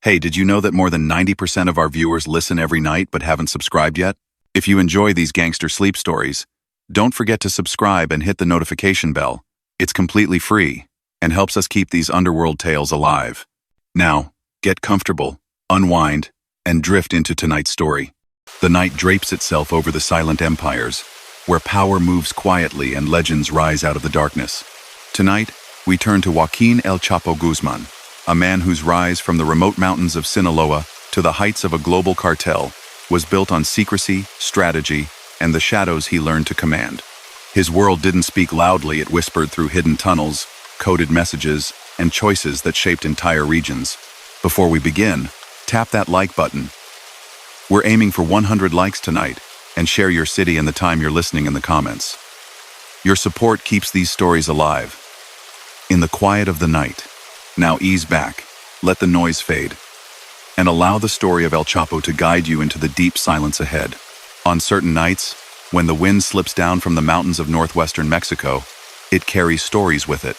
Hey, did you know that more than 90% of our viewers listen every night but haven't subscribed yet? If you enjoy these gangster sleep stories, don't forget to subscribe and hit the notification bell. It's completely free and helps us keep these underworld tales alive. Now, get comfortable, unwind, and drift into tonight's story. The night drapes itself over the silent empires, where power moves quietly and legends rise out of the darkness. Tonight, we turn to Joaquín El Chapo Guzmán, a man whose rise from the remote mountains of Sinaloa to the heights of a global cartel was built on secrecy, strategy, and the shadows he learned to command. His world didn't speak loudly, it whispered through hidden tunnels, coded messages, and choices that shaped entire regions. Before we begin, tap that like button. We're aiming for 100 likes tonight, and share your city and the time you're listening in the comments. Your support keeps these stories alive. In the quiet of the night, now ease back, let the noise fade, and allow the story of El Chapo to guide you into the deep silence ahead. On certain nights, when the wind slips down from the mountains of northwestern Mexico, it carries stories with it.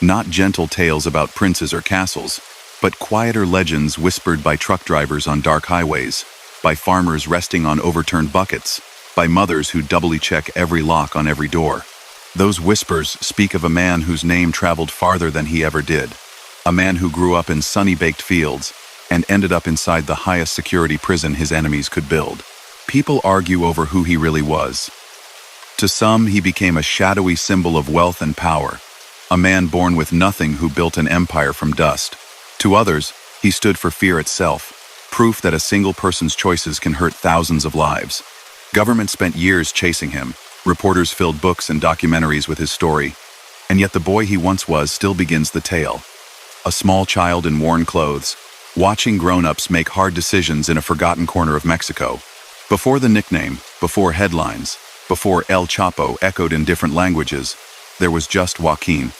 Not gentle tales about princes or castles, but quieter legends whispered by truck drivers on dark highways, by farmers resting on overturned buckets, by mothers who doubly check every lock on every door. Those whispers speak of a man whose name traveled farther than he ever did. A man who grew up in sunny-baked fields and ended up inside the highest security prison his enemies could build. People argue over who he really was. To some, he became a shadowy symbol of wealth and power, a man born with nothing who built an empire from dust. To others, he stood for fear itself, proof that a single person's choices can hurt thousands of lives. Government spent years chasing him, reporters filled books and documentaries with his story, and yet the boy he once was still begins the tale. A small child in worn clothes, watching grown-ups make hard decisions in a forgotten corner of Mexico. Before the nickname, before headlines, before El Chapo echoed in different languages, there was just Joaquín.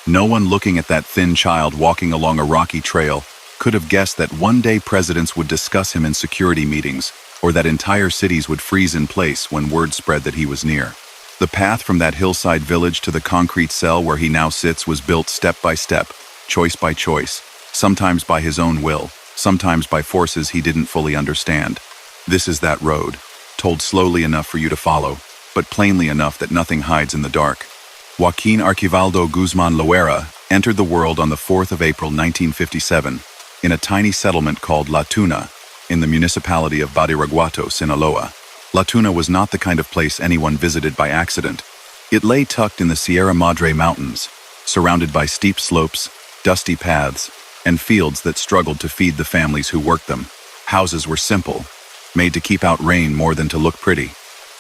No one looking at that thin child walking along a rocky trail could have guessed that one day presidents would discuss him in security meetings, or that entire cities would freeze in place when word spread that he was near. The path from that hillside village to the concrete cell where he now sits was built step by step, choice by choice, sometimes by his own will, sometimes by forces he didn't fully understand. This is that road, told slowly enough for you to follow, but plainly enough that nothing hides in the dark. Joaquín Archibaldo Guzmán Loera entered the world on the 4th of April 1957 in a tiny settlement called La Tuna in the municipality of Badiraguato, Sinaloa. La Tuna was not the kind of place anyone visited by accident. It lay tucked in the Sierra Madre Mountains, surrounded by steep slopes, dusty paths, and fields that struggled to feed the families who worked them. Houses were simple, made to keep out rain more than to look pretty.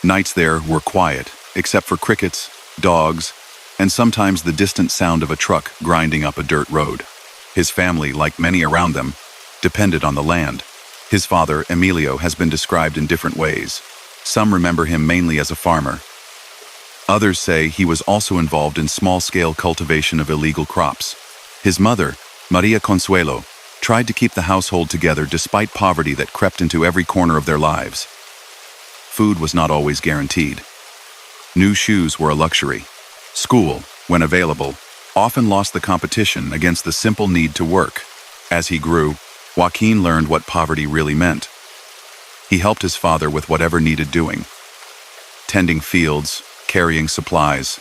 Nights there were quiet, except for crickets, dogs, and sometimes the distant sound of a truck grinding up a dirt road. His family, like many around them, depended on the land. His father, Emilio, has been described in different ways. Some remember him mainly as a farmer. Others say he was also involved in small-scale cultivation of illegal crops. His mother, Maria Consuelo, tried to keep the household together despite poverty that crept into every corner of their lives. Food was not always guaranteed. New shoes were a luxury. School, when available, often lost the competition against the simple need to work. As he grew, Joaquín learned what poverty really meant. He helped his father with whatever needed doing. Tending fields, carrying supplies,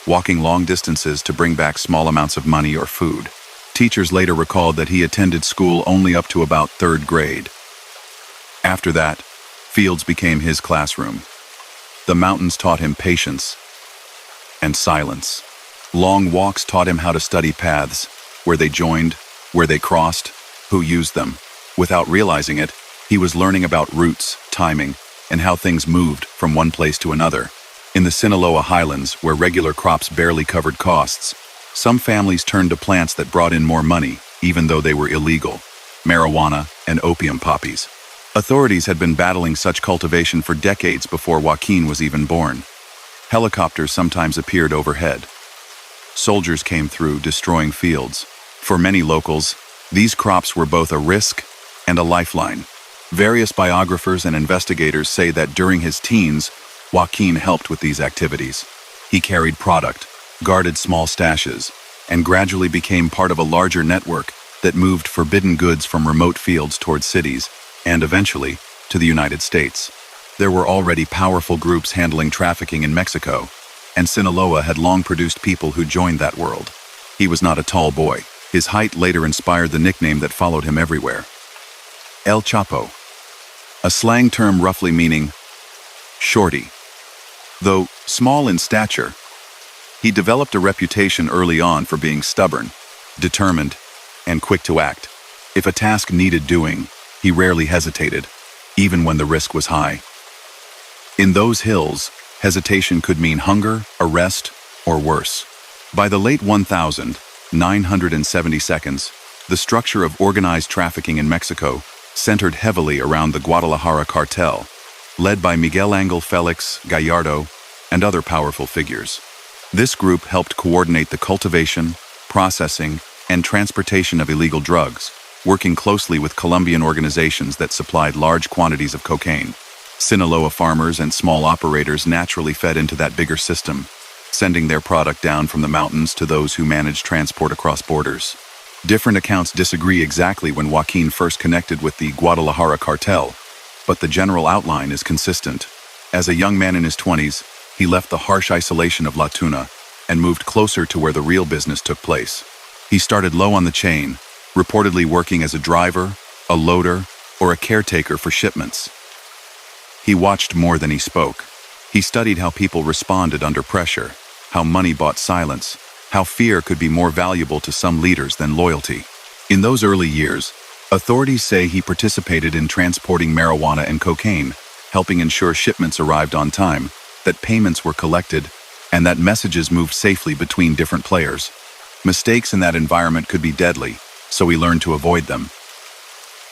walking long distances to bring back small amounts of money or food. Teachers later recalled that he attended school only up to about 3rd grade. After that, fields became his classroom. The mountains taught him patience and silence. Long walks taught him how to study paths, where they joined, where they crossed, who used them. Without realizing it, he was learning about routes, timing, and how things moved from one place to another. In the Sinaloa highlands, where regular crops barely covered costs, some families turned to plants that brought in more money, even though they were illegal: marijuana and opium poppies. Authorities had been battling such cultivation for decades before Joaquín was even born. Helicopters sometimes appeared overhead. Soldiers came through, destroying fields. For many locals, these crops were both a risk and a lifeline. Various biographers and investigators say that during his teens, Joaquín helped with these activities. He carried product, guarded small stashes, and gradually became part of a larger network that moved forbidden goods from remote fields toward cities, and eventually, to the United States. There were already powerful groups handling trafficking in Mexico, and Sinaloa had long produced people who joined that world. He was not a tall boy. His height later inspired the nickname that followed him everywhere: El Chapo, a slang term roughly meaning shorty. Though small in stature, he developed a reputation early on for being stubborn, determined, and quick to act. If a task needed doing, he rarely hesitated, even when the risk was high. In those hills, hesitation could mean hunger, arrest, or worse. By the late 1970s, the structure of organized trafficking in Mexico centered heavily around the Guadalajara cartel, led by Miguel Angel Felix Gallardo and other powerful figures. This group helped coordinate the cultivation, processing, and transportation of illegal drugs, working closely with Colombian organizations that supplied large quantities of cocaine. Sinaloa farmers and small operators naturally fed into that bigger system, sending their product down from the mountains to those who managed transport across borders. Different accounts disagree exactly when Joaquín first connected with the Guadalajara cartel, but the general outline is consistent. As a young man in his 20s, he left the harsh isolation of La Tuna and moved closer to where the real business took place. He started low on the chain, reportedly working as a driver, a loader, or a caretaker for shipments. He watched more than he spoke. He studied how people responded under pressure, how money bought silence, how fear could be more valuable to some leaders than loyalty. In those early years, authorities say he participated in transporting marijuana and cocaine, helping ensure shipments arrived on time, that payments were collected, and that messages moved safely between different players. Mistakes in that environment could be deadly, so he learned to avoid them.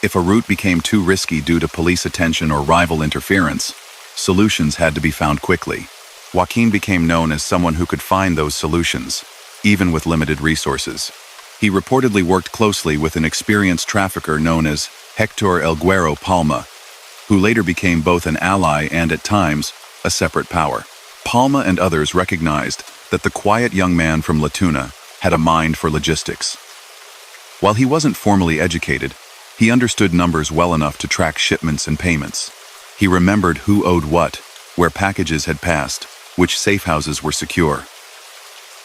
If a route became too risky due to police attention or rival interference, solutions had to be found quickly. Joaquín became known as someone who could find those solutions, even with limited resources. He reportedly worked closely with an experienced trafficker known as Héctor El Güero Palma, who later became both an ally and, at times, a separate power. Palma and others recognized that the quiet young man from La Tuna had a mind for logistics. While he wasn't formally educated, he understood numbers well enough to track shipments and payments. He remembered who owed what, where packages had passed, which safe houses were secure.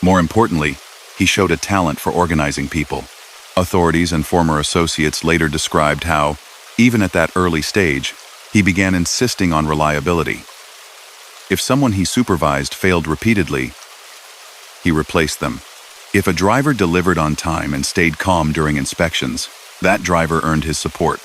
More importantly, he showed a talent for organizing people. Authorities and former associates later described how, even at that early stage, he began insisting on reliability. If someone he supervised failed repeatedly, he replaced them. If a driver delivered on time and stayed calm during inspections, that driver earned his support.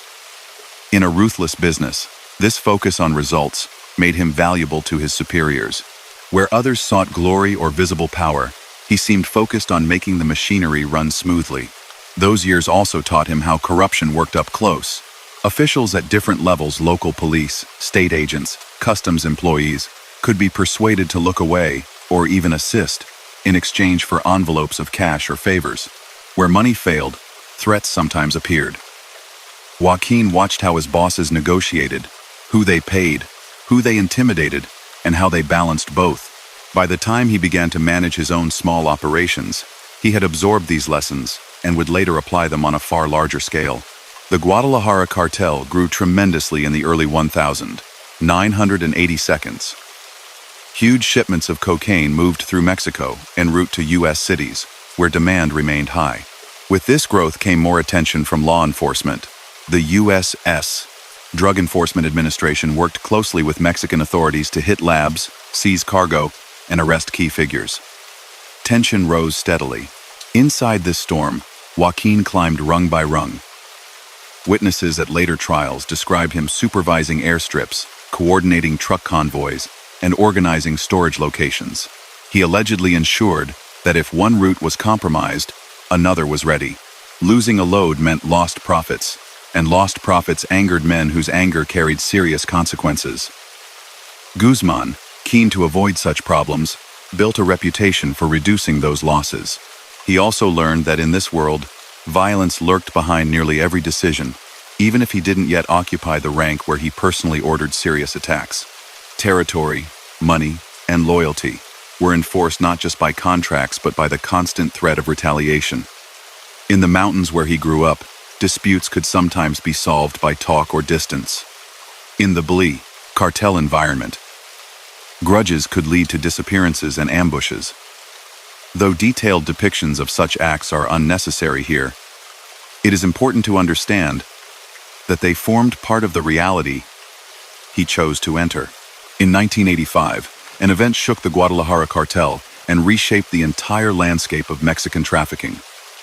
In a ruthless business, this focus on results made him valuable to his superiors. Where others sought glory or visible power, he seemed focused on making the machinery run smoothly. Those years also taught him how corruption worked up close. Officials at different levels, local police, state agents, customs employees, could be persuaded to look away or even assist in exchange for envelopes of cash or favors. Where money failed, threats sometimes appeared. Joaquín watched how his bosses negotiated, who they paid, who they intimidated, and how they balanced both. By the time he began to manage his own small operations, he had absorbed these lessons and would later apply them on a far larger scale. The Guadalajara cartel grew tremendously in the early 1980s. Huge shipments of cocaine moved through Mexico en route to U.S. cities, where demand remained high. With this growth came more attention from law enforcement. The U.S. Drug Enforcement Administration worked closely with Mexican authorities to hit labs, seize cargo, and arrest key figures. Tension rose steadily. Inside this storm, Joaquín climbed rung by rung. Witnesses at later trials described him supervising airstrips, coordinating truck convoys, and organizing storage locations. He allegedly ensured that if one route was compromised, another was ready. Losing a load meant lost profits, and lost profits angered men whose anger carried serious consequences. Guzmán, keen to avoid such problems, built a reputation for reducing those losses. He also learned that in this world, violence lurked behind nearly every decision, even if he didn't yet occupy the rank where he personally ordered serious attacks. Territory, money, and loyalty were enforced not just by contracts but by the constant threat of retaliation. In the mountains where he grew up, disputes could sometimes be solved by talk or distance. In the Blee, cartel environment, grudges could lead to disappearances and ambushes. Though detailed depictions of such acts are unnecessary here, it is important to understand that they formed part of the reality he chose to enter. In 1985, an event shook the Guadalajara cartel and reshaped the entire landscape of Mexican trafficking: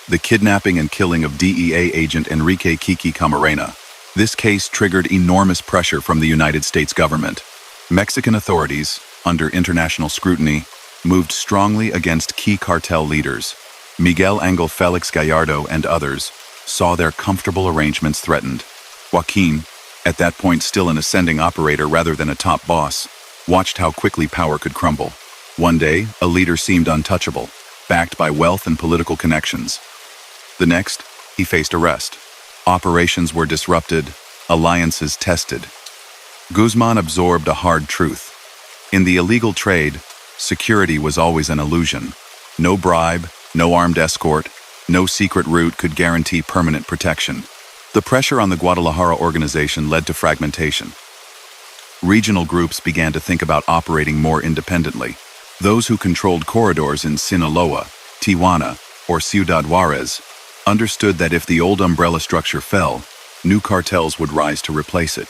the kidnapping and killing of DEA agent Enrique Kiki Camarena. This case triggered enormous pressure from the United States government. Mexican authorities, under international scrutiny, moved strongly against key cartel leaders. Miguel Angel Felix Gallardo and others saw their comfortable arrangements threatened. Joaquín, at that point still an ascending operator rather than a top boss, watched how quickly power could crumble. One day, a leader seemed untouchable, backed by wealth and political connections. The next, he faced arrest. Operations were disrupted, alliances tested. Guzmán absorbed a hard truth. In the illegal trade, security was always an illusion. No bribe, no armed escort, no secret route could guarantee permanent protection. The pressure on the Guadalajara organization led to fragmentation. Regional groups began to think about operating more independently. Those who controlled corridors in Sinaloa, Tijuana, or Ciudad Juarez understood that if the old umbrella structure fell, new cartels would rise to replace it.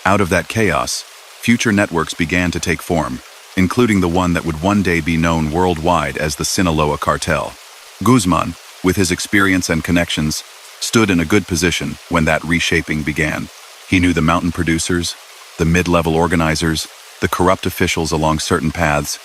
Out of that chaos, future networks began to take form, including the one that would one day be known worldwide as the Sinaloa cartel. Guzmán, with his experience and connections, stood in a good position when that reshaping began. He knew the mountain producers, the mid-level organizers, the corrupt officials along certain paths,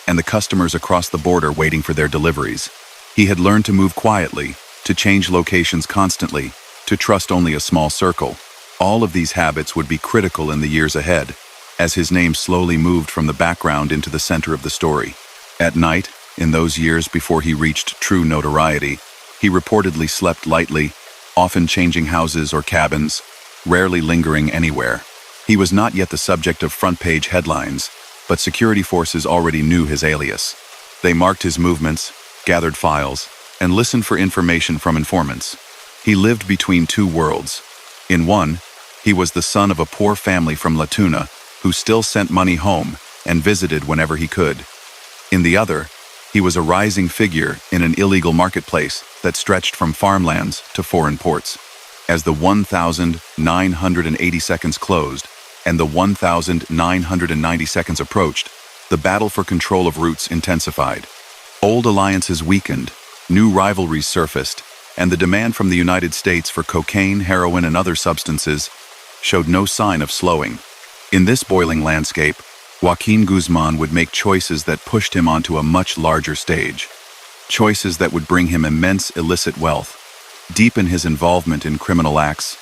and the customers across the border waiting for their deliveries. He had learned to move quietly, to change locations constantly, to trust only a small circle. All of these habits would be critical in the years ahead, as his name slowly moved from the background into the center of the story. At night, in those years before he reached true notoriety, he reportedly slept lightly, often changing houses or cabins, rarely lingering anywhere. He was not yet the subject of front-page headlines, but security forces already knew his alias. They marked his movements, gathered files, and listened for information from informants. He lived between two worlds. In one, he was the son of a poor family from La Tuna who still sent money home and visited whenever he could. In the other, he was a rising figure in an illegal marketplace that stretched from farmlands to foreign ports. As the 1,980 seconds closed and the 1,990 seconds approached, the battle for control of routes intensified. Old alliances weakened, new rivalries surfaced, and the demand from the United States for cocaine, heroin, and other substances showed no sign of slowing. In this boiling landscape, Joaquín Guzmán would make choices that pushed him onto a much larger stage. Choices that would bring him immense illicit wealth, deepen his involvement in criminal acts,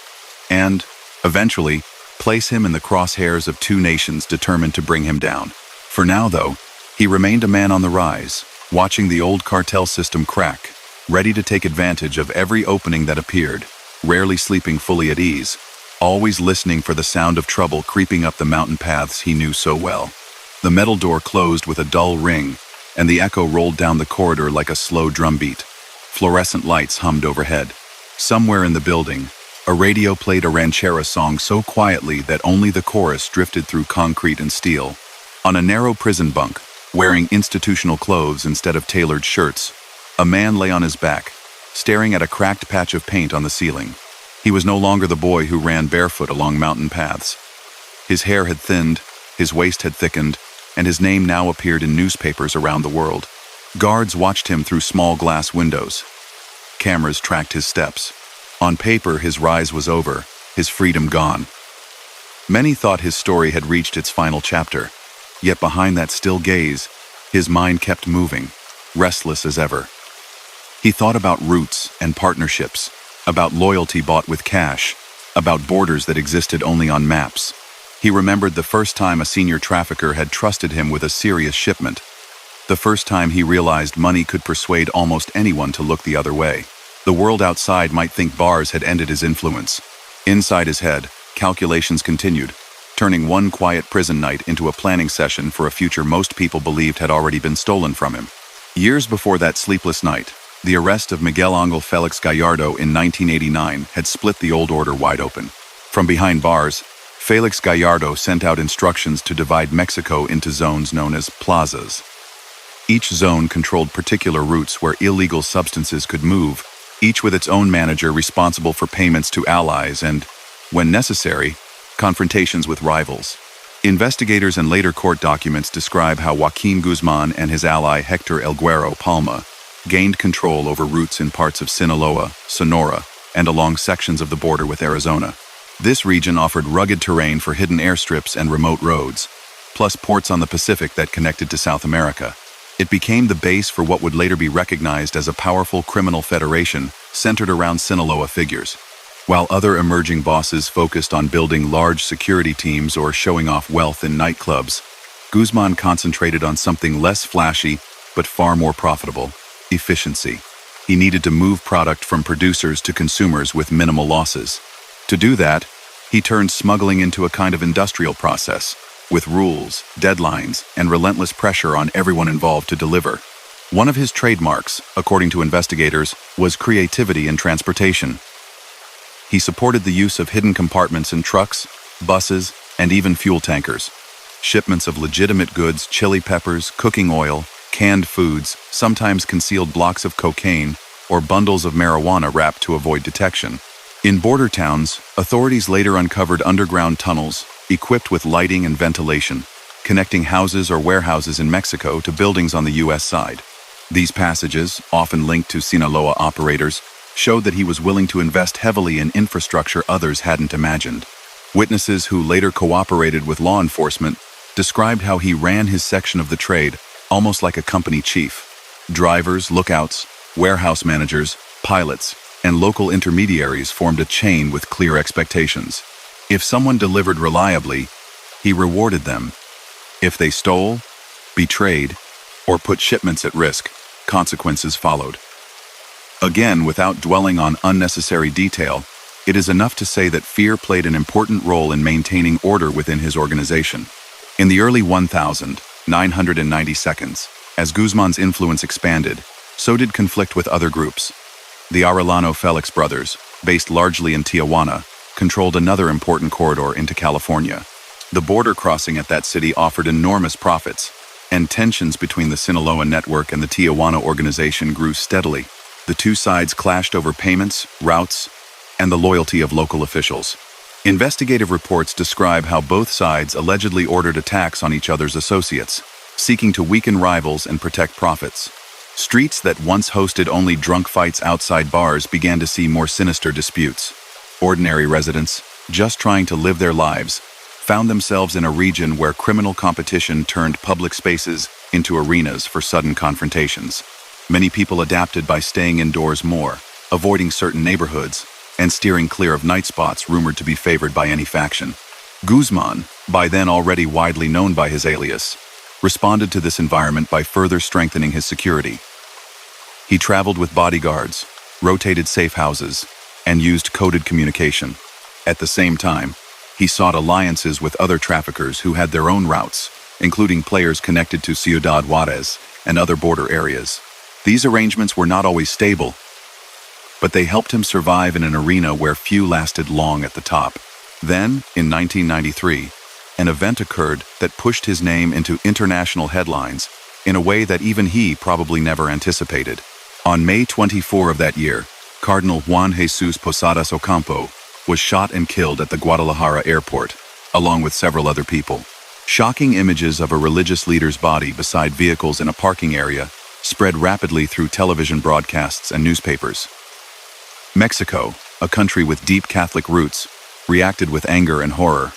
and, eventually, place him in the crosshairs of two nations determined to bring him down. For now, though, he remained a man on the rise, watching the old cartel system crack, ready to take advantage of every opening that appeared, rarely sleeping fully at ease, always listening for the sound of trouble creeping up the mountain paths he knew so well. The metal door closed with a dull ring, and the echo rolled down the corridor like a slow drumbeat. Fluorescent lights hummed overhead. Somewhere in the building, a radio played a ranchera song so quietly that only the chorus drifted through concrete and steel. On a narrow prison bunk, wearing institutional clothes instead of tailored shirts, a man lay on his back, staring at a cracked patch of paint on the ceiling. He was no longer the boy who ran barefoot along mountain paths. His hair had thinned, his waist had thickened, and his name now appeared in newspapers around the world. Guards watched him through small glass windows. Cameras tracked his steps. On paper, his rise was over, his freedom gone. Many thought his story had reached its final chapter, yet behind that still gaze, his mind kept moving, restless as ever. He thought about roots and partnerships, about loyalty bought with cash, about borders that existed only on maps. He remembered the first time a senior trafficker had trusted him with a serious shipment, the first time he realized money could persuade almost anyone to look the other way. The world outside might think bars had ended his influence. Inside his head, calculations continued, turning one quiet prison night into a planning session for a future most people believed had already been stolen from him. Years before that sleepless night, The arrest of Miguel Ángel Félix Gallardo in 1989 had split the old order wide open. From behind bars, Félix Gallardo sent out instructions to divide Mexico into zones known as plazas. Each zone controlled particular routes where illegal substances could move, each with its own manager responsible for payments to allies and, when necessary, confrontations with rivals. Investigators and later court documents describe how Joaquín Guzmán and his ally Héctor El Güero Palma gained control over routes in parts of Sinaloa, Sonora, and along sections of the border with Arizona. This region offered rugged terrain for hidden airstrips and remote roads, plus ports on the Pacific that connected to South America. It became the base for what would later be recognized as a powerful criminal federation centered around Sinaloa figures. While other emerging bosses focused on building large security teams or showing off wealth in nightclubs, Guzmán concentrated on something less flashy but far more profitable: efficiency. He needed to move product from producers to consumers with minimal losses. To do that, he turned smuggling into a kind of industrial process, with rules, deadlines, and relentless pressure on everyone involved to deliver. One of his trademarks, according to investigators, was creativity in transportation. He supported the use of hidden compartments in trucks, buses, and even fuel tankers. Shipments of legitimate goods, chili peppers, cooking oil, canned foods, sometimes concealed blocks of cocaine, or bundles of marijuana wrapped to avoid detection. In border towns, authorities later uncovered underground tunnels, equipped with lighting and ventilation, connecting houses or warehouses in Mexico to buildings on the U.S. side. These passages, often linked to Sinaloa operators, showed that he was willing to invest heavily in infrastructure others hadn't imagined. Witnesses who later cooperated with law enforcement described how he ran his section of the trade almost like a company chief. Drivers, lookouts, warehouse managers, pilots, and local intermediaries formed a chain with clear expectations. If someone delivered reliably, he rewarded them. If they stole, betrayed, or put shipments at risk, consequences followed. Again, without dwelling on unnecessary detail, it is enough to say that fear played an important role in maintaining order within his organization. In the early 1990s, as Guzmán's influence expanded, so did conflict with other groups. The Arellano Félix brothers, based largely in Tijuana, controlled another important corridor into California. The border crossing at that city offered enormous profits, and tensions between the Sinaloa network and the Tijuana organization grew steadily. The two sides clashed over payments, routes, and the loyalty of local officials. Investigative reports describe how both sides allegedly ordered attacks on each other's associates, seeking to weaken rivals and protect profits. Streets that once hosted only drunk fights outside bars began to see more sinister disputes. Ordinary residents, just trying to live their lives, found themselves in a region where criminal competition turned public spaces into arenas for sudden confrontations. Many people adapted by staying indoors more, avoiding certain neighborhoods, and steering clear of night spots rumored to be favored by any faction. Guzmán, by then already widely known by his alias, responded to this environment by further strengthening his security. He traveled with bodyguards, rotated safe houses, and used coded communication. At the same time, he sought alliances with other traffickers who had their own routes, including players connected to Ciudad Juárez and other border areas. These arrangements were not always stable, but they helped him survive in an arena where few lasted long at the top. Then, in 1993, an event occurred that pushed his name into international headlines in a way that even he probably never anticipated. On May 24 of that year, Cardinal Juan Jesus Posadas Ocampo was shot and killed at the Guadalajara airport, along with several other people. Shocking images of a religious leader's body beside vehicles in a parking area spread rapidly through television broadcasts and newspapers. Mexico, a country with deep Catholic roots, reacted with anger and horror.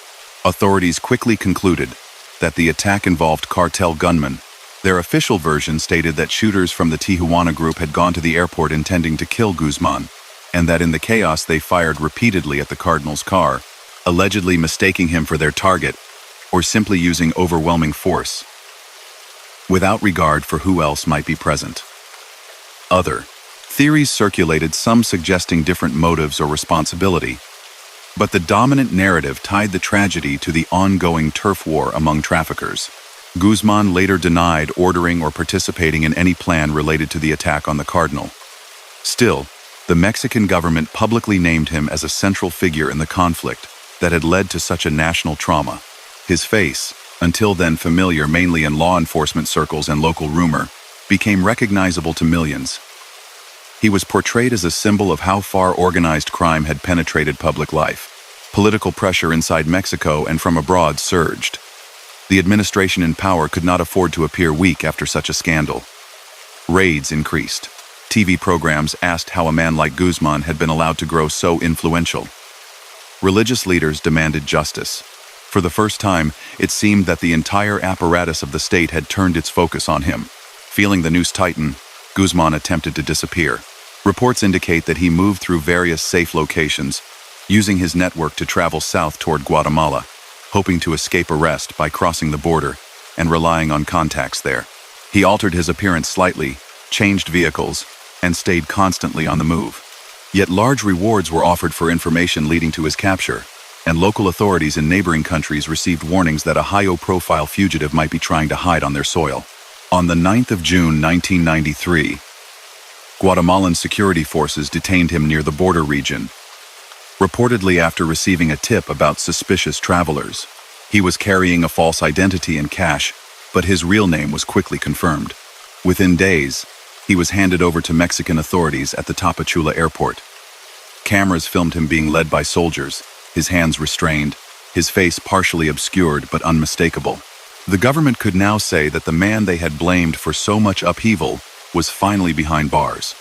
Authorities quickly concluded that the attack involved cartel gunmen. Their official version stated that shooters from the Tijuana group had gone to the airport intending to kill Guzmán, and that in the chaos they fired repeatedly at the Cardinal's car, allegedly mistaking him for their target, or simply using overwhelming force, without regard for who else might be present. Other theories circulated, some suggesting different motives or responsibility, but the dominant narrative tied the tragedy to the ongoing turf war among traffickers. Guzmán later denied ordering or participating in any plan related to the attack on the Cardinal. Still, the Mexican government publicly named him as a central figure in the conflict that had led to such a national trauma. His face, until then familiar mainly in law enforcement circles and local rumor, became recognizable to millions. He was portrayed as a symbol of how far organized crime had penetrated public life. Political pressure inside Mexico and from abroad surged. The administration in power could not afford to appear weak after such a scandal. Raids increased. TV programs asked how a man like Guzmán had been allowed to grow so influential. Religious leaders demanded justice. For the first time, it seemed that the entire apparatus of the state had turned its focus on him. Feeling the noose tighten, Guzmán attempted to disappear. Reports indicate that he moved through various safe locations, using his network to travel south toward Guatemala, hoping to escape arrest by crossing the border and relying on contacts there. He altered his appearance slightly, changed vehicles, and stayed constantly on the move. Yet large rewards were offered for information leading to his capture, and local authorities in neighboring countries received warnings that a high-profile fugitive might be trying to hide on their soil. On the 9th of June 1993, Guatemalan security forces detained him near the border region, reportedly after receiving a tip about suspicious travelers. He was carrying a false identity and cash, but his real name was quickly confirmed. Within days, he was handed over to Mexican authorities at the Tapachula airport. Cameras filmed him being led by soldiers, his hands restrained, his face partially obscured but unmistakable. The government could now say that the man they had blamed for so much upheaval was finally behind bars.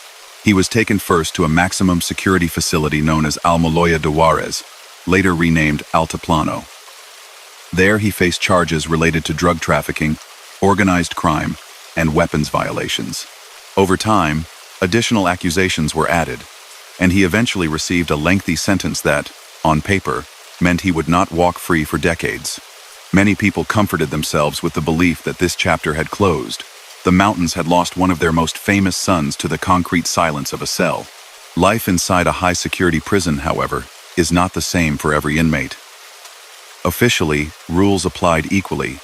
He was taken first to a maximum security facility known as Almoloya de Juarez, later renamed Altiplano. There he faced charges related to drug trafficking, organized crime, and weapons violations. Over time, additional accusations were added, and he eventually received a lengthy sentence that, on paper, meant he would not walk free for decades. Many people comforted themselves with the belief that this chapter had closed. The mountains had lost one of their most famous sons to the concrete silence of a cell. Life inside a high-security prison, however, is not the same for every inmate. Officially, rules applied equally,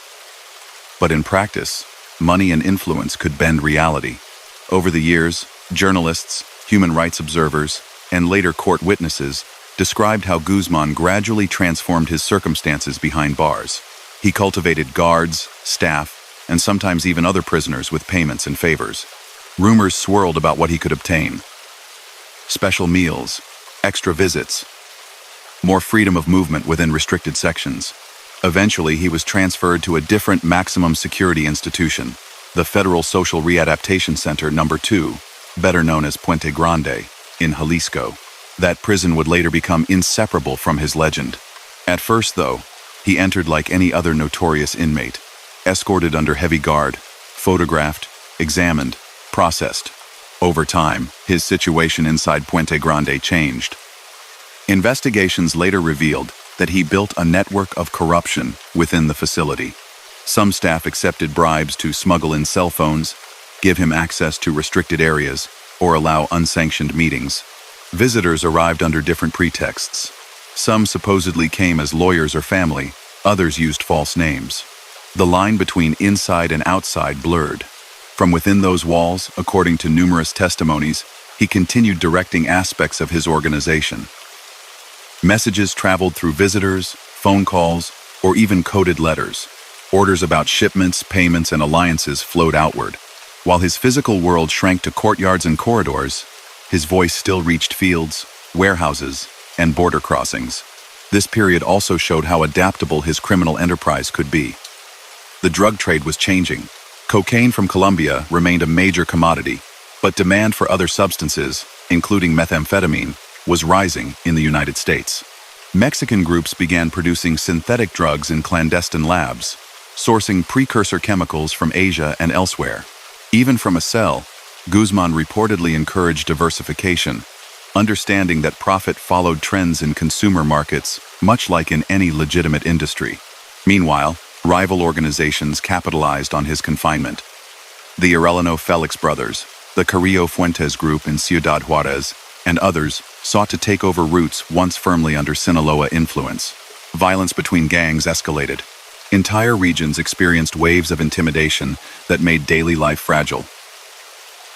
but in practice, money and influence could bend reality. Over the years, journalists, human rights observers, and later court witnesses described how Guzmán gradually transformed his circumstances behind bars. He cultivated guards, staff, and sometimes even other prisoners with payments and favors. Rumors swirled about what he could obtain. Special meals, extra visits, more freedom of movement within restricted sections. Eventually, he was transferred to a different maximum security institution, the Federal Social Readaptation Center No. 2, better known as Puente Grande, in Jalisco. That prison would later become inseparable from his legend. At first, though, he entered like any other notorious inmate, escorted under heavy guard, photographed, examined, processed. Over time, his situation inside Puente Grande changed. Investigations later revealed that he built a network of corruption within the facility. Some staff accepted bribes to smuggle in cell phones, give him access to restricted areas, or allow unsanctioned meetings. Visitors arrived under different pretexts. Some supposedly came as lawyers or family, others used false names. The line between inside and outside blurred. From within those walls, according to numerous testimonies, he continued directing aspects of his organization. Messages traveled through visitors, phone calls, or even coded letters. Orders about shipments, payments, and alliances flowed outward. While his physical world shrank to courtyards and corridors, his voice still reached fields, warehouses, and border crossings. This period also showed how adaptable his criminal enterprise could be. The drug trade was changing. Cocaine from Colombia remained a major commodity, but demand for other substances, including methamphetamine, was rising in the United States. Mexican groups began producing synthetic drugs in clandestine labs, sourcing precursor chemicals from Asia and elsewhere. Even from a cell, Guzmán reportedly encouraged diversification, understanding that profit followed trends in consumer markets, much like in any legitimate industry. Meanwhile, rival organizations capitalized on his confinement. The Arellano Felix brothers, the Carrillo Fuentes group in Ciudad Juarez, and others sought to take over routes once firmly under Sinaloa influence. Violence between gangs escalated. Entire regions experienced waves of intimidation that made daily life fragile.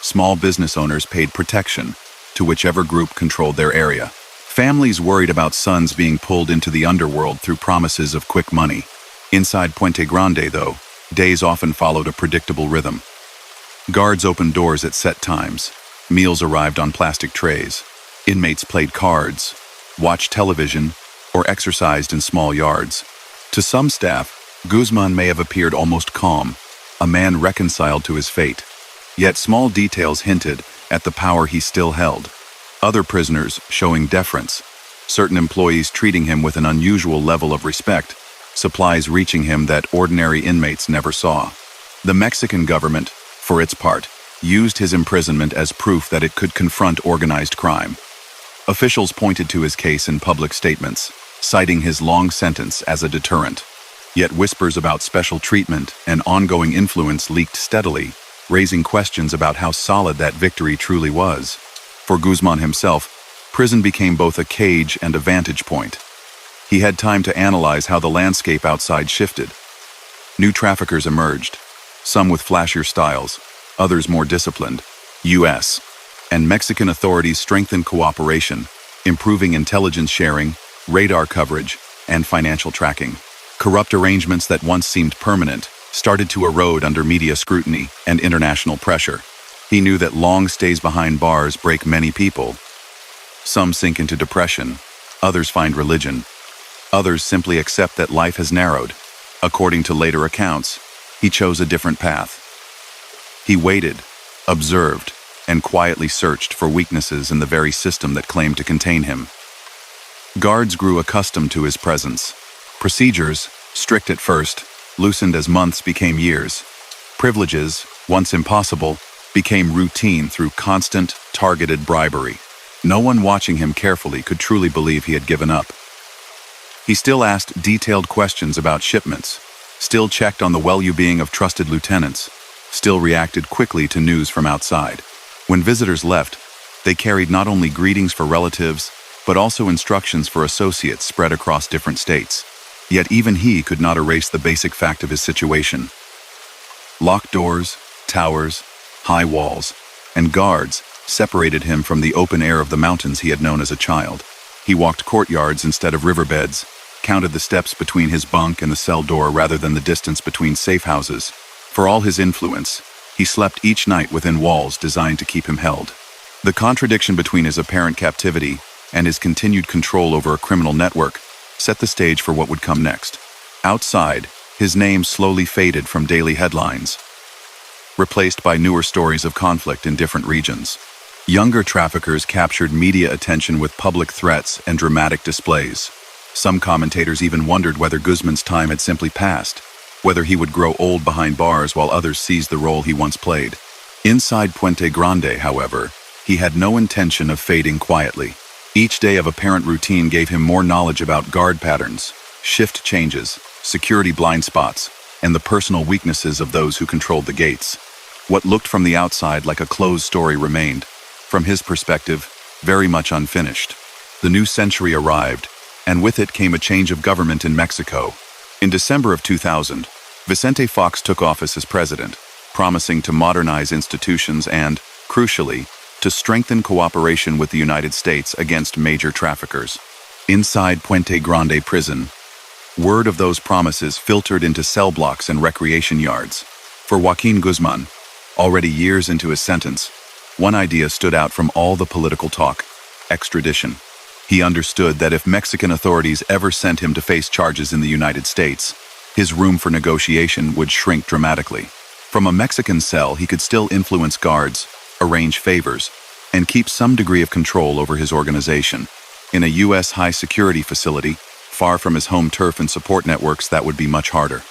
Small business owners paid protection, to whichever group controlled their area. Families worried about sons being pulled into the underworld through promises of quick money. Inside Puente Grande, though, days often followed a predictable rhythm. Guards opened doors at set times. Meals arrived on plastic trays. Inmates played cards, watched television, or exercised in small yards. To some staff, Guzmán may have appeared almost calm, a man reconciled to his fate. Yet small details hinted at the power he still held. Other prisoners showing deference, certain employees treating him with an unusual level of respect, supplies reaching him that ordinary inmates never saw. The Mexican government, for its part, used his imprisonment as proof that it could confront organized crime. Officials pointed to his case in public statements, citing his long sentence as a deterrent. Yet whispers about special treatment and ongoing influence leaked steadily, raising questions about how solid that victory truly was. For Guzmán himself, prison became both a cage and a vantage point. He had time to analyze how the landscape outside shifted. New traffickers emerged, some with flashier styles, others more disciplined. U.S. and Mexican authorities strengthened cooperation, improving intelligence sharing, radar coverage, and financial tracking. Corrupt arrangements that once seemed permanent started to erode under media scrutiny and international pressure. He knew that long stays behind bars break many people. Some sink into depression, others find religion, others simply accept that life has narrowed. According to later accounts, he chose a different path. He waited, observed, and quietly searched for weaknesses in the very system that claimed to contain him. Guards grew accustomed to his presence. Procedures, strict at first, loosened as months became years. Privileges, once impossible, became routine through constant, targeted bribery. No one watching him carefully could truly believe he had given up. He still asked detailed questions about shipments, still checked on the well-being of trusted lieutenants, still reacted quickly to news from outside. When visitors left, they carried not only greetings for relatives, but also instructions for associates spread across different states. Yet even he could not erase the basic fact of his situation. Locked doors, towers, high walls, and guards separated him from the open air of the mountains he had known as a child. He walked courtyards instead of riverbeds, counted the steps between his bunk and the cell door rather than the distance between safe houses. For all his influence, he slept each night within walls designed to keep him held. The contradiction between his apparent captivity and his continued control over a criminal network set the stage for what would come next. Outside, his name slowly faded from daily headlines, replaced by newer stories of conflict in different regions. Younger traffickers captured media attention with public threats and dramatic displays. Some commentators even wondered whether Guzmán's time had simply passed, whether he would grow old behind bars while others seized the role he once played. Inside Puente Grande, however, he had no intention of fading quietly. Each day of apparent routine gave him more knowledge about guard patterns, shift changes, security blind spots, and the personal weaknesses of those who controlled the gates. What looked from the outside like a closed story remained, from his perspective, very much unfinished. The new century arrived, and with it came a change of government in Mexico. In December of 2000, Vicente Fox took office as president, promising to modernize institutions and, crucially, to strengthen cooperation with the United States against major traffickers. Inside Puente Grande prison, word of those promises filtered into cell blocks and recreation yards. For Joaquín Guzmán, already years into his sentence, one idea stood out from all the political talk: extradition. He understood that if Mexican authorities ever sent him to face charges in the United States, his room for negotiation would shrink dramatically. From a Mexican cell, he could still influence guards, arrange favors, and keep some degree of control over his organization. In a U.S. high-security facility, far from his home turf and support networks, that would be much harder.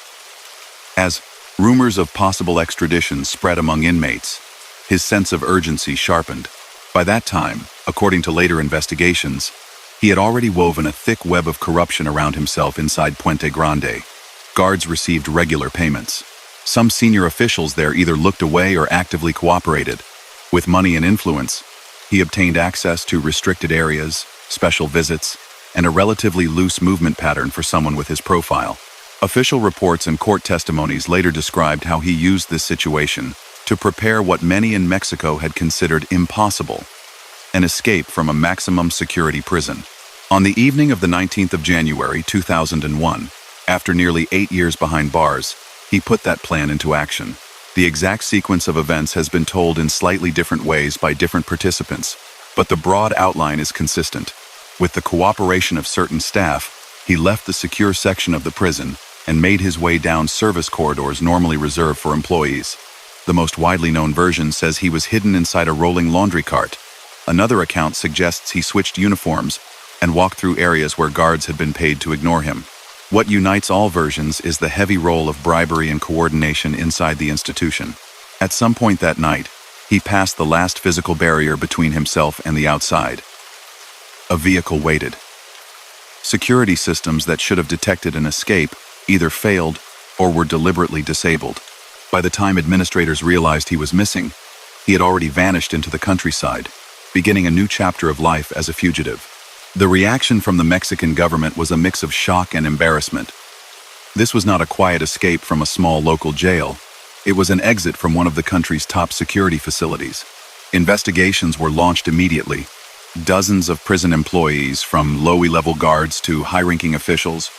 As rumors of possible extradition spread among inmates, his sense of urgency sharpened. By that time, according to later investigations, he had already woven a thick web of corruption around himself inside Puente Grande. Guards received regular payments. Some senior officials there either looked away or actively cooperated. With money and influence, he obtained access to restricted areas, special visits, and a relatively loose movement pattern for someone with his profile. Official reports and court testimonies later described how he used this situation to prepare what many in Mexico had considered impossible: an escape from a maximum security prison. On the evening of the 19th of January 2001, after nearly 8 years behind bars, he put that plan into action. The exact sequence of events has been told in slightly different ways by different participants, but the broad outline is consistent. With the cooperation of certain staff, he left the secure section of the prison and made his way down service corridors normally reserved for employees. The most widely known version says he was hidden inside a rolling laundry cart. Another account suggests he switched uniforms and walked through areas where guards had been paid to ignore him. What unites all versions is the heavy role of bribery and coordination inside the institution. At some point that night, he passed the last physical barrier between himself and the outside. A vehicle waited. Security systems that should have detected an escape either failed or were deliberately disabled. By the time administrators realized he was missing, he had already vanished into the countryside, beginning a new chapter of life as a fugitive. The reaction from the Mexican government was a mix of shock and embarrassment. This was not a quiet escape from a small local jail. It was an exit from one of the country's top security facilities. Investigations were launched immediately. Dozens of prison employees, from low-level guards to high-ranking officials,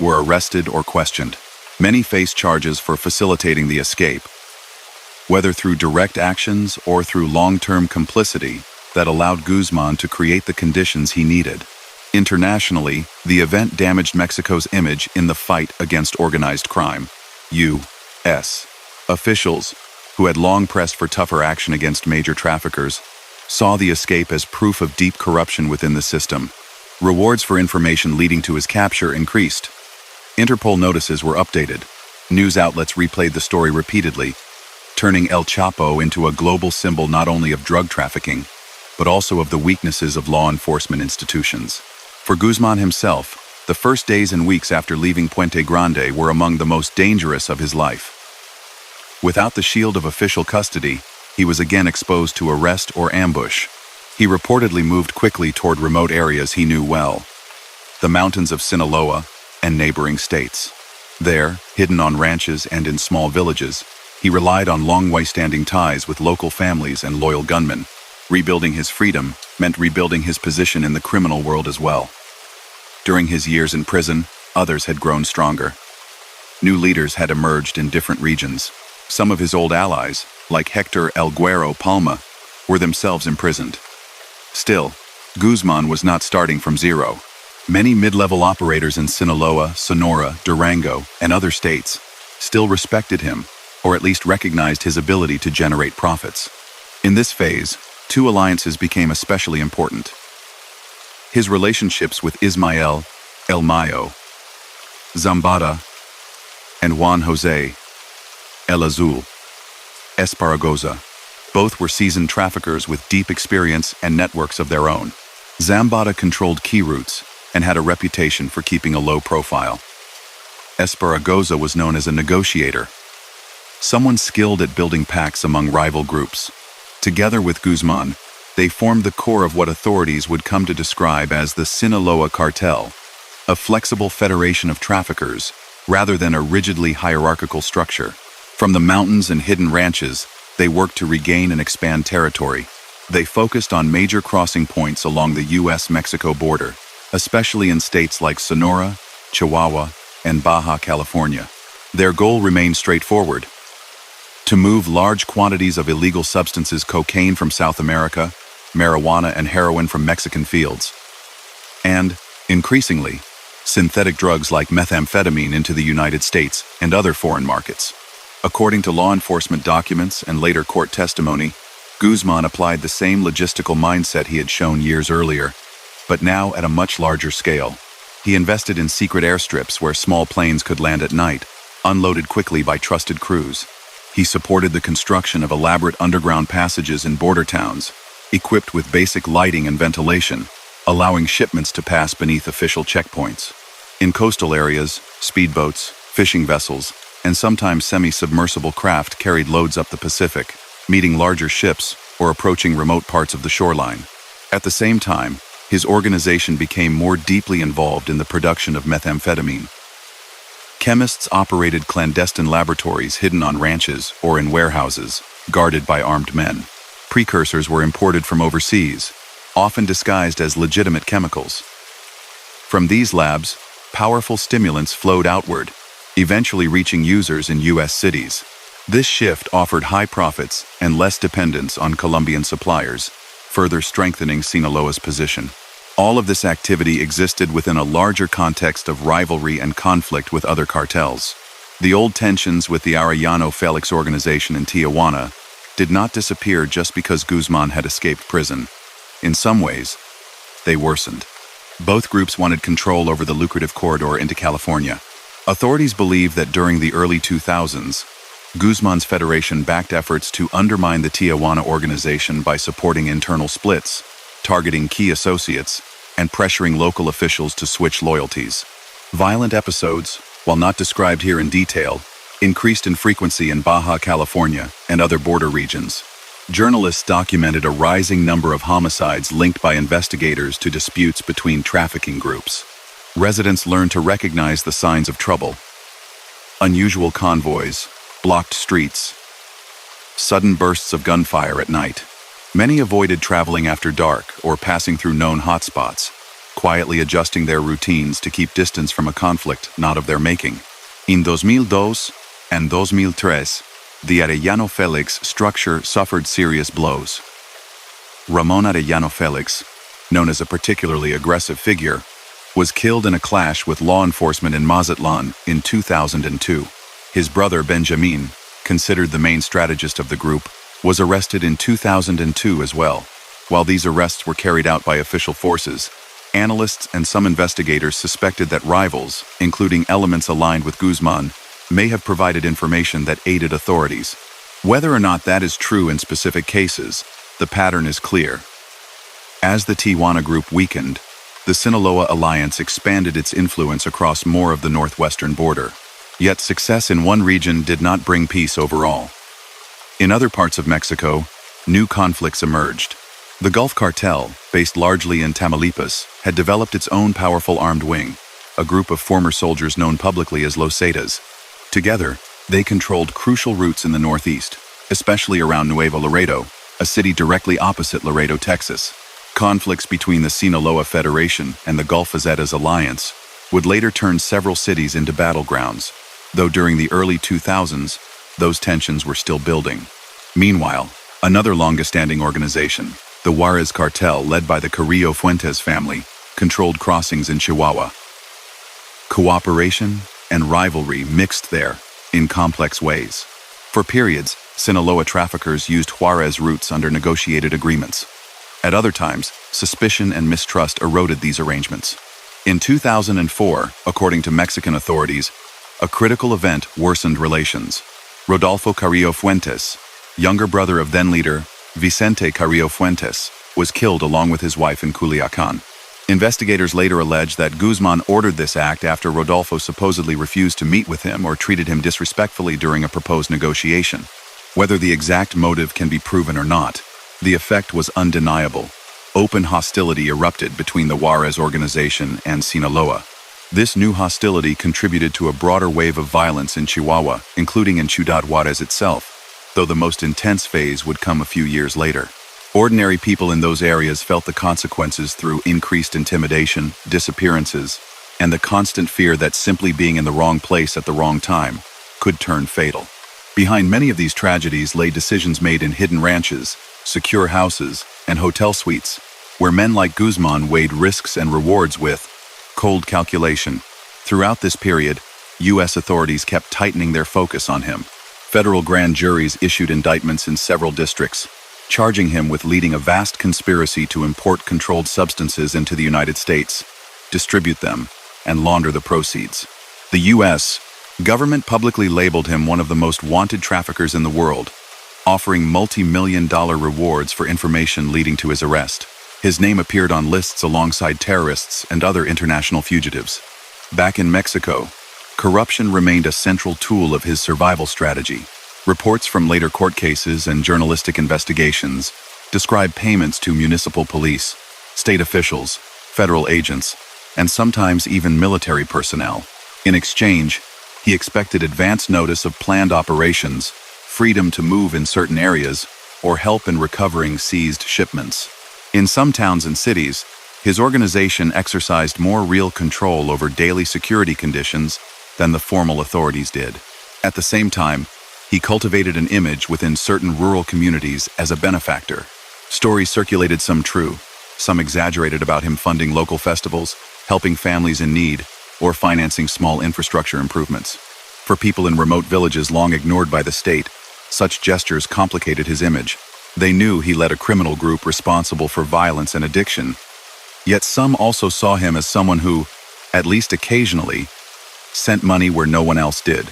were arrested or questioned. Many faced charges for facilitating the escape, whether through direct actions or through long-term complicity that allowed Guzmán to create the conditions he needed. Internationally, the event damaged Mexico's image in the fight against organized crime. U.S. officials, who had long pressed for tougher action against major traffickers, saw the escape as proof of deep corruption within the system. Rewards for information leading to his capture increased. Interpol notices were updated. News outlets replayed the story repeatedly, turning El Chapo into a global symbol not only of drug trafficking, but also of the weaknesses of law enforcement institutions. For Guzmán himself, the first days and weeks after leaving Puente Grande were among the most dangerous of his life. Without the shield of official custody, he was again exposed to arrest or ambush. He reportedly moved quickly toward remote areas he knew well, the mountains of Sinaloa and neighboring states. There, hidden on ranches and in small villages, he relied on long-standing ties with local families and loyal gunmen. Rebuilding his freedom meant rebuilding his position in the criminal world as well. During his years in prison, others had grown stronger. New leaders had emerged in different regions. Some of his old allies, like Hector El Güero Palma, were themselves imprisoned. Still, Guzmán was not starting from zero. Many mid-level operators in Sinaloa, Sonora, Durango, and other states still respected him, or at least recognized his ability to generate profits. In this phase, two alliances became especially important. His relationships with Ismael, El Mayo, Zambada, and Juan José, El Azul, Esparragoza. Both were seasoned traffickers with deep experience and networks of their own. Zambada controlled key routes and had a reputation for keeping a low profile. Esparragoza was known as a negotiator, someone skilled at building pacts among rival groups. Together with Guzmán, they formed the core of what authorities would come to describe as the Sinaloa cartel, a flexible federation of traffickers rather than a rigidly hierarchical structure. From the mountains and hidden ranches, they worked to regain and expand territory. They focused on major crossing points along the U.S.-Mexico border, especially in states like Sonora, Chihuahua, and Baja California. Their goal remained straightforward: to move large quantities of illegal substances, cocaine from South America, marijuana and heroin from Mexican fields, and, increasingly, synthetic drugs like methamphetamine into the United States and other foreign markets. According to law enforcement documents and later court testimony, Guzmán applied the same logistical mindset he had shown years earlier, but now at a much larger scale. He invested in secret airstrips where small planes could land at night, unloaded quickly by trusted crews. He supported the construction of elaborate underground passages in border towns, equipped with basic lighting and ventilation, allowing shipments to pass beneath official checkpoints. In coastal areas, speedboats, fishing vessels, and sometimes semi-submersible craft carried loads up the Pacific, meeting larger ships or approaching remote parts of the shoreline. At the same time, his organization became more deeply involved in the production of methamphetamine. Chemists operated clandestine laboratories hidden on ranches or in warehouses, guarded by armed men. Precursors were imported from overseas, often disguised as legitimate chemicals. From these labs, powerful stimulants flowed outward, eventually reaching users in U.S. cities. This shift offered high profits and less dependence on Colombian suppliers, further strengthening Sinaloa's position. All of this activity existed within a larger context of rivalry and conflict with other cartels. The old tensions with the Arellano Felix organization in Tijuana did not disappear just because Guzmán had escaped prison. In some ways, they worsened. Both groups wanted control over the lucrative corridor into California. Authorities believe that during the early 2000s, Guzmán's federation backed efforts to undermine the Tijuana organization by supporting internal splits, targeting key associates, and pressuring local officials to switch loyalties. Violent episodes, while not described here in detail, increased in frequency in Baja California and other border regions. Journalists documented a rising number of homicides linked by investigators to disputes between trafficking groups. Residents learned to recognize the signs of trouble: unusual convoys, blocked streets, sudden bursts of gunfire at night. Many avoided traveling after dark or passing through known hotspots, quietly adjusting their routines to keep distance from a conflict not of their making. In 2002 and 2003, the Arellano Felix structure suffered serious blows. Ramon Arellano Felix, known as a particularly aggressive figure, was killed in a clash with law enforcement in Mazatlan in 2002. His brother Benjamin, considered the main strategist of the group, was arrested in 2002 as well. While these arrests were carried out by official forces, analysts and some investigators suspected that rivals, including elements aligned with Guzmán, may have provided information that aided authorities. Whether or not that is true in specific cases, the pattern is clear. As the Tijuana group weakened, the Sinaloa alliance expanded its influence across more of the northwestern border. Yet success in one region did not bring peace overall. In other parts of Mexico, new conflicts emerged. The Gulf Cartel, based largely in Tamaulipas, had developed its own powerful armed wing, a group of former soldiers known publicly as Los Zetas. Together, they controlled crucial routes in the northeast, especially around Nuevo Laredo, a city directly opposite Laredo, Texas. Conflicts between the Sinaloa Federation and the Gulf Zetas alliance would later turn several cities into battlegrounds, though during the early 2000s, those tensions were still building. Meanwhile, another longest-standing organization, the Juarez Cartel, led by the Carrillo Fuentes family, controlled crossings in Chihuahua. Cooperation and rivalry mixed there in complex ways. For periods, Sinaloa traffickers used Juarez routes under negotiated agreements. At other times, suspicion and mistrust eroded these arrangements. In 2004, according to Mexican authorities, a critical event worsened relations. Rodolfo Carrillo Fuentes, younger brother of then-leader Vicente Carrillo Fuentes, was killed along with his wife in Culiacán. Investigators later alleged that Guzmán ordered this act after Rodolfo supposedly refused to meet with him or treated him disrespectfully during a proposed negotiation. Whether the exact motive can be proven or not, the effect was undeniable. Open hostility erupted between the Juarez organization and Sinaloa. This new hostility contributed to a broader wave of violence in Chihuahua, including in Ciudad Juarez itself, though the most intense phase would come a few years later. Ordinary people in those areas felt the consequences through increased intimidation, disappearances, and the constant fear that simply being in the wrong place at the wrong time could turn fatal. Behind many of these tragedies lay decisions made in hidden ranches, secure houses, and hotel suites, where men like Guzmán weighed risks and rewards with cold calculation. Throughout this period, U.S. authorities kept tightening their focus on him. Federal grand juries issued indictments in several districts, charging him with leading a vast conspiracy to import controlled substances into the United States, distribute them, and launder the proceeds. The U.S. government publicly labeled him one of the most wanted traffickers in the world, offering multi-million-dollar rewards for information leading to his arrest. His name appeared on lists alongside terrorists and other international fugitives. Back in Mexico, corruption remained a central tool of his survival strategy. Reports from later court cases and journalistic investigations describe payments to municipal police, state officials, federal agents, and sometimes even military personnel. In exchange, he expected advance notice of planned operations, freedom to move in certain areas, or help in recovering seized shipments. In some towns and cities, his organization exercised more real control over daily security conditions than the formal authorities did. At the same time, he cultivated an image within certain rural communities as a benefactor. Stories circulated, some true, some exaggerated, about him funding local festivals, helping families in need, or financing small infrastructure improvements. For people in remote villages long ignored by the state, such gestures complicated his image. They knew he led a criminal group responsible for violence and addiction, yet some also saw him as someone who, at least occasionally, sent money where no one else did.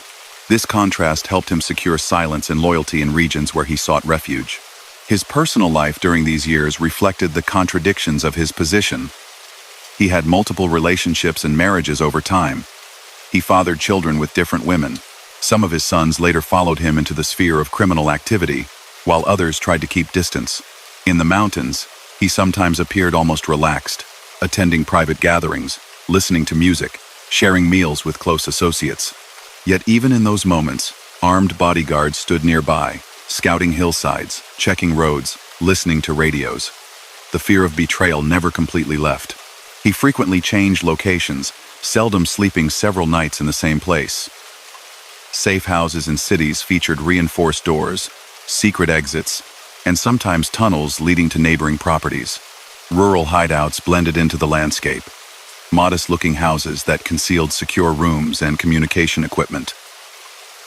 This contrast helped him secure silence and loyalty in regions where he sought refuge. His personal life during these years reflected the contradictions of his position. He had multiple relationships and marriages over time. He fathered children with different women. Some of his sons later followed him into the sphere of criminal activity, while others tried to keep distance. In the mountains, he sometimes appeared almost relaxed, attending private gatherings, listening to music, sharing meals with close associates. Yet even in those moments, armed bodyguards stood nearby, scouting hillsides, checking roads, listening to radios. The fear of betrayal never completely left. He frequently changed locations, seldom sleeping several nights in the same place. Safe houses in cities featured reinforced doors, secret exits, and sometimes tunnels leading to neighboring properties. Rural hideouts blended into the landscape, modest-looking houses that concealed secure rooms and communication equipment.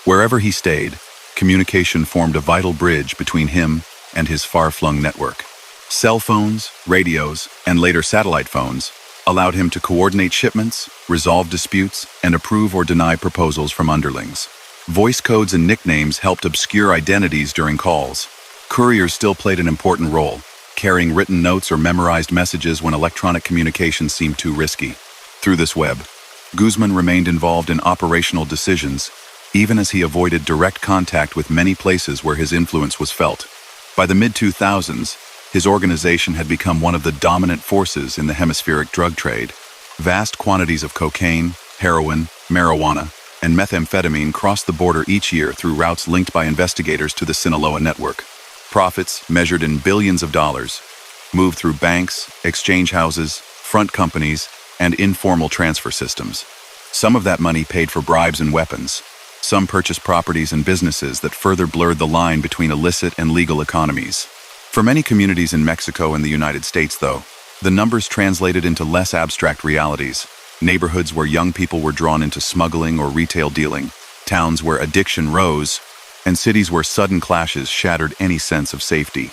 Wherever he stayed, communication formed a vital bridge between him and his far-flung network. Cell phones, radios, and later satellite phones allowed him to coordinate shipments, resolve disputes, and approve or deny proposals from underlings. Voice codes and nicknames helped obscure identities during calls. Couriers still played an important role, carrying written notes or memorized messages when electronic communication seemed too risky. Through this web, Guzmán remained involved in operational decisions, even as he avoided direct contact with many places where his influence was felt. By the mid-2000s, his organization had become one of the dominant forces in the hemispheric drug trade. Vast quantities of cocaine, heroin, marijuana, and methamphetamine crossed the border each year through routes linked by investigators to the Sinaloa network. Profits, measured in billions of dollars, moved through banks, exchange houses, front companies, and informal transfer systems. Some of that money paid for bribes and weapons. Some purchased properties and businesses that further blurred the line between illicit and legal economies. For many communities in Mexico and the United States, though, the numbers translated into less abstract realities. Neighborhoods where young people were drawn into smuggling or retail dealing, towns where addiction rose, and cities where sudden clashes shattered any sense of safety.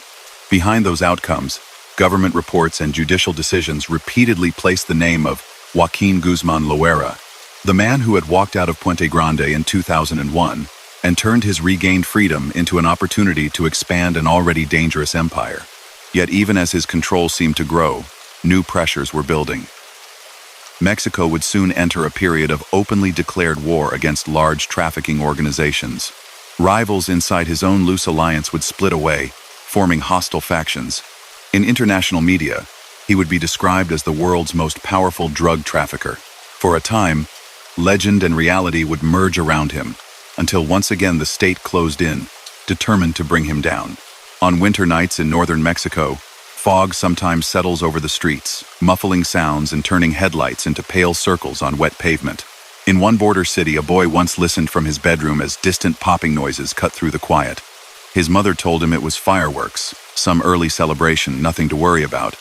Behind those outcomes, government reports and judicial decisions repeatedly placed the name of Joaquín Guzmán Loera, the man who had walked out of Puente Grande in 2001 and turned his regained freedom into an opportunity to expand an already dangerous empire. Yet even as his control seemed to grow, new pressures were building. Mexico would soon enter a period of openly declared war against large trafficking organizations. Rivals inside his own loose alliance would split away, forming hostile factions. In international media, he would be described as the world's most powerful drug trafficker. For a time, legend and reality would merge around him, until once again the state closed in, determined to bring him down. On winter nights in northern Mexico, fog sometimes settles over the streets, muffling sounds and turning headlights into pale circles on wet pavement. In one border city, a boy once listened from his bedroom as distant popping noises cut through the quiet. His mother told him it was fireworks, some early celebration, nothing to worry about.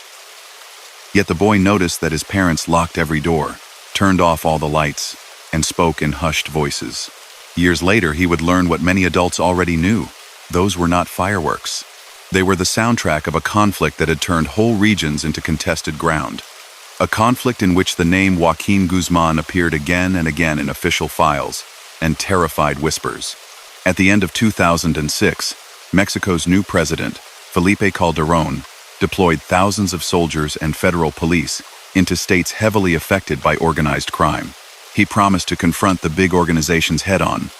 Yet the boy noticed that his parents locked every door, turned off all the lights, and spoke in hushed voices. Years later, he would learn what many adults already knew. Those were not fireworks. They were the soundtrack of a conflict that had turned whole regions into contested ground. A conflict in which the name Joaquín Guzmán appeared again and again in official files and terrified whispers. At the end of 2006, Mexico's new president, Felipe Calderón, deployed thousands of soldiers and federal police into states heavily affected by organized crime. He promised to confront the big organizations head-on,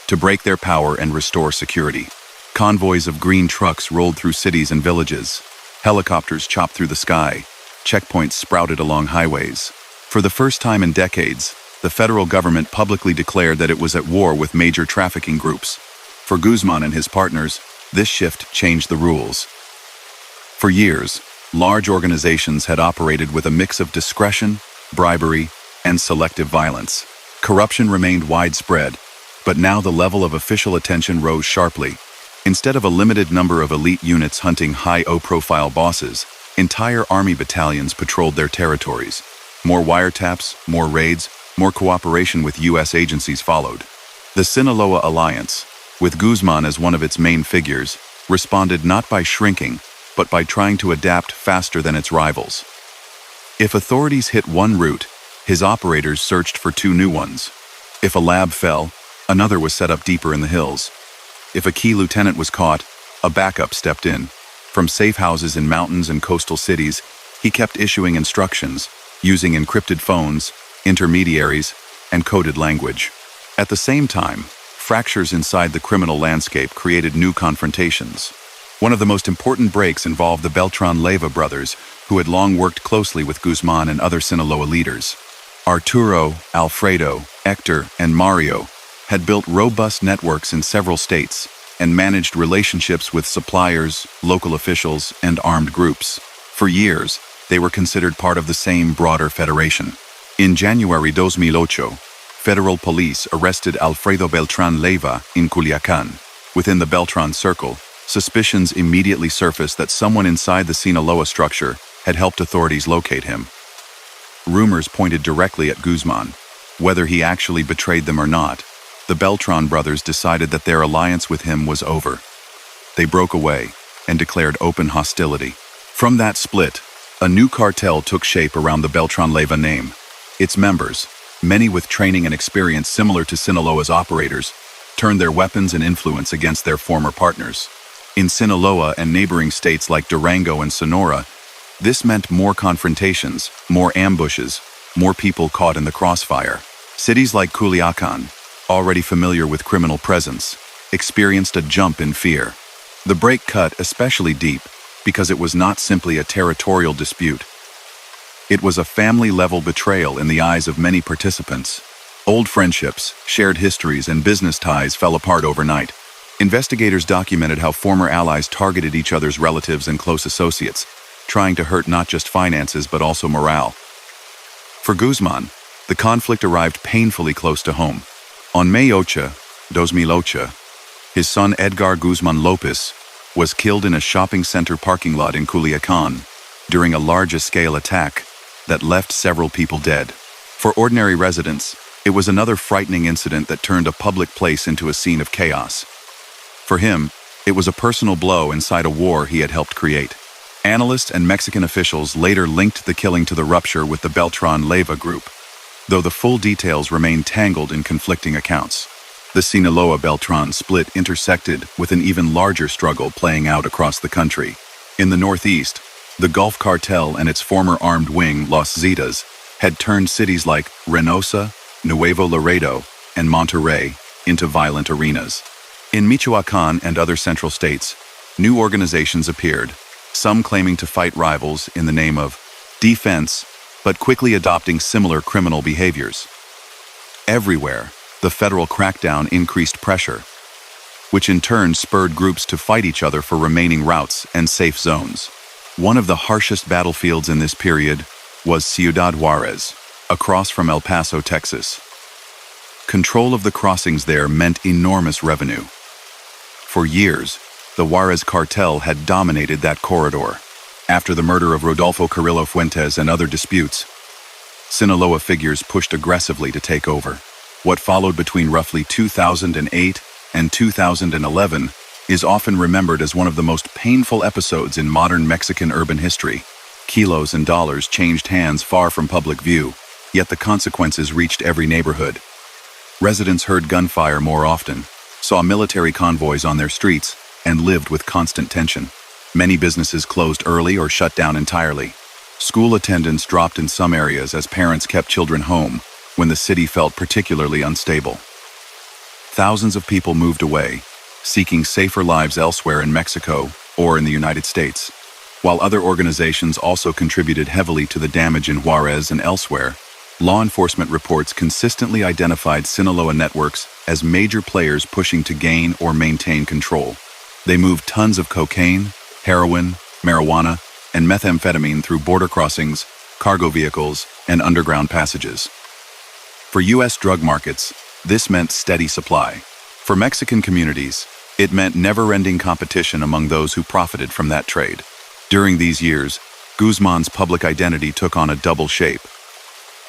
to break their power and restore security. Convoys of green trucks rolled through cities and villages. Helicopters chopped through the sky. Checkpoints sprouted along highways. For the first time in decades, the federal government publicly declared that it was at war with major trafficking groups. For Guzmán and his partners, this shift changed the rules. For years, Large organizations had operated with a mix of discretion, bribery, and selective violence. Corruption remained widespread, but now the level of official attention rose sharply. Instead of a limited number of elite units hunting high-profile bosses, entire army battalions patrolled their territories. More wiretaps, more raids, more cooperation with U.S. agencies followed. The Sinaloa Alliance, with Guzmán as one of its main figures, responded not by shrinking, but by trying to adapt faster than its rivals. If authorities hit one route, his operators searched for two new ones. If a lab fell, another was set up deeper in the hills. If a key lieutenant was caught, a backup stepped in. From safe houses in mountains and coastal cities, he kept issuing instructions, using encrypted phones, intermediaries, and coded language. At the same time, fractures inside the criminal landscape created new confrontations. One of the most important breaks involved the Beltran Leyva brothers, who had long worked closely with Guzmán and other Sinaloa leaders. Arturo, Alfredo, Hector, and Mario had built robust networks in several states and managed relationships with suppliers, local officials, and armed groups. For years, they were considered part of the same broader federation. In January 2008, federal police arrested Alfredo Beltran Leyva in Culiacán. Within the Beltran circle, suspicions immediately surfaced that someone inside the Sinaloa structure had helped authorities locate him. Rumors pointed directly at Guzmán. Whether he actually betrayed them or not, the Beltran brothers decided that their alliance with him was over. They broke away and declared open hostility. From that split, a new cartel took shape around the Beltran Leyva name. Its members, many with training and experience similar to Sinaloa's operators, turned their weapons and influence against their former partners. In Sinaloa and neighboring states like Durango and Sonora, this meant more confrontations, more ambushes, more people caught in the crossfire. Cities like Culiacán, already familiar with criminal presence, experienced a jump in fear. The break cut especially deep because it was not simply a territorial dispute. It was a family-level betrayal in the eyes of many participants. Old friendships, shared histories, and business ties fell apart overnight. Investigators documented how former allies targeted each other's relatives and close associates, trying to hurt not just finances but also morale. For Guzmán, the conflict arrived painfully close to home. On May 8, 2008, his son Edgar Guzmán Lopez was killed in a shopping center parking lot in Culiacán during a large-scale attack that left several people dead. For ordinary residents, it was another frightening incident that turned a public place into a scene of chaos. For him, it was a personal blow inside a war he had helped create. Analysts and Mexican officials later linked the killing to the rupture with the Beltran Leyva group, though the full details remain tangled in conflicting accounts. The Sinaloa Beltran split intersected with an even larger struggle playing out across the country. In the Northeast, the Gulf Cartel and its former armed wing, Los Zetas, had turned cities like Reynosa, Nuevo Laredo, and Monterrey into violent arenas. In Michoacán and other central states, new organizations appeared, some claiming to fight rivals in the name of defense, but quickly adopting similar criminal behaviors. Everywhere, the federal crackdown increased pressure, which in turn spurred groups to fight each other for remaining routes and safe zones. One of the harshest battlefields in this period was Ciudad Juárez, across from El Paso, Texas. Control of the crossings there meant enormous revenue. For years, the Juárez cartel had dominated that corridor. After the murder of Rodolfo Carrillo Fuentes and other disputes, Sinaloa figures pushed aggressively to take over. What followed between roughly 2008 and 2011 is often remembered as one of the most painful episodes in modern Mexican urban history. Kilos and dollars changed hands far from public view, yet the consequences reached every neighborhood. Residents heard gunfire more often, saw military convoys on their streets, and lived with constant tension. Many businesses closed early or shut down entirely. School attendance dropped in some areas as parents kept children home when the city felt particularly unstable. Thousands of people moved away, seeking safer lives elsewhere in Mexico or in the United States. While other organizations also contributed heavily to the damage in Juárez and elsewhere, law enforcement reports consistently identified Sinaloa networks as major players pushing to gain or maintain control. They moved tons of cocaine, heroin, marijuana, and methamphetamine through border crossings, cargo vehicles, and underground passages. For U.S. drug markets, this meant steady supply. For Mexican communities, it meant never-ending competition among those who profited from that trade. During these years, Guzmán's public identity took on a double shape.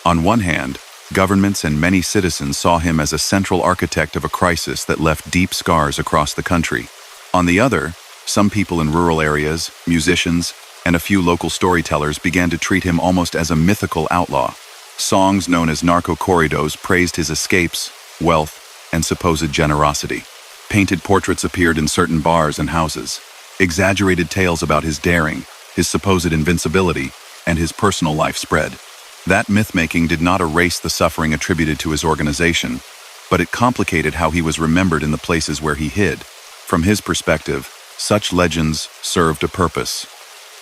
On one hand, governments and many citizens saw him as a central architect of a crisis that left deep scars across the country. On the other, some people in rural areas, musicians, and a few local storytellers began to treat him almost as a mythical outlaw. Songs known as narco corridos praised his escapes, wealth, and supposed generosity. Painted portraits appeared in certain bars and houses. Exaggerated tales about his daring, his supposed invincibility, and his personal life spread. That myth-making did not erase the suffering attributed to his organization, but it complicated how he was remembered in the places where he hid. From his perspective, such legends served a purpose.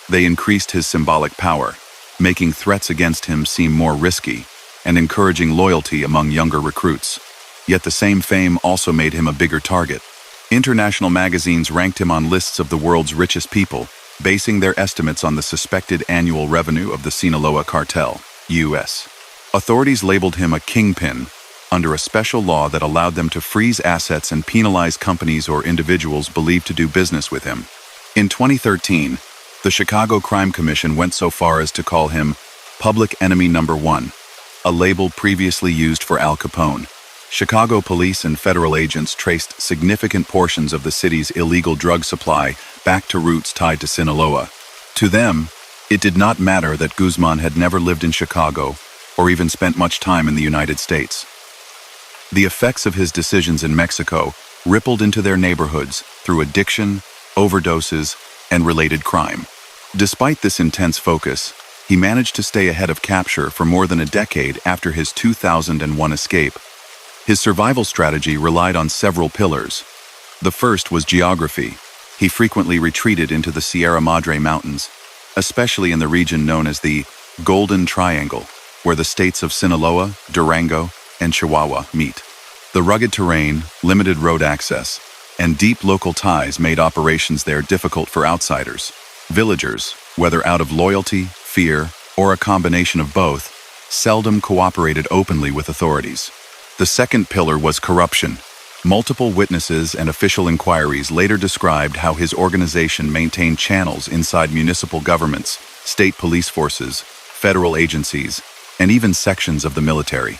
They increased his symbolic power, making threats against him seem more risky and encouraging loyalty among younger recruits. Yet the same fame also made him a bigger target. International magazines ranked him on lists of the world's richest people, basing their estimates on the suspected annual revenue of the Sinaloa cartel, U.S. Authorities labeled him a kingpin under a special law that allowed them to freeze assets and penalize companies or individuals believed to do business with him. In 2013, the Chicago Crime Commission went so far as to call him Public Enemy Number 1, a label previously used for Al Capone. Chicago police and federal agents traced significant portions of the city's illegal drug supply back to routes tied to Sinaloa. To them, it did not matter that Guzmán had never lived in Chicago or even spent much time in the United States. The effects of his decisions in Mexico rippled into their neighborhoods through addiction, overdoses, and related crime. Despite this intense focus, he managed to stay ahead of capture for more than a decade after his 2001 escape. His survival strategy relied on several pillars. The first was geography. He frequently retreated into the Sierra Madre Mountains, especially in the region known as the Golden Triangle, where the states of Sinaloa, Durango, and Chihuahua meet. The rugged terrain, limited road access, and deep local ties made operations there difficult for outsiders. Villagers, whether out of loyalty, fear, or a combination of both, seldom cooperated openly with authorities. The second pillar was corruption. Multiple witnesses and official inquiries later described how his organization maintained channels inside municipal governments, state police forces, federal agencies, and even sections of the military.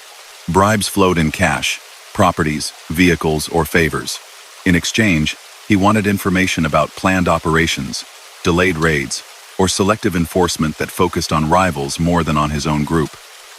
Bribes flowed in cash, properties, vehicles, or favors. In exchange, he wanted information about planned operations, delayed raids, or selective enforcement that focused on rivals more than on his own group.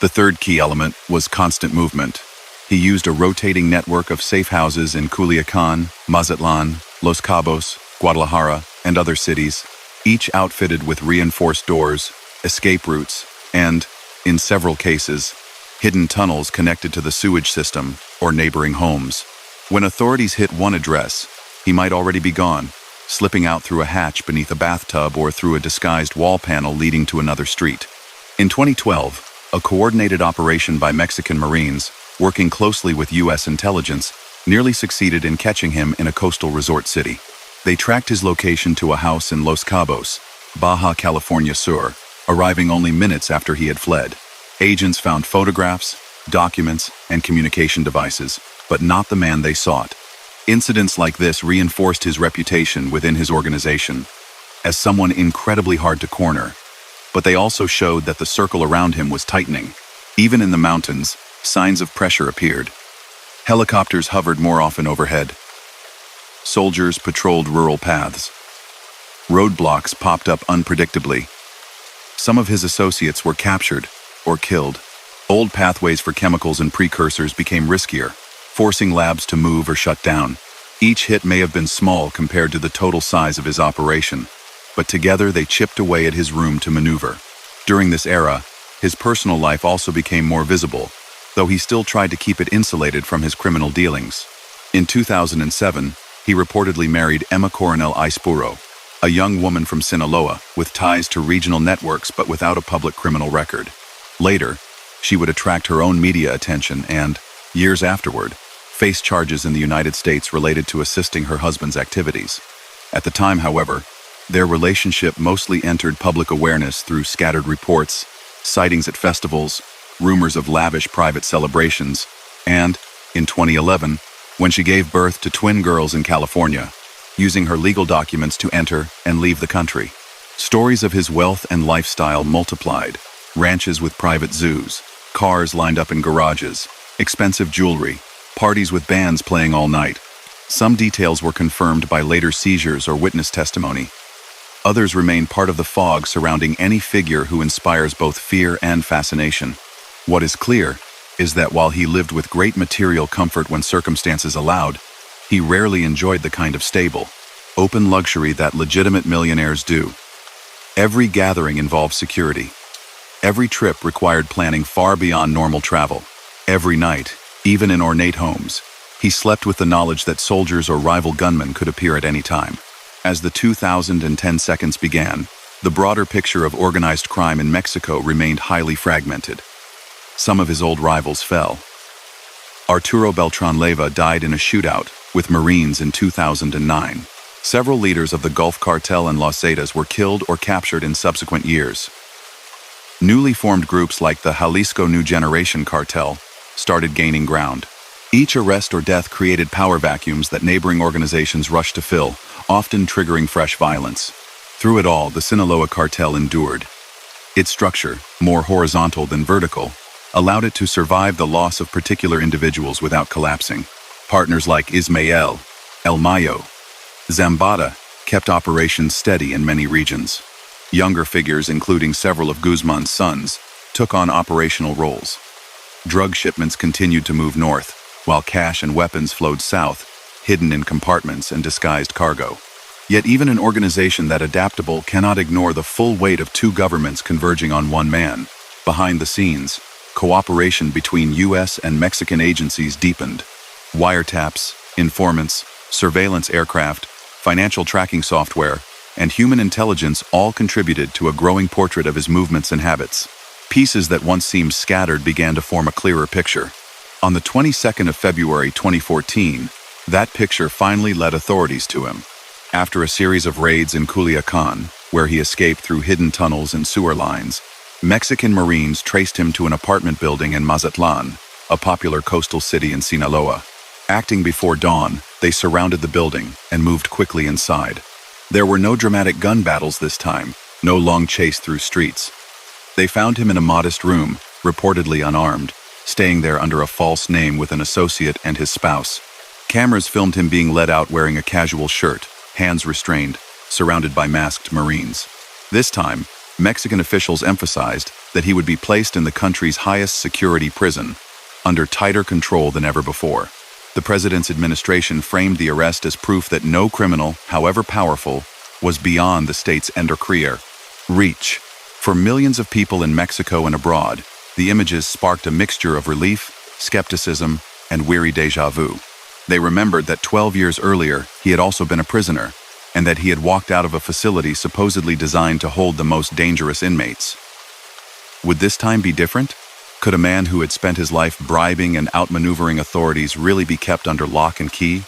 The third key element was constant movement. He used a rotating network of safe houses in Culiacán, Mazatlan, Los Cabos, Guadalajara, and other cities, each outfitted with reinforced doors, escape routes, and, in several cases, hidden tunnels connected to the sewage system or neighboring homes. When authorities hit one address, he might already be gone, slipping out through a hatch beneath a bathtub or through a disguised wall panel leading to another street. In 2012, a coordinated operation by Mexican Marines, working closely with U.S. intelligence, nearly succeeded in catching him in a coastal resort city. They tracked his location to a house in Los Cabos, Baja California Sur, arriving only minutes after he had fled. Agents found photographs, documents, and communication devices, but not the man they sought. Incidents like this reinforced his reputation within his organization as someone incredibly hard to corner, but they also showed that the circle around him was tightening. Even in the mountains, signs of pressure appeared. Helicopters hovered more often overhead. Soldiers patrolled rural paths. Roadblocks popped up unpredictably. Some of his associates were captured or killed. Old pathways for chemicals and precursors became riskier, forcing labs to move or shut down. Each hit may have been small compared to the total size of his operation, but together they chipped away at his room to maneuver. During this era, his personal life also became more visible, though he still tried to keep it insulated from his criminal dealings. In 2007, he reportedly married Emma Coronel Aispuro, a young woman from Sinaloa with ties to regional networks but without a public criminal record. Later, she would attract her own media attention and, years afterward, face charges in the United States related to assisting her husband's activities. At the time, however, Their relationship mostly entered public awareness through scattered reports, sightings at festivals, rumors of lavish private celebrations, and, in 2011, when she gave birth to twin girls in California, using her legal documents to enter and leave the country. Stories of his wealth and lifestyle multiplied: ranches with private zoos, cars lined up in garages, expensive jewelry, parties with bands playing all night. Some details were confirmed by later seizures or witness testimony. Others remain part of the fog surrounding any figure who inspires both fear and fascination. What is clear is that while he lived with great material comfort when circumstances allowed, he rarely enjoyed the kind of stable, open luxury that legitimate millionaires do. Every gathering involved security. Every trip required planning far beyond normal travel. Every night, even in ornate homes, he slept with the knowledge that soldiers or rival gunmen could appear at any time. As the 2010 seconds began, the broader picture of organized crime in Mexico remained highly fragmented. Some of his old rivals fell. Arturo Beltran Leyva died in a shootout with Marines in 2009. Several leaders of the Gulf Cartel and Los Zetas were killed or captured in subsequent years. Newly formed groups like the Jalisco New Generation Cartel started gaining ground. Each arrest or death created power vacuums that neighboring organizations rushed to fill, often triggering fresh violence. Through it all, the Sinaloa cartel endured. Its structure, more horizontal than vertical, allowed it to survive the loss of particular individuals without collapsing. Partners like Ismael, El Mayo, Zambada kept operations steady in many regions. Younger figures, including several of Guzmán's sons, took on operational roles. Drug shipments continued to move north, while cash and weapons flowed south, hidden in compartments and disguised cargo. Yet even an organization that adaptable cannot ignore the full weight of two governments converging on one man. Behind the scenes, cooperation between U.S. and Mexican agencies deepened. Wiretaps, informants, surveillance aircraft, financial tracking software, and human intelligence all contributed to a growing portrait of his movements and habits. Pieces that once seemed scattered began to form a clearer picture. On the 22nd of February 2014, that picture finally led authorities to him. After a series of raids in Culiacan, where he escaped through hidden tunnels and sewer lines, Mexican Marines traced him to an apartment building in Mazatlan, a popular coastal city in Sinaloa. Acting before dawn, they surrounded the building and moved quickly inside. There were no dramatic gun battles this time, no long chase through streets. They found him in a modest room, reportedly unarmed, staying there under a false name with an associate and his spouse. Cameras filmed him being led out wearing a casual shirt, hands restrained, surrounded by masked Marines. This time, Mexican officials emphasized that he would be placed in the country's highest security prison, under tighter control than ever before. The president's administration framed the arrest as proof that no criminal, however powerful, was beyond the state's endocrine reach. For millions of people in Mexico and abroad, the images sparked a mixture of relief, skepticism, and weary déjà vu. They remembered that 12 years earlier, he had also been a prisoner, and that he had walked out of a facility supposedly designed to hold the most dangerous inmates. Would this time be different? Could a man who had spent his life bribing and outmaneuvering authorities really be kept under lock and key?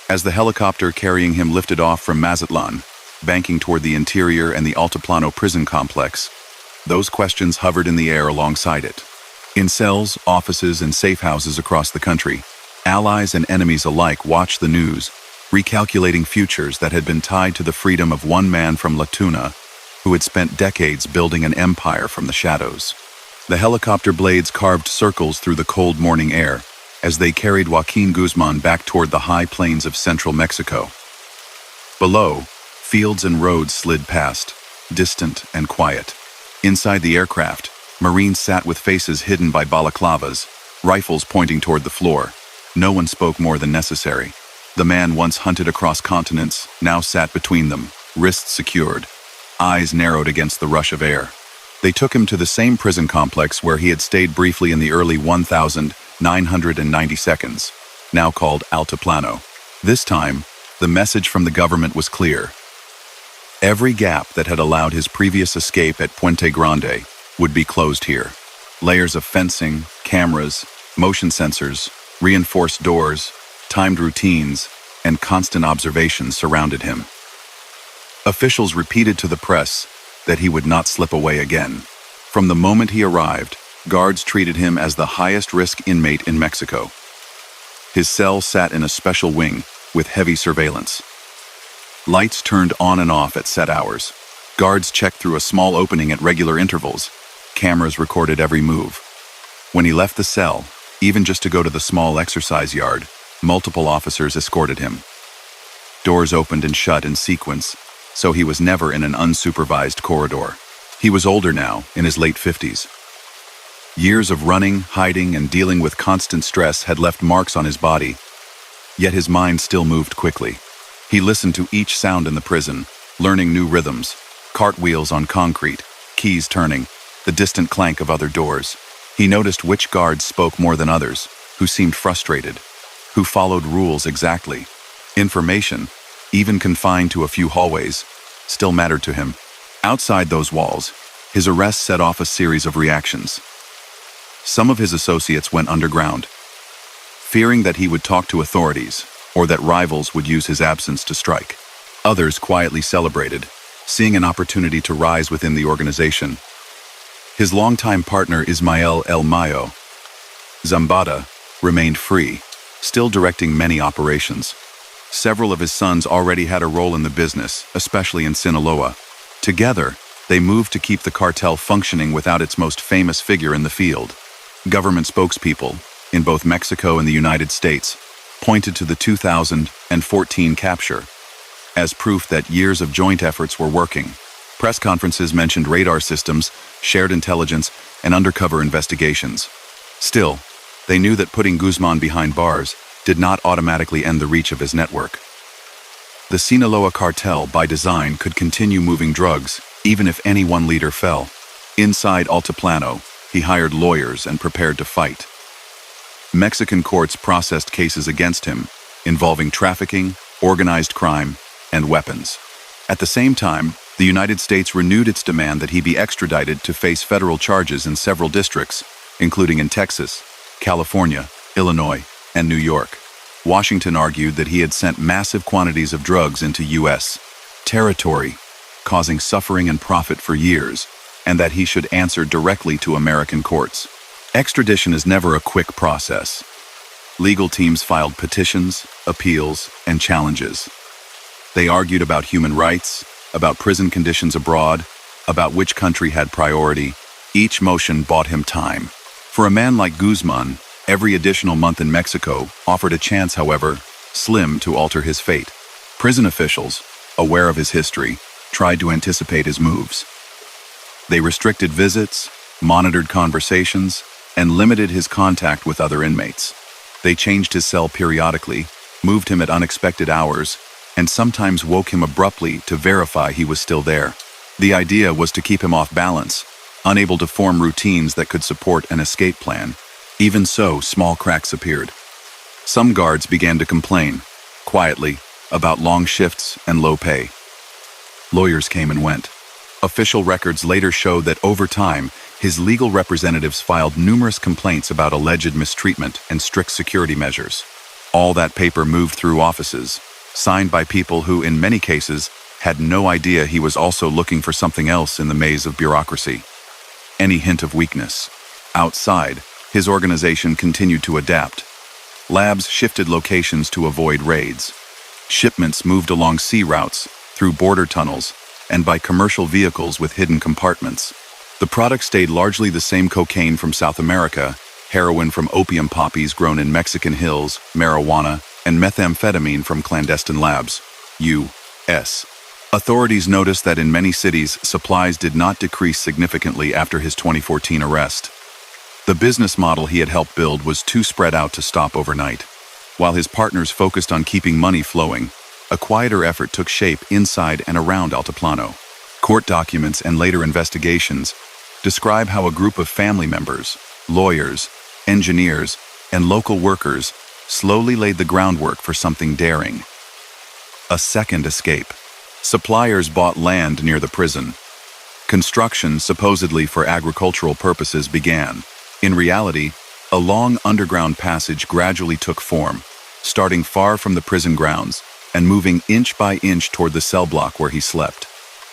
As the helicopter carrying him lifted off from Mazatlan, banking toward the interior and the Altiplano prison complex, those questions hovered in the air alongside it. In cells, offices, and safe houses across the country, allies and enemies alike watched the news, recalculating futures that had been tied to the freedom of one man from La Tuna, who had spent decades building an empire from the shadows. The helicopter blades carved circles through the cold morning air as they carried Joaquín Guzmán back toward the high plains of central Mexico. Below, fields and roads slid past, distant and quiet. Inside the aircraft, Marines sat with faces hidden by balaclavas, rifles pointing toward the floor. No one spoke more than necessary. The man once hunted across continents now sat between them, wrists secured, eyes narrowed against the rush of air. They took him to the same prison complex where he had stayed briefly in the early 1990 seconds, now called Altiplano. This time, the message from the government was clear. Every gap that had allowed his previous escape at Puente Grande would be closed here. Layers of fencing, cameras, motion sensors, reinforced doors, timed routines, and constant observation surrounded him. Officials repeated to the press that he would not slip away again. From the moment he arrived, guards treated him as the highest-risk inmate in Mexico. His cell sat in a special wing with heavy surveillance. Lights turned on and off at set hours. Guards checked through a small opening at regular intervals. Cameras recorded every move. When he left the cell, even just to go to the small exercise yard, multiple officers escorted him. Doors opened and shut in sequence, so he was never in an unsupervised corridor. He was older now, in his late 50s. Years of running, hiding, and dealing with constant stress had left marks on his body, yet his mind still moved quickly. He listened to each sound in the prison, learning new rhythms, cartwheels on concrete, keys turning, the distant clank of other doors. He noticed which guards spoke more than others, who seemed frustrated, who followed rules exactly. Information, even confined to a few hallways, still mattered to him. Outside those walls, his arrest set off a series of reactions. Some of his associates went underground, fearing that he would talk to authorities or that rivals would use his absence to strike. Others quietly celebrated, seeing an opportunity to rise within the organization. His longtime partner Ismael El Mayo Zambada remained free, still directing many operations. Several of his sons already had a role in the business, especially in Sinaloa. Together, they moved to keep the cartel functioning without its most famous figure in the field. Government spokespeople, in both Mexico and the United States, pointed to the 2014 capture as proof that years of joint efforts were working. Press conferences mentioned radar systems, shared intelligence, and undercover investigations. Still, they knew that putting Guzmán behind bars did not automatically end the reach of his network. The Sinaloa cartel, by design, could continue moving drugs, even if any one leader fell. Inside Altiplano, he hired lawyers and prepared to fight. Mexican courts processed cases against him, involving trafficking, organized crime, and weapons. At the same time, the United States renewed its demand that he be extradited to face federal charges in several districts, including in Texas, California, Illinois, and New York. Washington argued that he had sent massive quantities of drugs into U.S. territory, causing suffering and profit for years, and that he should answer directly to American courts. Extradition is never a quick process. Legal teams filed petitions, appeals, and challenges. They argued about human rights, about prison conditions abroad, about which country had priority. Each motion bought him time. For a man like Guzmán, every additional month in Mexico offered a chance, however, slim to alter his fate. Prison officials, aware of his history, tried to anticipate his moves. They restricted visits, monitored conversations, and limited his contact with other inmates. They changed his cell periodically, moved him at unexpected hours, and sometimes woke him abruptly to verify he was still there. The idea was to keep him off balance, unable to form routines that could support an escape plan. Even so, small cracks appeared. Some guards began to complain, quietly, about long shifts and low pay. Lawyers came and went. Official records later showed that over time, his legal representatives filed numerous complaints about alleged mistreatment and strict security measures. All that paper moved through offices, signed by people who, in many cases, had no idea he was also looking for something else in the maze of bureaucracy. Any hint of weakness. Outside, his organization continued to adapt. Labs shifted locations to avoid raids. Shipments moved along sea routes, through border tunnels, and by commercial vehicles with hidden compartments. The product stayed largely the same: cocaine from South America, heroin from opium poppies grown in Mexican hills, marijuana, and methamphetamine from clandestine labs. U.S. Authorities noticed that in many cities, supplies did not decrease significantly after his 2014 arrest. The business model he had helped build was too spread out to stop overnight. While his partners focused on keeping money flowing, a quieter effort took shape inside and around Altiplano. Court documents and later investigations describe how a group of family members, lawyers, engineers, and local workers slowly laid the groundwork for something daring. A second escape. Suppliers bought land near the prison. Construction, supposedly for agricultural purposes, began. In reality, a long underground passage gradually took form, starting far from the prison grounds, and moving inch by inch toward the cell block where he slept.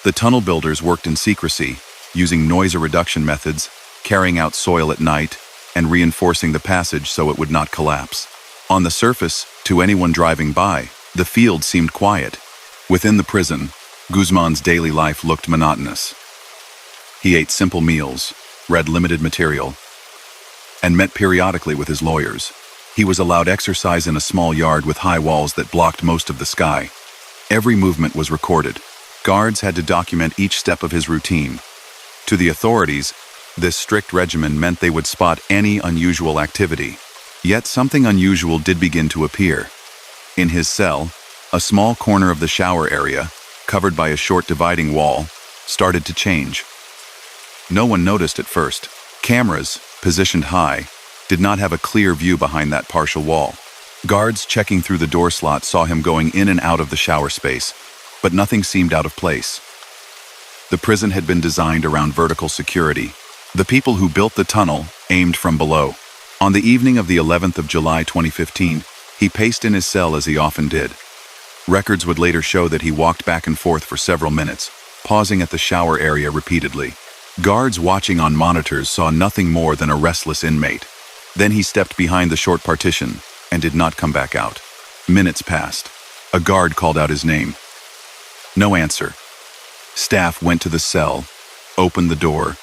The tunnel builders worked in secrecy, using noise reduction methods, carrying out soil at night, and reinforcing the passage so it would not collapse. On the surface, to anyone driving by, the field seemed quiet. Within the prison, Guzmán's daily life looked monotonous. He ate simple meals, read limited material, and met periodically with his lawyers. He was allowed exercise in a small yard with high walls that blocked most of the sky. Every movement was recorded. Guards had to document each step of his routine. To the authorities, this strict regimen meant they would spot any unusual activity. Yet something unusual did begin to appear. In his cell, a small corner of the shower area, covered by a short dividing wall, started to change. No one noticed at first. Cameras, positioned high, did not have a clear view behind that partial wall. Guards checking through the door slot saw him going in and out of the shower space, but nothing seemed out of place. The prison had been designed around vertical security. The people who built the tunnel aimed from below. On the evening of the 11th of July 2015, he paced in his cell as he often did. Records would later show that he walked back and forth for several minutes, pausing at the shower area repeatedly. Guards watching on monitors saw nothing more than a restless inmate. Then he stepped behind the short partition and did not come back out. Minutes passed. A guard called out his name. No answer. Staff went to the cell, opened the door,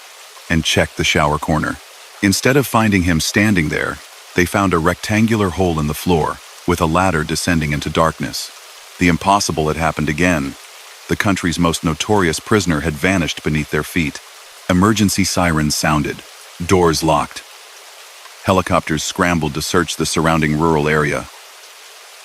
and checked the shower corner. Instead of finding him standing there, they found a rectangular hole in the floor, with a ladder descending into darkness. The impossible had happened again. The country's most notorious prisoner had vanished beneath their feet. Emergency sirens sounded. Doors locked. Helicopters scrambled to search the surrounding rural area.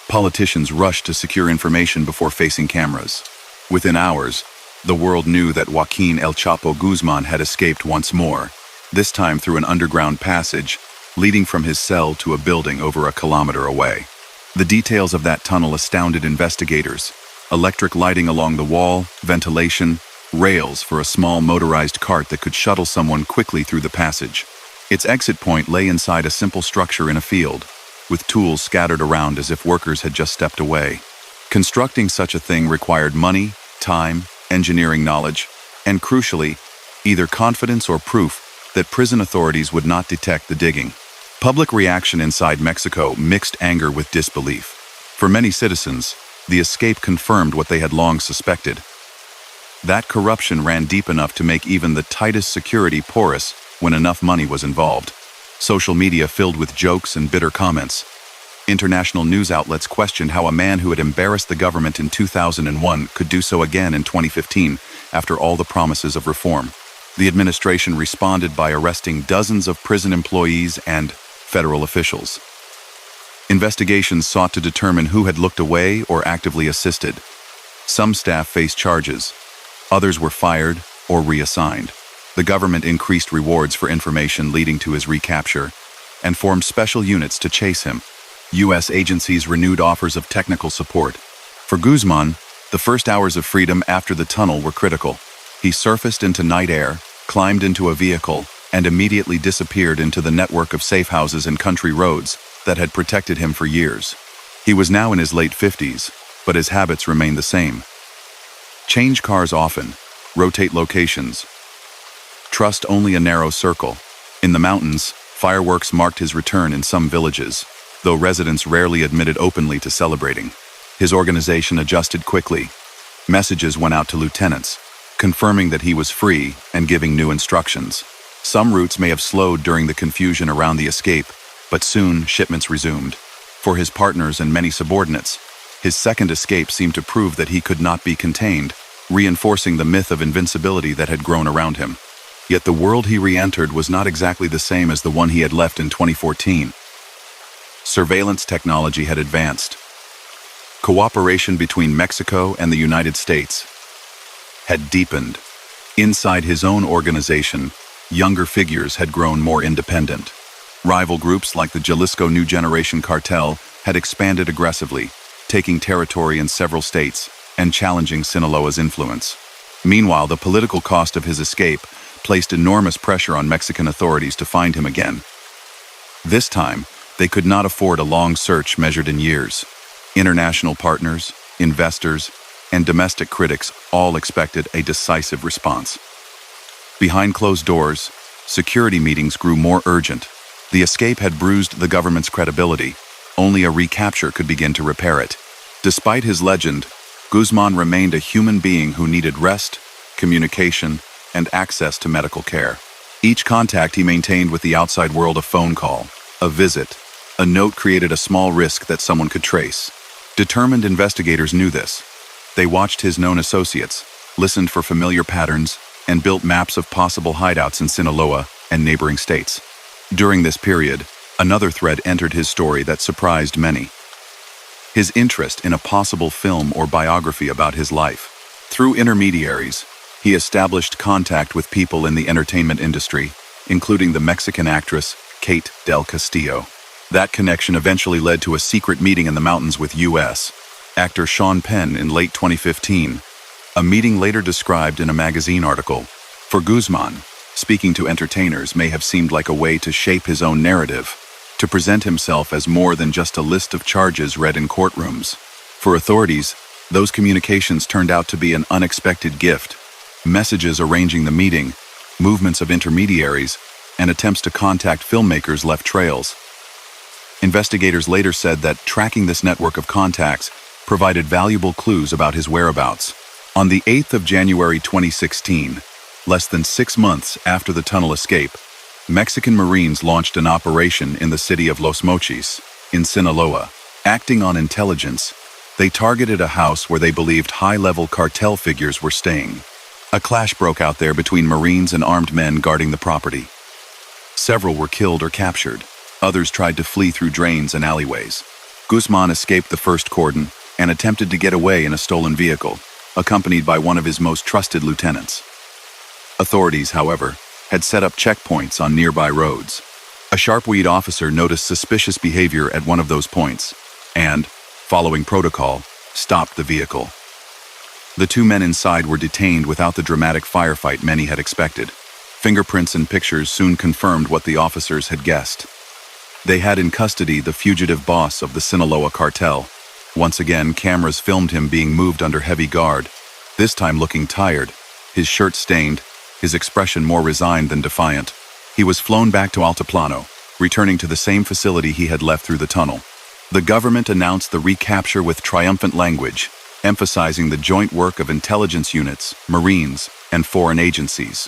Politicians rushed to secure information before facing cameras. Within hours, the world knew that Joaquín El Chapo Guzmán had escaped once more, this time through an underground passage leading from his cell to a building over a kilometer away. The details of that tunnel astounded investigators. Electric lighting along the wall, ventilation, rails for a small motorized cart that could shuttle someone quickly through the passage. Its exit point lay inside a simple structure in a field, with tools scattered around as if workers had just stepped away. Constructing such a thing required money, time, engineering knowledge, and crucially, either confidence or proof that prison authorities would not detect the digging. Public reaction inside Mexico mixed anger with disbelief. For many citizens, the escape confirmed what they had long suspected. That corruption ran deep enough to make even the tightest security porous when enough money was involved. Social media filled with jokes and bitter comments. International news outlets questioned how a man who had embarrassed the government in 2001 could do so again in 2015 after all the promises of reform. The administration responded by arresting dozens of prison employees and federal officials. Investigations sought to determine who had looked away or actively assisted. Some staff faced charges. Others were fired or reassigned. The government increased rewards for information leading to his recapture and formed special units to chase him. U.S. agencies renewed offers of technical support. For Guzmán, the first hours of freedom after the tunnel were critical. He surfaced into night air, climbed into a vehicle, and immediately disappeared into the network of safe houses and country roads that had protected him for years. He was now in his late 50s, but his habits remained the same. Change cars often, rotate locations, trust only a narrow circle. In the mountains, fireworks marked his return in some villages, though residents rarely admitted openly to celebrating. His organization adjusted quickly. Messages went out to lieutenants, confirming that he was free and giving new instructions. Some routes may have slowed during the confusion around the escape, but soon shipments resumed. For his partners and many subordinates, his second escape seemed to prove that he could not be contained, reinforcing the myth of invincibility that had grown around him. Yet the world he re-entered was not exactly the same as the one he had left in 2014. Surveillance technology had advanced. Cooperation between Mexico and the United States had deepened. Inside his own organization, younger figures had grown more independent. Rival groups like the Jalisco New Generation Cartel had expanded aggressively, taking territory in several states and challenging Sinaloa's influence. Meanwhile, the political cost of his escape placed enormous pressure on Mexican authorities to find him again. This time, they could not afford a long search measured in years. International partners, investors, and domestic critics all expected a decisive response. Behind closed doors, security meetings grew more urgent. The escape had bruised the government's credibility. Only a recapture could begin to repair it. Despite his legend, Guzmán remained a human being who needed rest, communication, and access to medical care. Each contact he maintained with the outside world, a phone call, a visit, a note, created a small risk that someone could trace. Determined investigators knew this. They watched his known associates, listened for familiar patterns, and built maps of possible hideouts in Sinaloa and neighboring states. During this period, another thread entered his story that surprised many. His interest in a possible film or biography about his life. Through intermediaries, he established contact with people in the entertainment industry, including the Mexican actress Kate del Castillo. That connection eventually led to a secret meeting in the mountains with U.S. actor Sean Penn in late 2015, a meeting later described in a magazine article. For Guzmán, speaking to entertainers may have seemed like a way to shape his own narrative, to present himself as more than just a list of charges read in courtrooms. For authorities, those communications turned out to be an unexpected gift. Messages arranging the meeting, movements of intermediaries, and attempts to contact filmmakers left trails. Investigators later said that tracking this network of contacts provided valuable clues about his whereabouts. On the 8th of January 2016, less than 6 months after the tunnel escape, Mexican Marines launched an operation in the city of Los Mochis, in Sinaloa. Acting on intelligence, they targeted a house where they believed high-level cartel figures were staying. A clash broke out there between Marines and armed men guarding the property. Several were killed or captured. Others tried to flee through drains and alleyways. Guzmán escaped the first cordon and attempted to get away in a stolen vehicle, accompanied by one of his most trusted lieutenants. Authorities, however, had set up checkpoints on nearby roads. A sharp-weed officer noticed suspicious behavior at one of those points and, following protocol, stopped the vehicle. The 2 men inside were detained without the dramatic firefight many had expected. Fingerprints and pictures soon confirmed what the officers had guessed. They had in custody the fugitive boss of the Sinaloa cartel. Once again, cameras filmed him being moved under heavy guard, this time looking tired, his shirt stained, his expression more resigned than defiant. He was flown back to Altiplano, returning to the same facility he had left through the tunnel. The government announced the recapture with triumphant language, emphasizing the joint work of intelligence units, Marines, and foreign agencies.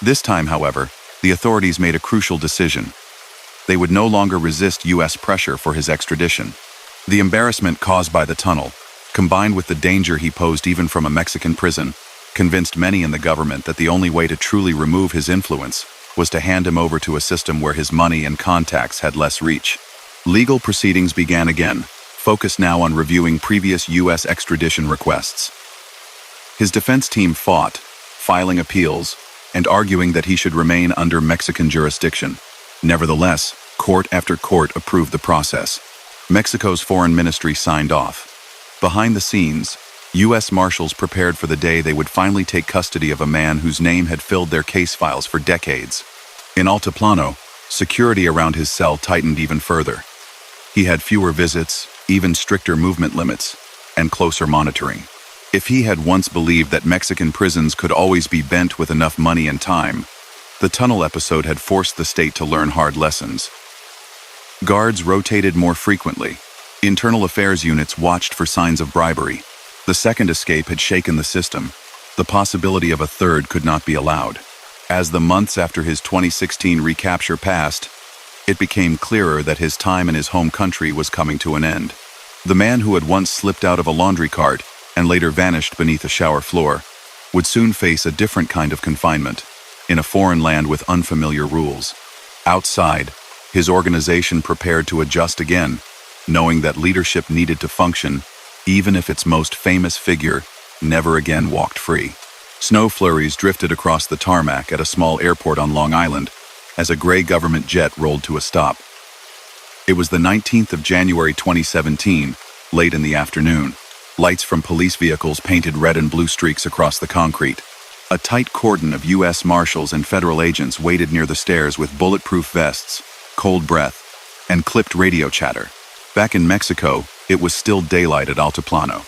This time, however, the authorities made a crucial decision. They would no longer resist U.S. pressure for his extradition. The embarrassment caused by the tunnel, combined with the danger he posed even from a Mexican prison, convinced many in the government that the only way to truly remove his influence was to hand him over to a system where his money and contacts had less reach. Legal proceedings began again, focused now on reviewing previous U.S. extradition requests. His defense team fought, filing appeals, and arguing that he should remain under Mexican jurisdiction. Nevertheless, court after court approved the process. Mexico's foreign ministry signed off. Behind the scenes, U.S. Marshals prepared for the day they would finally take custody of a man whose name had filled their case files for decades. In Altiplano, security around his cell tightened even further. He had fewer visits, even stricter movement limits, and closer monitoring. If he had once believed that Mexican prisons could always be bent with enough money and time, the tunnel episode had forced the state to learn hard lessons. Guards rotated more frequently. Internal affairs units watched for signs of bribery. The second escape had shaken the system. The possibility of a third could not be allowed. As the months after his 2016 recapture passed, it became clearer that his time in his home country was coming to an end. The man who had once slipped out of a laundry cart and later vanished beneath a shower floor would soon face a different kind of confinement, in a foreign land with unfamiliar rules. Outside, his organization prepared to adjust again, knowing that leadership needed to function, even if its most famous figure never again walked free. Snow flurries drifted across the tarmac at a small airport on Long Island as a gray government jet rolled to a stop. It was the 19th of January 2017, late in the afternoon. Lights from police vehicles painted red and blue streaks across the concrete. A tight cordon of U.S. Marshals and federal agents waited near the stairs with bulletproof vests, cold breath, and clipped radio chatter. Back in Mexico, it was still daylight at Altiplano.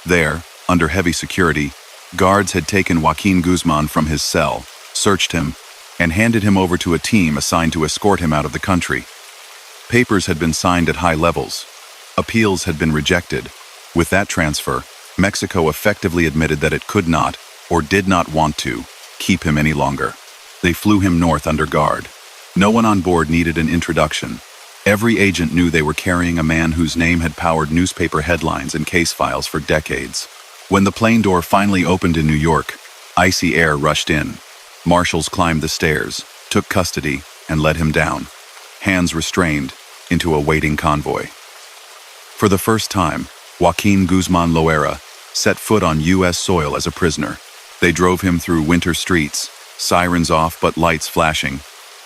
There, under heavy security, guards had taken Joaquín Guzmán from his cell, searched him, and handed him over to a team assigned to escort him out of the country. Papers had been signed at high levels. Appeals had been rejected. With that transfer, Mexico effectively admitted that it could not, or did not want to, keep him any longer. They flew him north under guard. No one on board needed an introduction. Every agent knew they were carrying a man whose name had powered newspaper headlines and case files for decades. When the plane door finally opened in New York, icy air rushed in. Marshals climbed the stairs, took custody, and led him down, hands restrained, into a waiting convoy. For the first time, Joaquín Guzmán Loera set foot on U.S. soil as a prisoner. They drove him through winter streets, sirens off but lights flashing,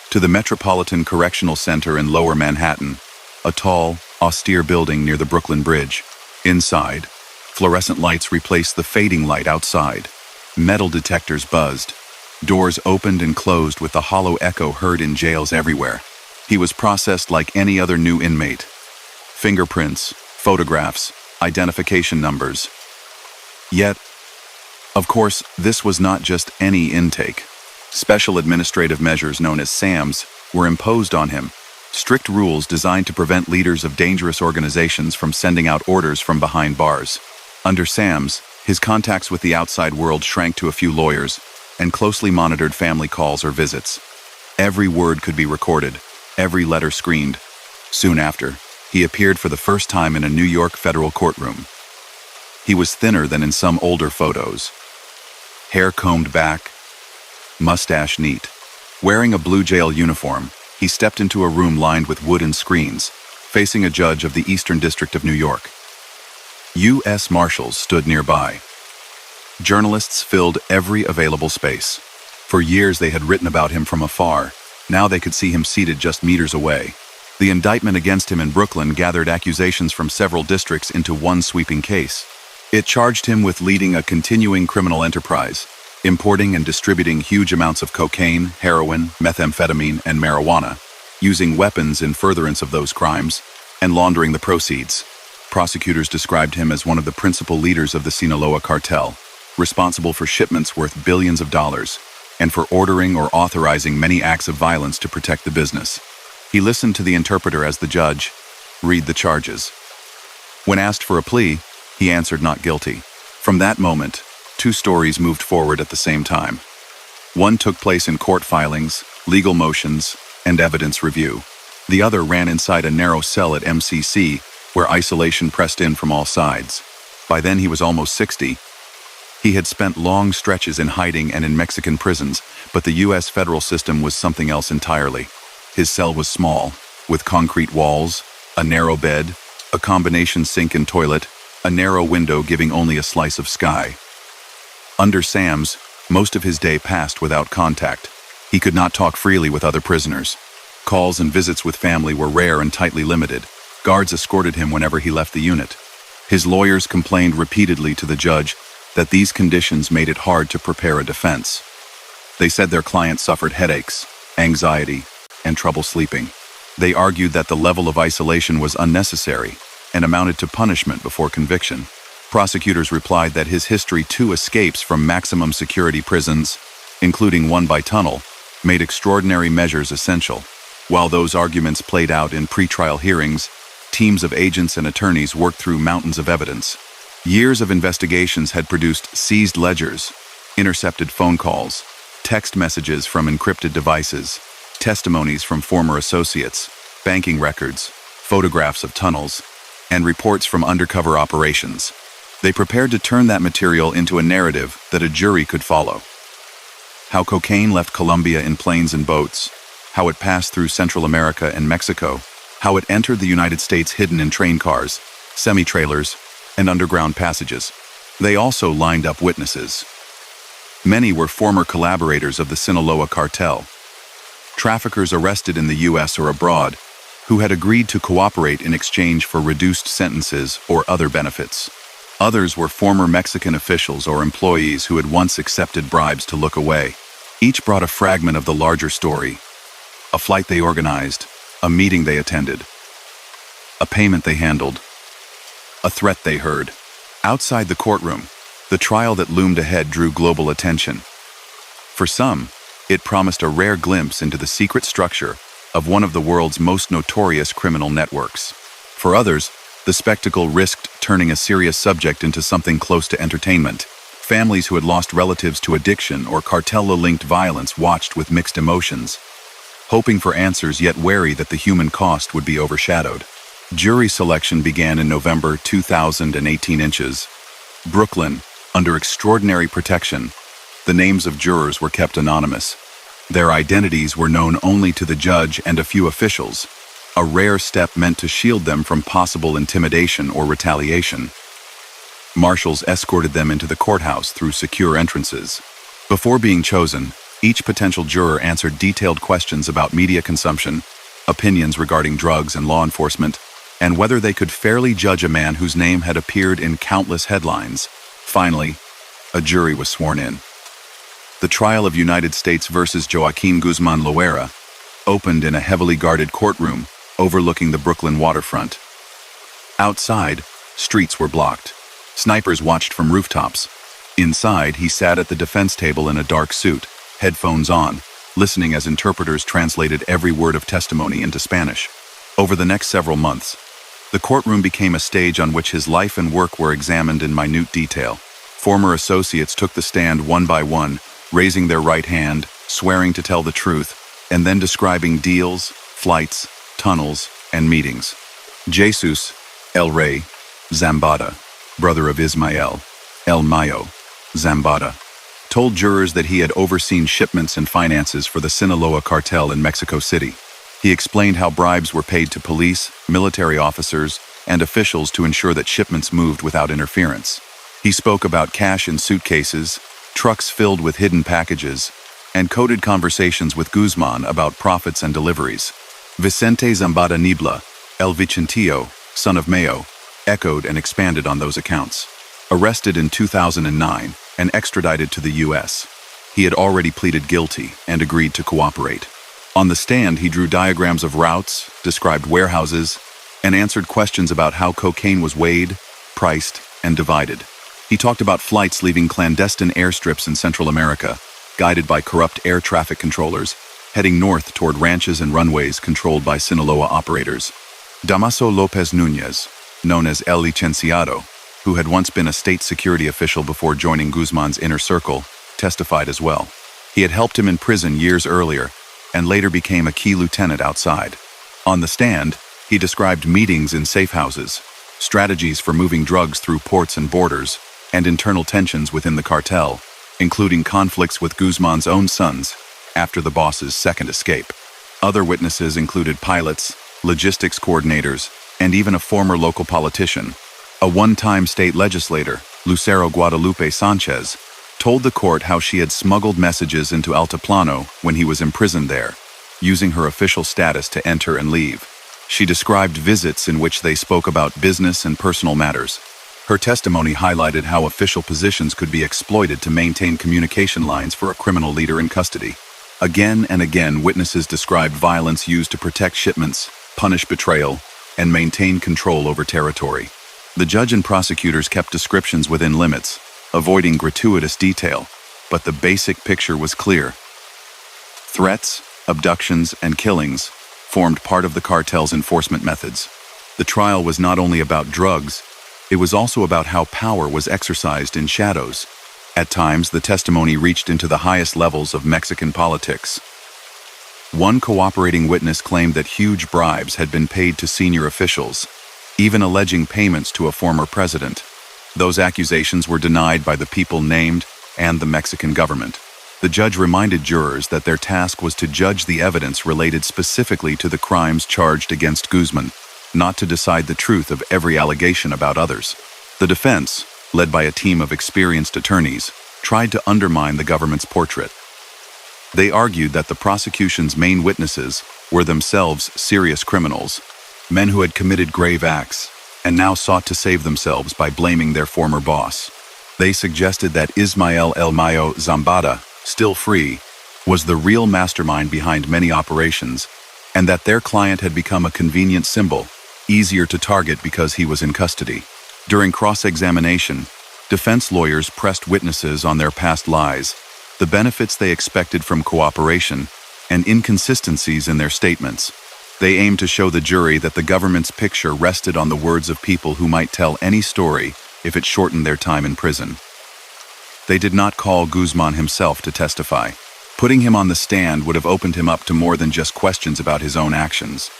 to the Metropolitan Correctional Center in Lower Manhattan, a tall, austere building near the Brooklyn Bridge. Inside, fluorescent lights replaced the fading light outside. Metal detectors buzzed. Doors opened and closed with the hollow echo heard in jails everywhere. He was processed like any other new inmate. Fingerprints, photographs, identification numbers. Yet, of course, this was not just any intake. Special administrative measures known as SAMs were imposed on him, strict rules designed to prevent leaders of dangerous organizations from sending out orders from behind bars. Under SAMs, his contacts with the outside world shrank to a few lawyers and closely monitored family calls or visits. Every word could be recorded, every letter screened. Soon after, he appeared for the first time in a New York federal courtroom. He was thinner than in some older photos. Hair combed back, mustache neat. Wearing a blue jail uniform, he stepped into a room lined with wooden screens, facing a judge of the Eastern District of New York. U.S. Marshals stood nearby. Journalists filled every available space. For years they had written about him from afar. Now they could see him seated just meters away. The indictment against him in Brooklyn gathered accusations from several districts into one sweeping case. It charged him with leading a continuing criminal enterprise, importing and distributing huge amounts of cocaine, heroin, methamphetamine, and marijuana, using weapons in furtherance of those crimes, and laundering the proceeds. Prosecutors described him as one of the principal leaders of the Sinaloa cartel, responsible for shipments worth billions of dollars, and for ordering or authorizing many acts of violence to protect the business. He listened to the interpreter as the judge read the charges. When asked for a plea, he answered not guilty. From that moment, two stories moved forward at the same time. One took place in court filings, legal motions, and evidence review. The other ran inside a narrow cell at MCC, where isolation pressed in from all sides. By then he was almost 60. He had spent long stretches in hiding and in Mexican prisons, but the U.S. federal system was something else entirely. His cell was small, with concrete walls, a narrow bed, a combination sink and toilet, a narrow window giving only a slice of sky. Under SAMs, most of his day passed without contact. He could not talk freely with other prisoners. Calls and visits with family were rare and tightly limited. Guards escorted him whenever he left the unit. His lawyers complained repeatedly to the judge that these conditions made it hard to prepare a defense. They said their client suffered headaches, anxiety, and trouble sleeping. They argued that the level of isolation was unnecessary and amounted to punishment before conviction. Prosecutors replied that his history to escapes from maximum security prisons, including one by tunnel, made extraordinary measures essential. While those arguments played out in pretrial hearings, teams of agents and attorneys worked through mountains of evidence. Years of investigations had produced seized ledgers, intercepted phone calls, text messages from encrypted devices, testimonies from former associates, banking records, photographs of tunnels, and reports from undercover operations. They prepared to turn that material into a narrative that a jury could follow. How cocaine left Colombia in planes and boats, how it passed through Central America and Mexico, how it entered the United States hidden in train cars, semi-trailers, and underground passages. They also lined up witnesses. Many were former collaborators of the Sinaloa cartel, traffickers arrested in the U.S. or abroad, who had agreed to cooperate in exchange for reduced sentences or other benefits. Others were former Mexican officials or employees who had once accepted bribes to look away. Each brought a fragment of the larger story: a flight they organized, a meeting they attended, a payment they handled, a threat they heard. Outside the courtroom, the trial that loomed ahead drew global attention. For some, it promised a rare glimpse into the secret structure of one of the world's most notorious criminal networks. For others, the spectacle risked turning a serious subject into something close to entertainment. Families who had lost relatives to addiction or cartel-linked violence watched with mixed emotions, hoping for answers yet wary that the human cost would be overshadowed. Jury selection began in November 2018 inches. Brooklyn, under extraordinary protection, the names of jurors were kept anonymous. Their identities were known only to the judge and a few officials, a rare step meant to shield them from possible intimidation or retaliation. Marshals escorted them into the courthouse through secure entrances. Before being chosen, each potential juror answered detailed questions about media consumption, opinions regarding drugs and law enforcement, and whether they could fairly judge a man whose name had appeared in countless headlines. Finally, a jury was sworn in. The trial of United States versus Joaquín Guzmán Loera opened in a heavily guarded courtroom overlooking the Brooklyn waterfront. Outside, streets were blocked. Snipers watched from rooftops. Inside, he sat at the defense table in a dark suit, headphones on, listening as interpreters translated every word of testimony into Spanish. Over the next several months, the courtroom became a stage on which his life and work were examined in minute detail. Former associates took the stand one by one, raising their right hand, swearing to tell the truth, and then describing deals, flights, tunnels, and meetings. Jesus El Rey Zambada, brother of Ismael El Mayo Zambada, told jurors that he had overseen shipments and finances for the Sinaloa cartel in Mexico City. He explained how bribes were paid to police, military officers, and officials to ensure that shipments moved without interference. He spoke about cash in suitcases, trucks filled with hidden packages, and coded conversations with Guzmán about profits and deliveries. Vicente Zambada Nibla, El Vicentillo, son of Mayo, echoed and expanded on those accounts. Arrested in 2009 and extradited to the U.S., he had already pleaded guilty and agreed to cooperate. On the stand, he drew diagrams of routes, described warehouses, and answered questions about how cocaine was weighed, priced, and divided. He talked about flights leaving clandestine airstrips in Central America, guided by corrupt air traffic controllers, heading north toward ranches and runways controlled by Sinaloa operators. Damaso Lopez Núñez, known as El Licenciado, who had once been a state security official before joining Guzmán's inner circle, testified as well. He had helped him in prison years earlier, and later became a key lieutenant outside. On the stand, he described meetings in safe houses, strategies for moving drugs through ports and borders, and internal tensions within the cartel, including conflicts with Guzmán's own sons after the boss's second escape. Other witnesses included pilots, logistics coordinators, and even a former local politician. A one-time state legislator, Lucero Guadalupe Sanchez, told the court how she had smuggled messages into Altiplano when he was imprisoned there, using her official status to enter and leave. She described visits in which they spoke about business and personal matters. Her testimony highlighted how official positions could be exploited to maintain communication lines for a criminal leader in custody. Again and again, witnesses described violence used to protect shipments, punish betrayal, and maintain control over territory. The judge and prosecutors kept descriptions within limits, avoiding gratuitous detail, but the basic picture was clear. Threats, abductions, and killings formed part of the cartel's enforcement methods. The trial was not only about drugs, it was also about how power was exercised in shadows. At times, the testimony reached into the highest levels of Mexican politics. One cooperating witness claimed that huge bribes had been paid to senior officials, even alleging payments to a former president. Those accusations were denied by the people named and the Mexican government. The judge reminded jurors that their task was to judge the evidence related specifically to the crimes charged against Guzmán, not to decide the truth of every allegation about others. The defense, led by a team of experienced attorneys, tried to undermine the government's portrait. They argued that the prosecution's main witnesses were themselves serious criminals, men who had committed grave acts, and now sought to save themselves by blaming their former boss. They suggested that Ismael El Mayo Zambada, still free, was the real mastermind behind many operations, and that their client had become a convenient symbol, easier to target because he was in custody. During cross-examination, defense lawyers pressed witnesses on their past lies, the benefits they expected from cooperation, and inconsistencies in their statements. They aimed to show the jury that the government's picture rested on the words of people who might tell any story if it shortened their time in prison. They did not call Guzmán himself to testify. Putting him on the stand would have opened him up to more than just questions about his own actions.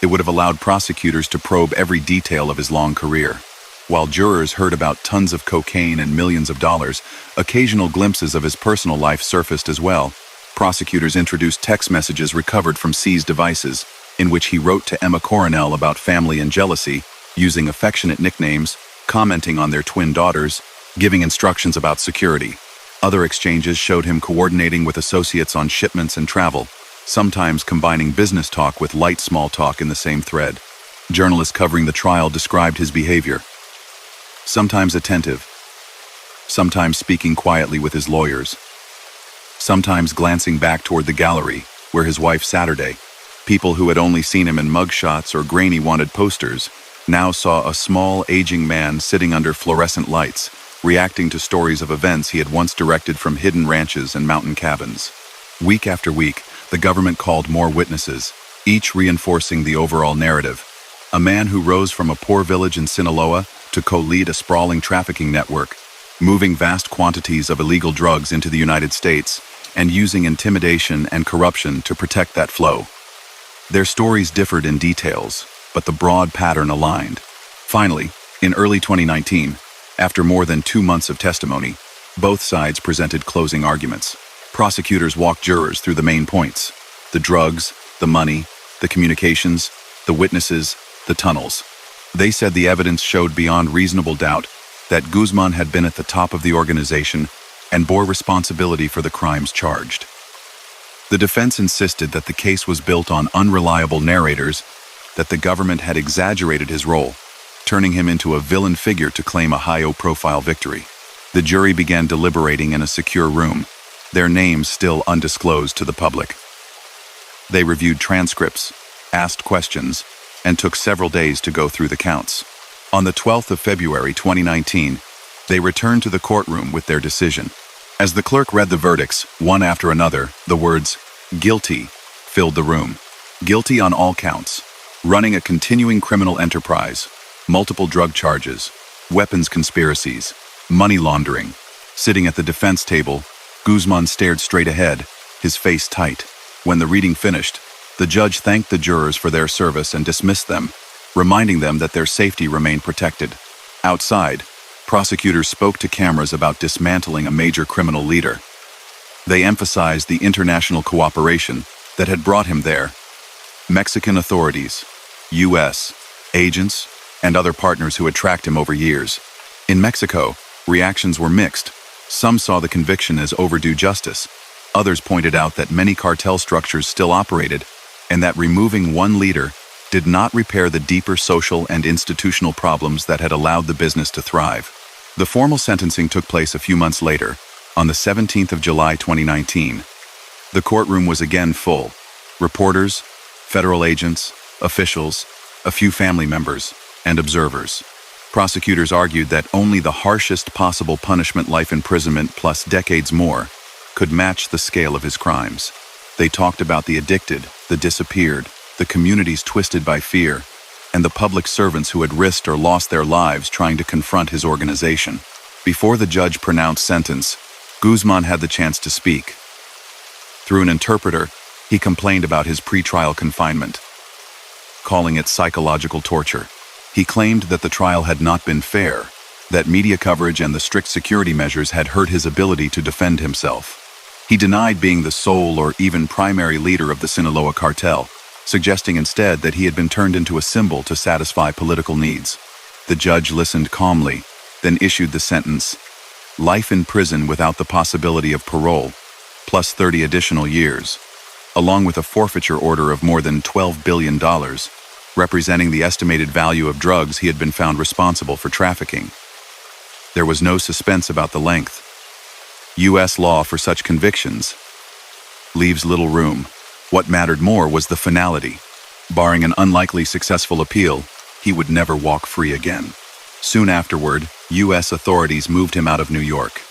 It would have allowed prosecutors to probe every detail of his long career. While jurors heard about tons of cocaine and millions of dollars, occasional glimpses of his personal life surfaced as well. Prosecutors introduced text messages recovered from seized devices, in which he wrote to Emma Coronel about family and jealousy, using affectionate nicknames, commenting on their twin daughters, giving instructions about security. Other exchanges showed him coordinating with associates on shipments and travel, sometimes combining business talk with light small talk in the same thread. Journalists covering the trial described his behavior. Sometimes attentive, sometimes speaking quietly with his lawyers, sometimes glancing back toward the gallery where his wife Saturday. People who had only seen him in mugshots or grainy wanted posters now saw a small, aging man sitting under fluorescent lights, reacting to stories of events he had once directed from hidden ranches and mountain cabins. Week after week, the government called more witnesses, each reinforcing the overall narrative. A man who rose from a poor village in Sinaloa to co-lead a sprawling trafficking network, moving vast quantities of illegal drugs into the United States and using intimidation and corruption to protect that flow. Their stories differed in details, but the broad pattern aligned. Finally, in early 2019, after more than 2 months of testimony, both sides presented closing arguments. Prosecutors walked jurors through the main points: the drugs, the money, the communications, the witnesses, the tunnels. They said the evidence showed beyond reasonable doubt that Guzmán had been at the top of the organization and bore responsibility for the crimes charged. The defense insisted that the case was built on unreliable narrators, that the government had exaggerated his role, turning him into a villain figure to claim a high-profile victory. The jury began deliberating in a secure room, their names still undisclosed to the public. They reviewed transcripts, asked questions, and took several days to go through the counts. On the 12th of February 2019, they returned to the courtroom with their decision. As the clerk read the verdicts, one after another, the words, "guilty," filled the room. Guilty on all counts: running a continuing criminal enterprise, multiple drug charges, weapons conspiracies, money laundering. Sitting at the defense table, Guzmán stared straight ahead, his face tight. When the reading finished, the judge thanked the jurors for their service and dismissed them, reminding them that their safety remained protected. Outside, prosecutors spoke to cameras about dismantling a major criminal leader. They emphasized the international cooperation that had brought him there. Mexican authorities, U.S. agents, and other partners who had tracked him over years. In Mexico, reactions were mixed. Some saw the conviction as overdue justice. Others pointed out that many cartel structures still operated, and that removing one leader did not repair the deeper social and institutional problems that had allowed the business to thrive. The formal sentencing took place a few months later, on the 17th of July 2019. The courtroom was again full. Reporters, federal agents, officials, a few family members, and observers. Prosecutors argued that only the harshest possible punishment, life imprisonment plus decades more, could match the scale of his crimes. They talked about the addicted, the disappeared, the communities twisted by fear, and the public servants who had risked or lost their lives trying to confront his organization. Before the judge pronounced sentence, Guzmán had the chance to speak. Through an interpreter, he complained about his pretrial confinement, calling it psychological torture. He claimed that the trial had not been fair, that media coverage and the strict security measures had hurt his ability to defend himself. He denied being the sole or even primary leader of the Sinaloa cartel, suggesting instead that he had been turned into a symbol to satisfy political needs. The judge listened calmly, then issued the sentence: life in prison without the possibility of parole, plus 30 additional years, along with a forfeiture order of more than $12 billion, representing the estimated value of drugs he had been found responsible for trafficking. There was no suspense about the length. U.S. law for such convictions leaves little room. What mattered more was the finality. Barring an unlikely successful appeal, he would never walk free again. Soon afterward, U.S. authorities moved him out of New York.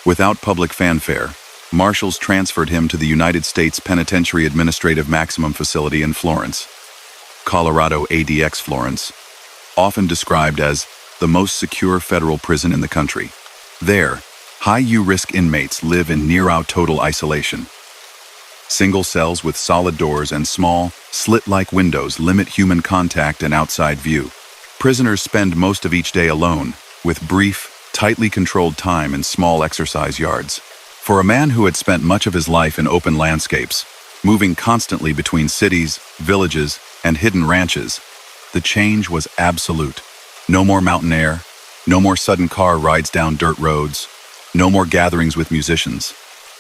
Without public fanfare, marshals transferred him to the United States Penitentiary Administrative Maximum Facility in Florence, Colorado ADX Florence, often described as the most secure federal prison in the country. There, high U-risk inmates live in near-out total isolation. Single cells with solid doors and small, slit-like windows limit human contact and outside view. Prisoners spend most of each day alone, with brief, tightly controlled time in small exercise yards. For a man who had spent much of his life in open landscapes, moving constantly between cities, villages, and hidden ranches, the change was absolute. No more mountain air, no more sudden car rides down dirt roads, no more gatherings with musicians.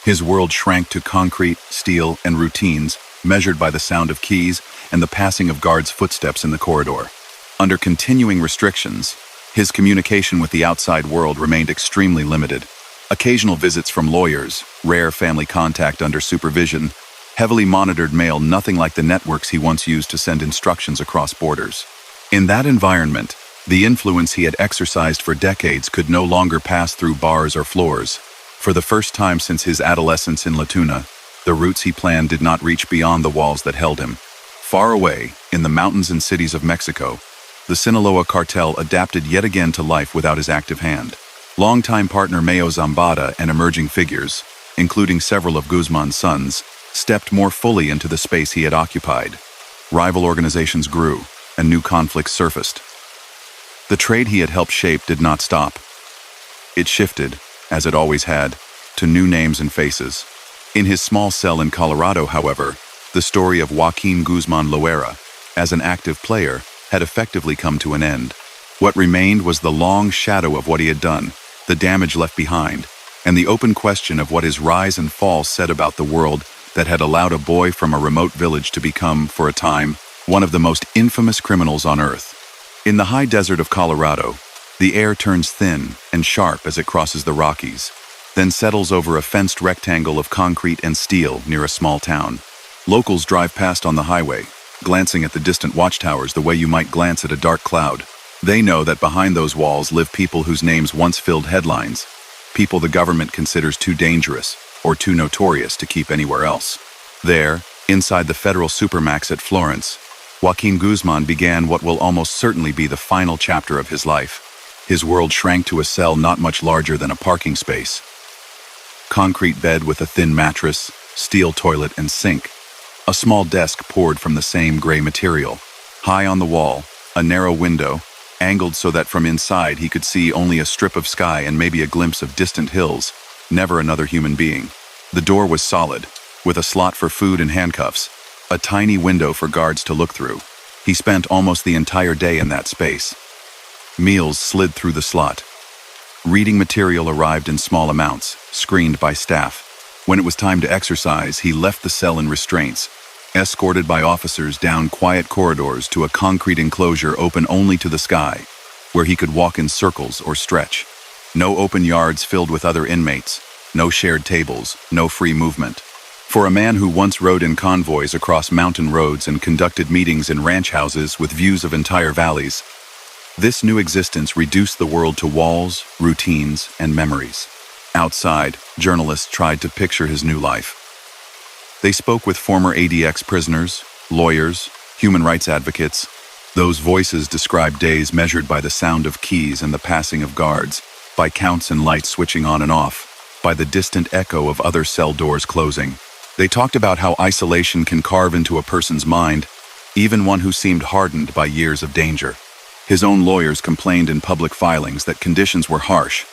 His world shrank to concrete, steel, and routines measured by the sound of keys and the passing of guards' footsteps in the corridor. Under continuing restrictions, his communication with the outside world remained extremely limited. Occasional visits from lawyers, rare family contact under supervision, heavily monitored mail, nothing like the networks he once used to send instructions across borders. In that environment, the influence he had exercised for decades could no longer pass through bars or floors. For the first time since his adolescence in La Tuna, the routes he planned did not reach beyond the walls that held him. Far away, in the mountains and cities of Mexico, the Sinaloa cartel adapted yet again to life without his active hand. Longtime partner Mayo Zambada and emerging figures, including several of Guzmán's sons, stepped more fully into the space he had occupied. Rival organizations grew, and new conflicts surfaced. The trade he had helped shape did not stop. It shifted, as it always had, to new names and faces. In his small cell in Colorado, however, the story of Joaquín Guzmán Loera, as an active player, had effectively come to an end. What remained was the long shadow of what he had done, the damage left behind, and the open question of what his rise and fall said about the world that had allowed a boy from a remote village to become, for a time, one of the most infamous criminals on earth. In the high desert of Colorado, the air turns thin and sharp as it crosses the Rockies, then settles over a fenced rectangle of concrete and steel near a small town. Locals drive past on the highway, glancing at the distant watchtowers the way you might glance at a dark cloud. They know that behind those walls live people whose names once filled headlines, people the government considers too dangerous or too notorious to keep anywhere else. There, inside the federal supermax at Florence, Joaquín Guzmán began what will almost certainly be the final chapter of his life. His world shrank to a cell not much larger than a parking space. Concrete bed with a thin mattress, steel toilet and sink. A small desk poured from the same gray material. High on the wall, a narrow window, angled so that from inside he could see only a strip of sky and maybe a glimpse of distant hills, never another human being. The door was solid, with a slot for food and handcuffs, a tiny window for guards to look through. He spent almost the entire day in that space. Meals slid through the slot. Reading material arrived in small amounts, screened by staff. When it was time to exercise, he left the cell in restraints, escorted by officers down quiet corridors to a concrete enclosure open only to the sky, where he could walk in circles or stretch. No open yards filled with other inmates, no shared tables, no free movement. For a man who once rode in convoys across mountain roads and conducted meetings in ranch houses with views of entire valleys, this new existence reduced the world to walls, routines, and memories. Outside, journalists tried to picture his new life. They spoke with former ADX prisoners, lawyers, human rights advocates. Those voices described days measured by the sound of keys and the passing of guards, by counts and lights switching on and off, by the distant echo of other cell doors closing. They talked about how isolation can carve into a person's mind, even one who seemed hardened by years of danger. His own lawyers complained in public filings that conditions were harsh.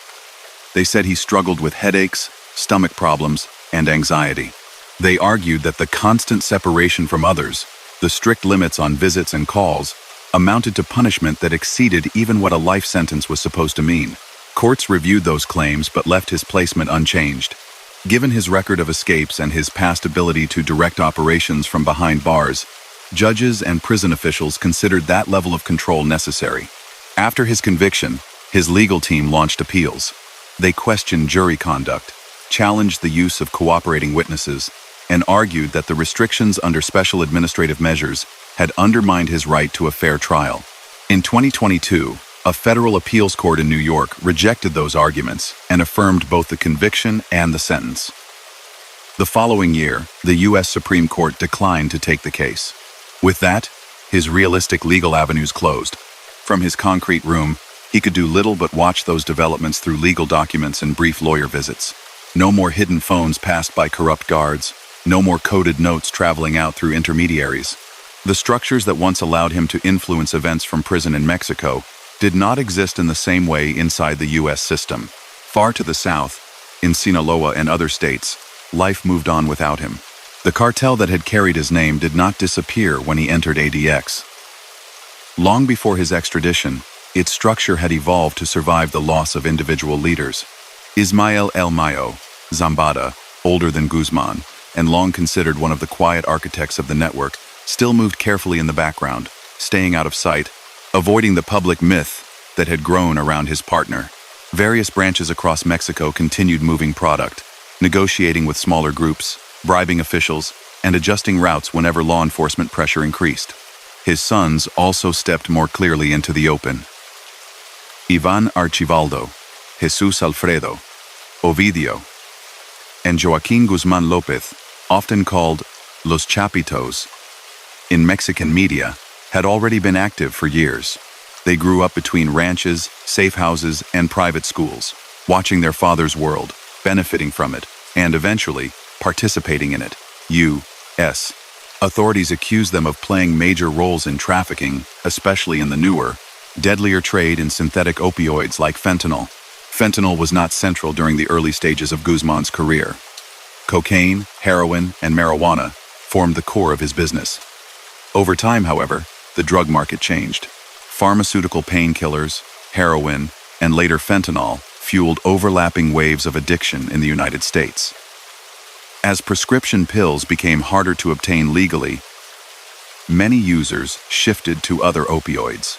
They said he struggled with headaches, stomach problems, and anxiety. They argued that the constant separation from others, the strict limits on visits and calls, amounted to punishment that exceeded even what a life sentence was supposed to mean. Courts reviewed those claims but left his placement unchanged. Given his record of escapes and his past ability to direct operations from behind bars, judges and prison officials considered that level of control necessary. After his conviction, his legal team launched appeals. They questioned jury conduct, challenged the use of cooperating witnesses, and argued that the restrictions under special administrative measures had undermined his right to a fair trial. In 2022, A federal appeals court in New York rejected those arguments and affirmed both the conviction and the sentence. The following year, the U.S. Supreme Court declined to take the case. With that, his realistic legal avenues closed. From his concrete room, he could do little but watch those developments through legal documents and brief lawyer visits. No more hidden phones passed by corrupt guards. No more coded notes traveling out through intermediaries. The structures that once allowed him to influence events from prison in Mexico did not exist in the same way inside the U.S. system. Far to the south, in Sinaloa and other states, life moved on without him. The cartel that had carried his name did not disappear when he entered ADX. Long before his extradition, its structure had evolved to survive the loss of individual leaders. Ismael El Mayo, Zambada, older than Guzmán, and long considered one of the quiet architects of the network, still moved carefully in the background, staying out of sight, avoiding the public myth that had grown around his partner. Various branches across Mexico continued moving product, negotiating with smaller groups, bribing officials, and adjusting routes whenever law enforcement pressure increased. His sons also stepped more clearly into the open. Ivan Archibaldo, Jesus Alfredo, Ovidio, and Joaquín Guzmán López, often called Los Chapitos in Mexican media, had already been active for years. They grew up between ranches, safe houses, and private schools, watching their father's world, benefiting from it, and eventually participating in it. U.S. authorities accused them of playing major roles in trafficking, especially in the newer, deadlier trade in synthetic opioids like fentanyl. Fentanyl was not central during the early stages of Guzmán's career. Cocaine, heroin, and marijuana formed the core of his business. Over time, however, the drug market changed. Pharmaceutical painkillers, heroin, and later fentanyl fueled overlapping waves of addiction in the United States. As prescription pills became harder to obtain legally, many users shifted to other opioids.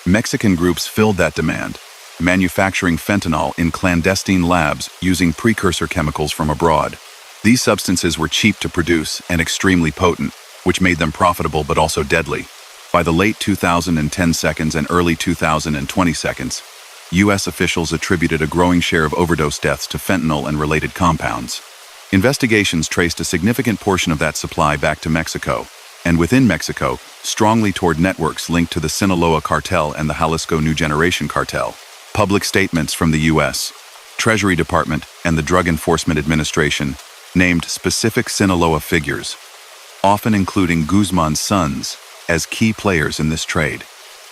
Mexican groups filled that demand, manufacturing fentanyl in clandestine labs using precursor chemicals from abroad. These substances were cheap to produce and extremely potent, which made them profitable but also deadly. By the late 2010 seconds and early 2020 seconds, U.S. officials attributed a growing share of overdose deaths to fentanyl and related compounds. Investigations traced a significant portion of that supply back to Mexico, and within Mexico, strongly toward networks linked to the Sinaloa cartel and the Jalisco New Generation cartel. Public statements from the U.S. Treasury Department and the Drug Enforcement Administration named specific Sinaloa figures, often including Guzmán's sons, as key players in this trade.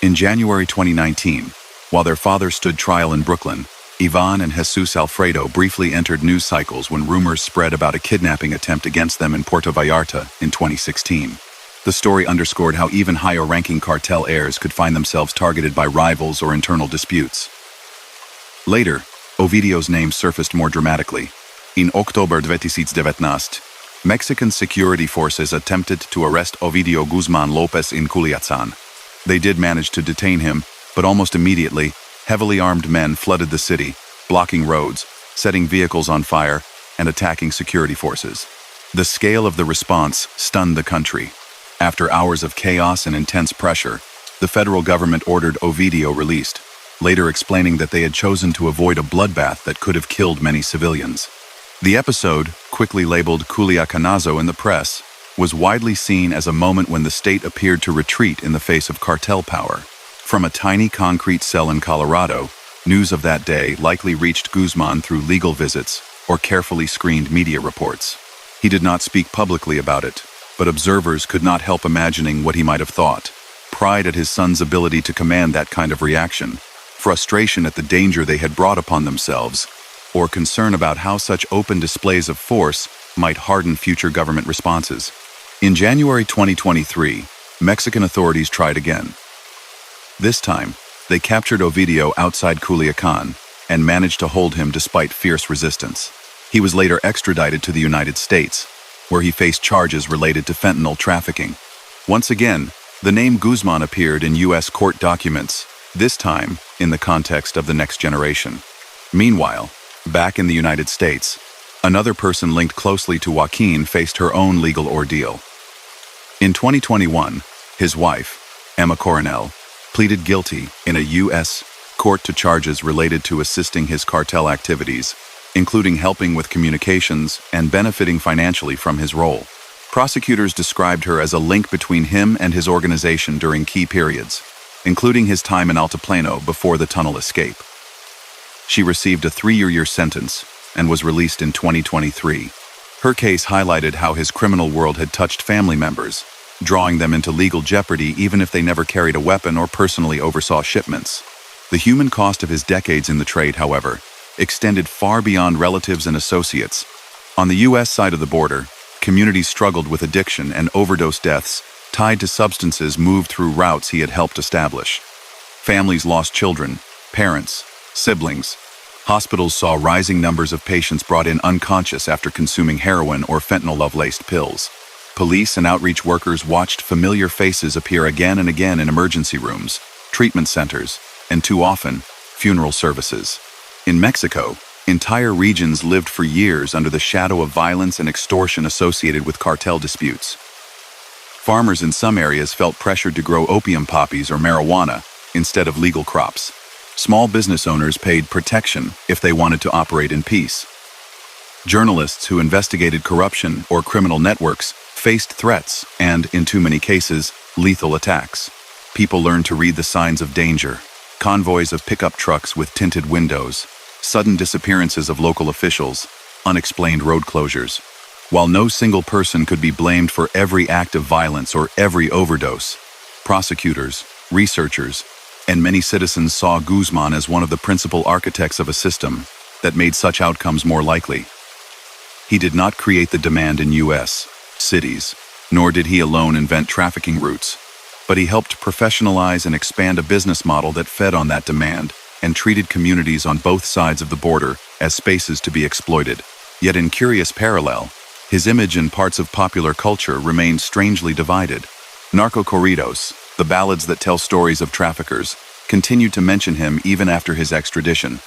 In January 2019, while their father stood trial in Brooklyn, Ivan and Jesus Alfredo briefly entered news cycles when rumors spread about a kidnapping attempt against them in Puerto Vallarta in 2016. The story underscored how even higher-ranking cartel heirs could find themselves targeted by rivals or internal disputes. Later, Ovidio's name surfaced more dramatically. In October 2019, Mexican security forces attempted to arrest Ovidio Guzmán López in Culiacán. They did manage to detain him, but almost immediately, heavily armed men flooded the city, blocking roads, setting vehicles on fire, and attacking security forces. The scale of the response stunned the country. After hours of chaos and intense pressure, the federal government ordered Ovidio released, later explaining that they had chosen to avoid a bloodbath that could have killed many civilians. The episode, quickly labeled Culiacanazo in the press, was widely seen as a moment when the state appeared to retreat in the face of cartel power. From a tiny concrete cell in Colorado, news of that day likely reached Guzmán through legal visits or carefully screened media reports. He did not speak publicly about it, but observers could not help imagining what he might have thought. Pride at his son's ability to command that kind of reaction, frustration at the danger they had brought upon themselves, or concern about how such open displays of force might harden future government responses. In January 2023, Mexican authorities tried again. This time, they captured Ovidio outside Culiacán and managed to hold him despite fierce resistance. He was later extradited to the United States, where he faced charges related to fentanyl trafficking. Once again, the name Guzmán appeared in U.S. court documents, this time in the context of the next generation. Meanwhile, back in the United States, another person linked closely to Joaquín faced her own legal ordeal. In 2021, his wife, Emma Coronel, pleaded guilty in a U.S. court to charges related to assisting his cartel activities, including helping with communications and benefiting financially from his role. Prosecutors described her as a link between him and his organization during key periods, including his time in Altiplano before the tunnel escape. She received a 3-year sentence and was released in 2023. Her case highlighted how his criminal world had touched family members, drawing them into legal jeopardy even if they never carried a weapon or personally oversaw shipments. The human cost of his decades in the trade, however, extended far beyond relatives and associates. On the U.S. side of the border, communities struggled with addiction and overdose deaths tied to substances moved through routes he had helped establish. Families lost children, parents, siblings. Hospitals saw rising numbers of patients brought in unconscious after consuming heroin or fentanyl-laced pills. Police and outreach workers watched familiar faces appear again and again in emergency rooms, treatment centers, and too often, funeral services. In Mexico, entire regions lived for years under the shadow of violence and extortion associated with cartel disputes. Farmers in some areas felt pressured to grow opium poppies or marijuana instead of legal crops. Small business owners paid protection if they wanted to operate in peace. Journalists who investigated corruption or criminal networks faced threats and, in too many cases, lethal attacks. People learned to read the signs of danger: convoys of pickup trucks with tinted windows, sudden disappearances of local officials, unexplained road closures. While no single person could be blamed for every act of violence or every overdose, prosecutors, researchers, and many citizens saw Guzmán as one of the principal architects of a system that made such outcomes more likely. He did not create the demand in U.S. cities, nor did he alone invent trafficking routes, but he helped professionalize and expand a business model that fed on that demand and treated communities on both sides of the border as spaces to be exploited. Yet in curious parallel, his image in parts of popular culture remained strangely divided. Narco-corridos, the ballads that tell stories of traffickers, continued to mention him even after his extradition.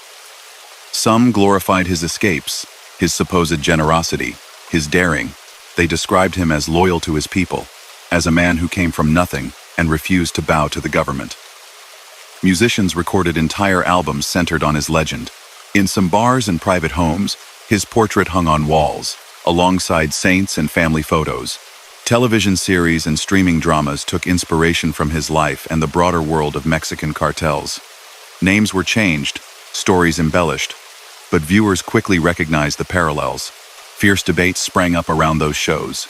Some glorified his escapes, his supposed generosity, his daring. They described him as loyal to his people, as a man who came from nothing and refused to bow to the government. Musicians recorded entire albums centered on his legend. In some bars and private homes, his portrait hung on walls, alongside saints and family photos. Television series and streaming dramas took inspiration from his life and the broader world of Mexican cartels. Names were changed, stories embellished, but viewers quickly recognized the parallels. Fierce debates sprang up around those shows.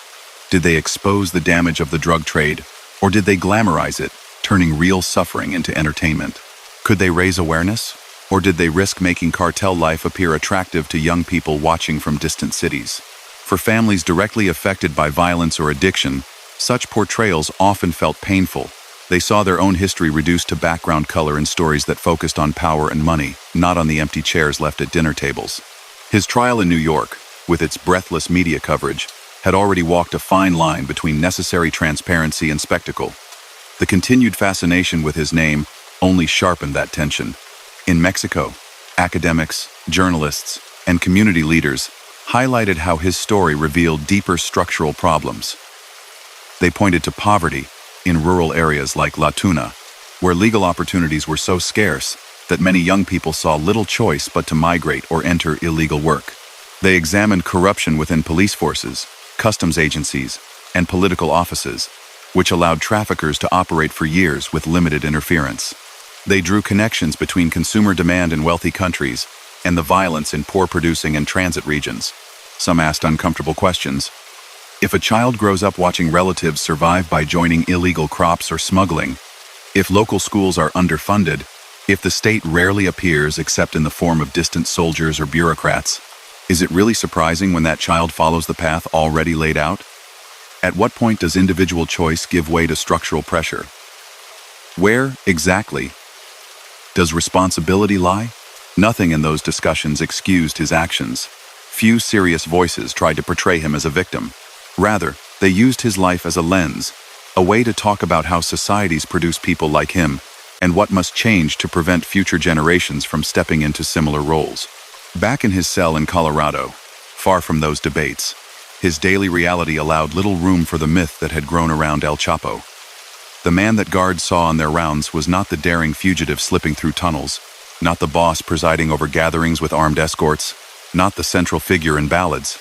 Did they expose the damage of the drug trade, or did they glamorize it, turning real suffering into entertainment? Could they raise awareness, or did they risk making cartel life appear attractive to young people watching from distant cities? For families directly affected by violence or addiction, such portrayals often felt painful. They saw their own history reduced to background color in stories that focused on power and money, not on the empty chairs left at dinner tables. His trial in New York, with its breathless media coverage, had already walked a fine line between necessary transparency and spectacle. The continued fascination with his name only sharpened that tension. In Mexico, academics, journalists, and community leaders highlighted how his story revealed deeper structural problems. They pointed to poverty in rural areas like La Tuna, where legal opportunities were so scarce that many young people saw little choice but to migrate or enter illegal work. They examined corruption within police forces, customs agencies, and political offices, which allowed traffickers to operate for years with limited interference. They drew connections between consumer demand in wealthy countries and the violence in poor-producing and transit regions. Some asked uncomfortable questions. If a child grows up watching relatives survive by joining illegal crops or smuggling, if local schools are underfunded, if the state rarely appears except in the form of distant soldiers or bureaucrats, is it really surprising when that child follows the path already laid out? At what point does individual choice give way to structural pressure? Where, exactly, does responsibility lie? Nothing in those discussions excused his actions. Few serious voices tried to portray him as a victim. Rather, they used his life as a lens, a way to talk about how societies produce people like him and what must change to prevent future generations from stepping into similar roles. Back in his cell in Colorado, far from those debates, his daily reality allowed little room for the myth that had grown around El Chapo. The man that guards saw on their rounds was not the daring fugitive slipping through tunnels. Not the boss presiding over gatherings with armed escorts, not the central figure in ballads.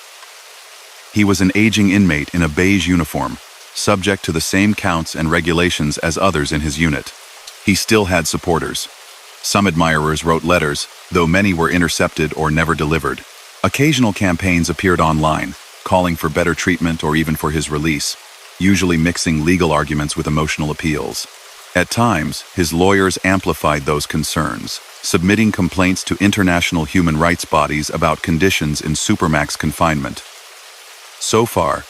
He was an aging inmate in a beige uniform, subject to the same counts and regulations as others in his unit. He still had supporters. Some admirers wrote letters, though many were intercepted or never delivered. Occasional campaigns appeared online, calling for better treatment or even for his release, usually mixing legal arguments with emotional appeals. At times, his lawyers amplified those concerns, submitting complaints to international human rights bodies about conditions in supermax confinement. So far,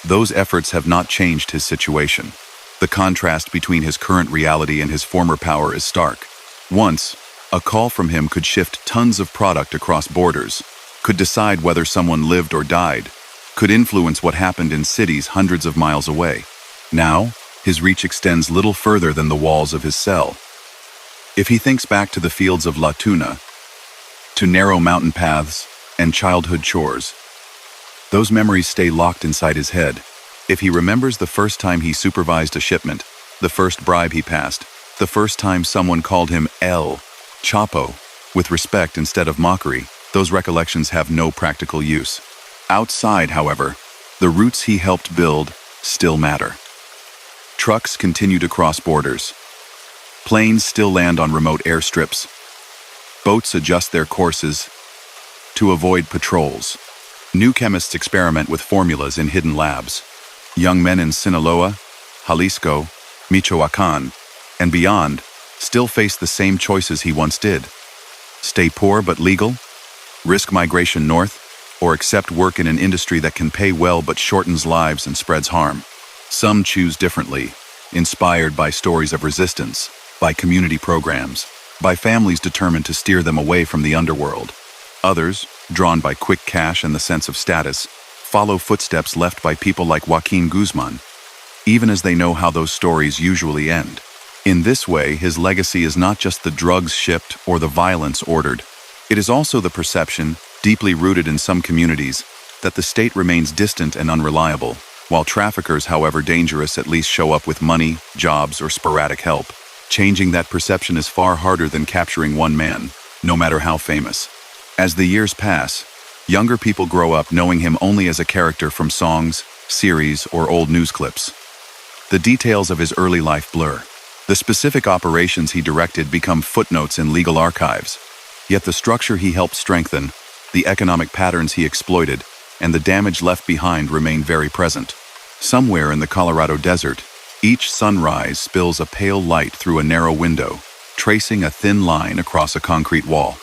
those efforts have not changed his situation. The contrast between his current reality and his former power is stark. Once, a call from him could shift tons of product across borders, could decide whether someone lived or died, could influence what happened in cities hundreds of miles away. Now, his reach extends little further than the walls of his cell. If he thinks back to the fields of La Tuna, to narrow mountain paths and childhood chores, those memories stay locked inside his head. If he remembers the first time he supervised a shipment, the first bribe he passed, the first time someone called him El Chapo, with respect instead of mockery, those recollections have no practical use. Outside, however, the routes he helped build still matter. Trucks continue to cross borders. Planes still land on remote airstrips. Boats adjust their courses to avoid patrols. New chemists experiment with formulas in hidden labs. Young men in Sinaloa, Jalisco, Michoacán, and beyond still face the same choices he once did. Stay poor but legal? Risk migration north? Or accept work in an industry that can pay well but shortens lives and spreads harm? Some choose differently, inspired by stories of resistance, by community programs, by families determined to steer them away from the underworld. Others, drawn by quick cash and the sense of status, follow footsteps left by people like Joaquín Guzmán, even as they know how those stories usually end. In this way, his legacy is not just the drugs shipped or the violence ordered. It is also the perception, deeply rooted in some communities, that the state remains distant and unreliable, while traffickers, however dangerous, at least show up with money, jobs, or sporadic help. Changing that perception is far harder than capturing one man, no matter how famous. As the years pass, younger people grow up knowing him only as a character from songs, series, or old news clips. The details of his early life blur. The specific operations he directed become footnotes in legal archives. Yet the structure he helped strengthen, the economic patterns he exploited, and the damage left behind remain very present. Somewhere in the Colorado desert, each sunrise spills a pale light through a narrow window, tracing a thin line across a concrete wall.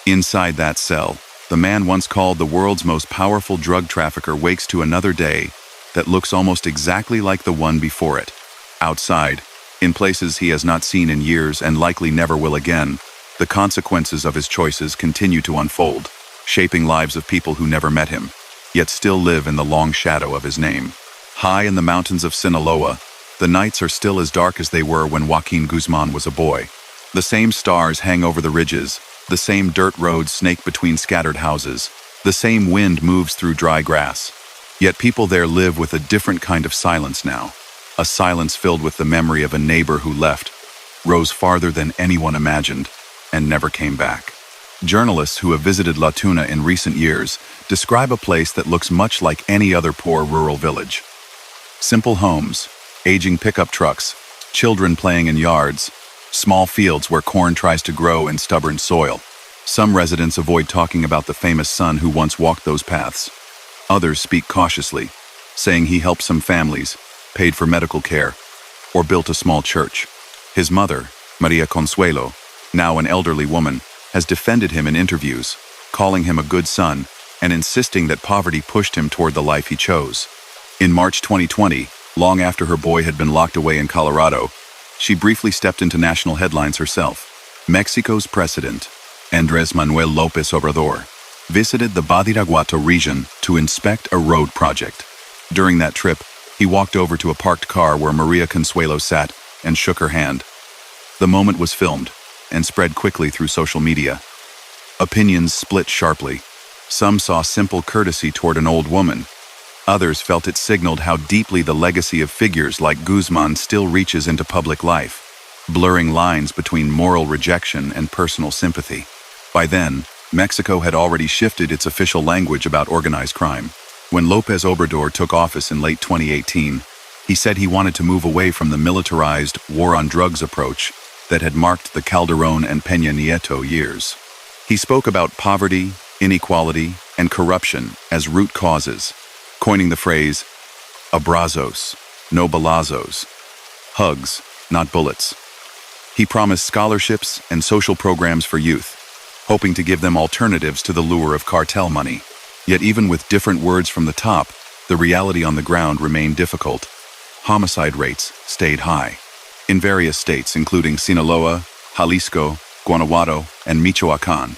Inside that cell, the man once called the world's most powerful drug trafficker wakes to another day that looks almost exactly like the one before it. Outside, in places he has not seen in years and likely never will again, the consequences of his choices continue to unfold, shaping lives of people who never met him, yet still live in the long shadow of his name. High in the mountains of Sinaloa, the nights are still as dark as they were when Joaquín Guzmán was a boy. The same stars hang over the ridges, the same dirt roads snake between scattered houses, the same wind moves through dry grass. Yet people there live with a different kind of silence now, a silence filled with the memory of a neighbor who left, rose farther than anyone imagined, and never came back. Journalists who have visited La Tuna in recent years describe a place that looks much like any other poor rural village. Simple homes, aging pickup trucks, children playing in yards, small fields where corn tries to grow in stubborn soil. Some residents avoid talking about the famous son who once walked those paths. Others speak cautiously, saying he helped some families, paid for medical care, or built a small church. His mother, Maria Consuelo, now an elderly woman, has defended him in interviews, calling him a good son and insisting that poverty pushed him toward the life he chose. In March 2020, long after her boy had been locked away in Colorado, she briefly stepped into national headlines herself. Mexico's president, Andrés Manuel López Obrador, visited the Badiraguato region to inspect a road project. During that trip, he walked over to a parked car where Maria Consuelo sat and shook her hand. The moment was filmed and spread quickly through social media. Opinions split sharply. Some saw simple courtesy toward an old woman. Others felt it signaled how deeply the legacy of figures like Guzmán still reaches into public life. blurring lines between moral rejection and personal sympathy. By then, Mexico had already shifted its official language about organized crime. When López Obrador took office in late 2018, he said he wanted to move away from the militarized war on drugs approach that had marked the Calderón and Peña Nieto years. He spoke about poverty, inequality, and corruption as root causes, coining the phrase, abrazos, no balazos, hugs, not bullets. He promised scholarships and social programs for youth, hoping to give them alternatives to the lure of cartel money. Yet even with different words from the top, the reality on the ground remained difficult. Homicide rates stayed high. In various states, including Sinaloa, Jalisco, Guanajuato, and Michoacán,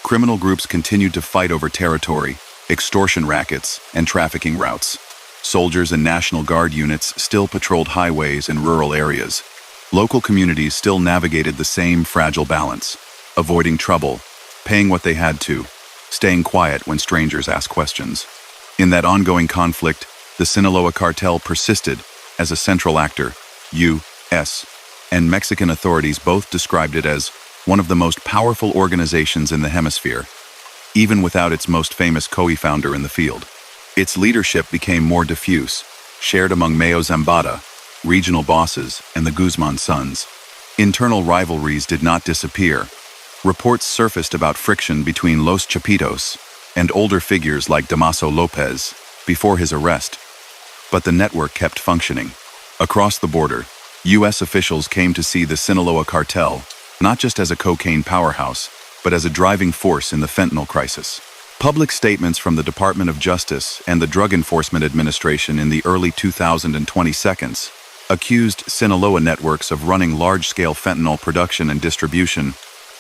criminal groups continued to fight over territory, extortion rackets, and trafficking routes. Soldiers and National Guard units still patrolled highways and rural areas. Local communities still navigated the same fragile balance, avoiding trouble, paying what they had to, staying quiet when strangers asked questions. In that ongoing conflict, the Sinaloa cartel persisted as a central actor. U.S. and Mexican authorities both described it as one of the most powerful organizations in the hemisphere, even without its most famous co-founder in the field. Its leadership became more diffuse, shared among Mayo Zambada, regional bosses, and the Guzmán sons. Internal rivalries did not disappear. Reports surfaced about friction between Los Chapitos and older figures like Damaso López before his arrest. But the network kept functioning. Across the border, U.S. officials came to see the Sinaloa cartel not just as a cocaine powerhouse, but as a driving force in the fentanyl crisis. Public statements from the Department of Justice and the Drug Enforcement Administration in the early 2020s accused Sinaloa networks of running large-scale fentanyl production and distribution,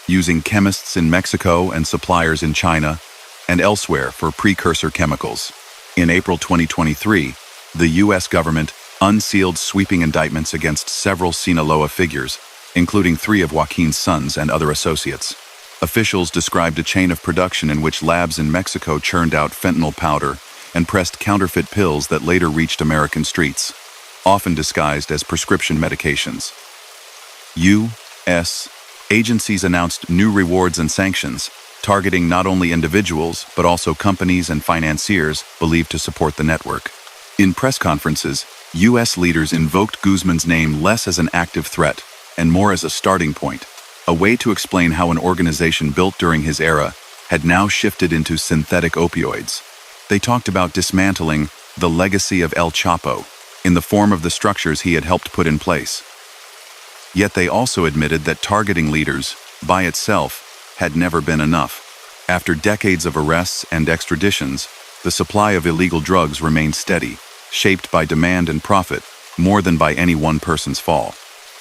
using chemists in Mexico and suppliers in China and elsewhere for precursor chemicals. In April 2023, the U.S. government unsealed sweeping indictments against several Sinaloa figures, including 3 of Joaquín's sons and other associates. Officials described a chain of production in which labs in Mexico churned out fentanyl powder and pressed counterfeit pills that later reached American streets, often disguised as prescription medications. U.S. agencies announced new rewards and sanctions, targeting not only individuals but also companies and financiers believed to support the network. In press conferences, U.S. leaders invoked Guzmán's name less as an active threat and more as a starting point, a way to explain how an organization built during his era had now shifted into synthetic opioids. They talked about dismantling the legacy of El Chapo in the form of the structures he had helped put in place. Yet they also admitted that targeting leaders, by itself, had never been enough. After decades of arrests and extraditions, the supply of illegal drugs remained steady, shaped by demand and profit more than by any one person's fall.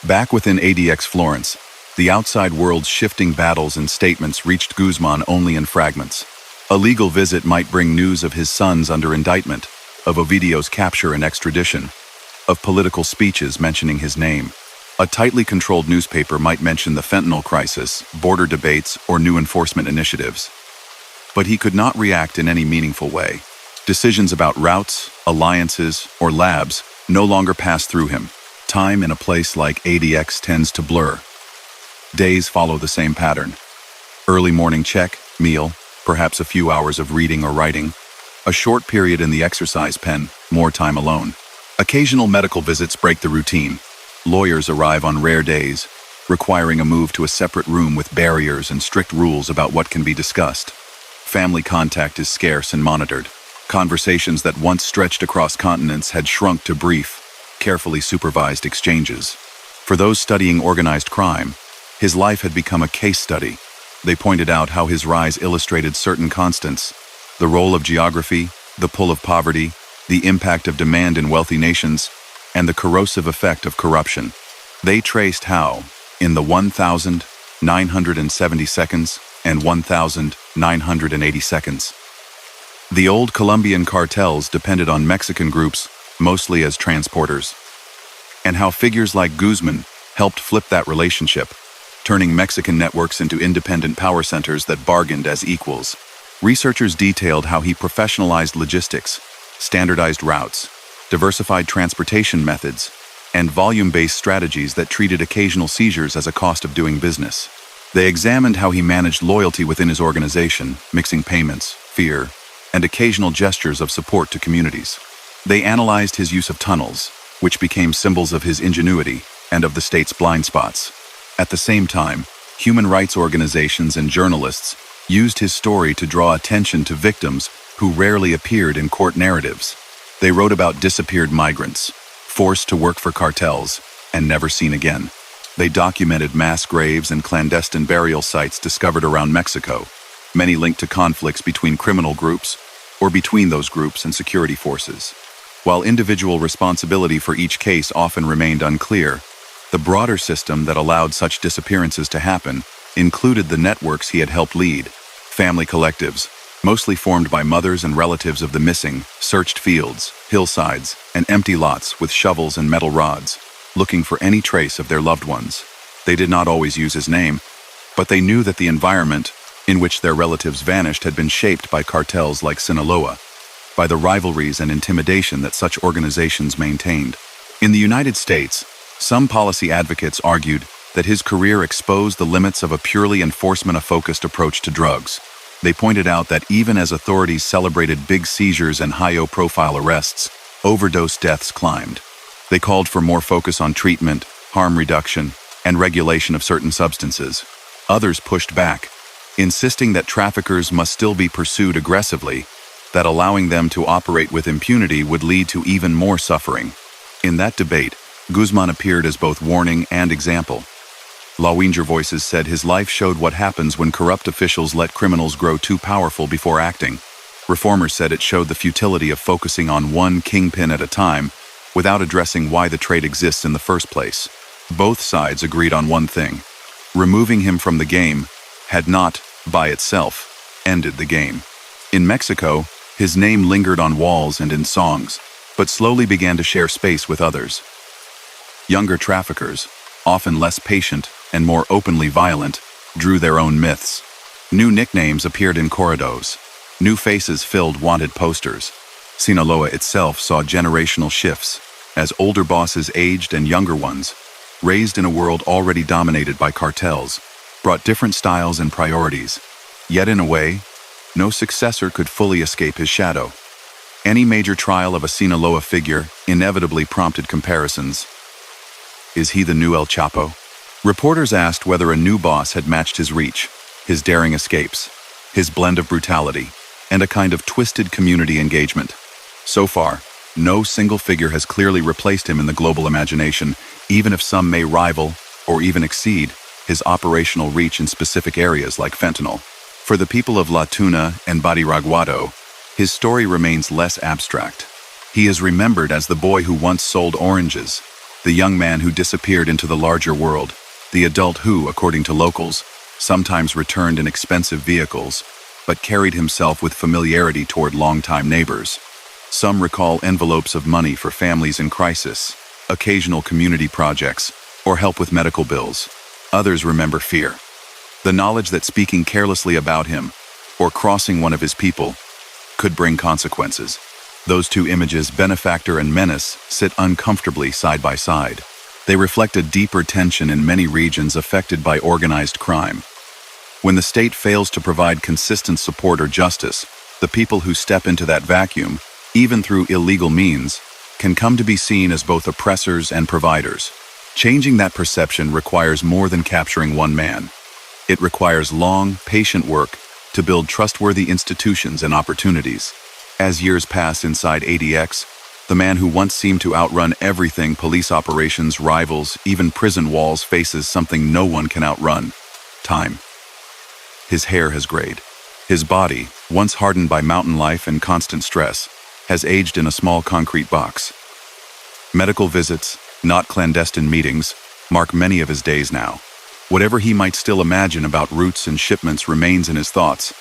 Back within ADX Florence, the outside world's shifting battles and statements reached Guzmán only in fragments. A legal visit might bring news of his sons under indictment, of Ovidio's capture and extradition, of political speeches mentioning his name. A tightly controlled newspaper might mention the fentanyl crisis, border debates, or new enforcement initiatives. But he could not react in any meaningful way. Decisions about routes, alliances, or labs no longer passed through him. Time in a place like ADX tends to blur. Days follow the same pattern. Early morning check, meal, perhaps a few hours of reading or writing, a short period in the exercise pen, more time alone. Occasional medical visits break the routine. Lawyers arrive on rare days, requiring a move to a separate room with barriers and strict rules about what can be discussed. Family contact is scarce and monitored. Conversations that once stretched across continents had shrunk to brief, carefully supervised exchanges. For those studying organized crime, his life had become a case study. They pointed out how his rise illustrated certain constants: the role of geography, the pull of poverty, the impact of demand in wealthy nations, and the corrosive effect of corruption. They traced how, in the 1,970 seconds and 1,980 seconds, the old Colombian cartels depended on Mexican groups, mostly as transporters, and how figures like Guzmán helped flip that relationship, turning Mexican networks into independent power centers that bargained as equals. Researchers detailed how he professionalized logistics, standardized routes, diversified transportation methods, and volume-based strategies that treated occasional seizures as a cost of doing business. They examined how he managed loyalty within his organization, mixing payments, fear, and occasional gestures of support to communities. They analyzed his use of tunnels, which became symbols of his ingenuity and of the state's blind spots. At the same time, human rights organizations and journalists used his story to draw attention to victims who rarely appeared in court narratives. They wrote about disappeared migrants, forced to work for cartels, and never seen again. They documented mass graves and clandestine burial sites discovered around Mexico, many linked to conflicts between criminal groups or between those groups and security forces. While individual responsibility for each case often remained unclear, the broader system that allowed such disappearances to happen included the networks he had helped lead. Family collectives, mostly formed by mothers and relatives of the missing, searched fields, hillsides, and empty lots with shovels and metal rods, looking for any trace of their loved ones. They did not always use his name, but they knew that the environment in which their relatives vanished had been shaped by cartels like Sinaloa, by the rivalries and intimidation that such organizations maintained. In the United States, some policy advocates argued that his career exposed the limits of a purely enforcement-focused approach to drugs. They pointed out that even as authorities celebrated big seizures and high-profile arrests, overdose deaths climbed. They called for more focus on treatment, harm reduction, and regulation of certain substances. Others pushed back, insisting that traffickers must still be pursued aggressively, that allowing them to operate with impunity would lead to even more suffering. In that debate, Guzmán appeared as both warning and example. Lawinger voices said his life showed what happens when corrupt officials let criminals grow too powerful before acting. Reformers said it showed the futility of focusing on one kingpin at a time without addressing why the trade exists in the first place. Both sides agreed on one thing: removing him from the game had not, by itself, ended the game. In Mexico, his name lingered on walls and in songs, but slowly began to share space with others. Younger traffickers, often less patient and more openly violent, drew their own myths. New nicknames appeared in corridors. New faces filled wanted posters. Sinaloa itself saw generational shifts, as older bosses aged and younger ones, raised in a world already dominated by cartels, brought different styles and priorities. Yet in a way, no successor could fully escape his shadow. Any major trial of a Sinaloa figure inevitably prompted comparisons. Is he the new El Chapo? Reporters asked whether a new boss had matched his reach, his daring escapes, his blend of brutality, and a kind of twisted community engagement. So far, no single figure has clearly replaced him in the global imagination, even if some may rival, or even exceed, his operational reach in specific areas like fentanyl. For the people of La Tuna and Badiraguato, his story remains less abstract. He is remembered as the boy who once sold oranges, the young man who disappeared into the larger world, the adult who, according to locals, sometimes returned in expensive vehicles, but carried himself with familiarity toward longtime neighbors. Some recall envelopes of money for families in crisis, occasional community projects, or help with medical bills. Others remember fear. The knowledge that speaking carelessly about him, or crossing one of his people, could bring consequences. Those two images, benefactor and menace, sit uncomfortably side by side. They reflect a deeper tension in many regions affected by organized crime. When the state fails to provide consistent support or justice, the people who step into that vacuum, even through illegal means, can come to be seen as both oppressors and providers. Changing that perception requires more than capturing one man. It requires long, patient work to build trustworthy institutions and opportunities. As years pass inside ADX, the man who once seemed to outrun everything, police operations, rivals, even prison walls, faces something no one can outrun: time. His hair has grayed. His body, once hardened by mountain life and constant stress, has aged in a small concrete box. Medical visits, not clandestine meetings, mark many of his days now. Whatever he might still imagine about routes and shipments remains in his thoughts,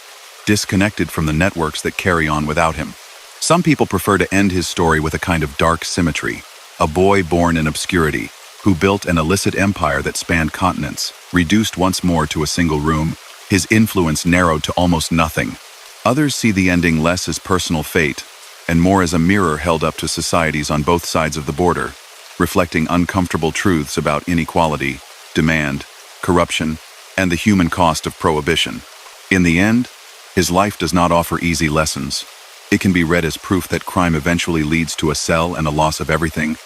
disconnected from the networks that carry on without him. Some people prefer to end his story with a kind of dark symmetry: a boy born in obscurity, who built an illicit empire that spanned continents, reduced once more to a single room, his influence narrowed to almost nothing. Others see the ending less as personal fate, and more as a mirror held up to societies on both sides of the border. reflecting uncomfortable truths about inequality, demand, corruption, and the human cost of prohibition. In the end, his life does not offer easy lessons. It can be read as proof that crime eventually leads to a cell and a loss of everything,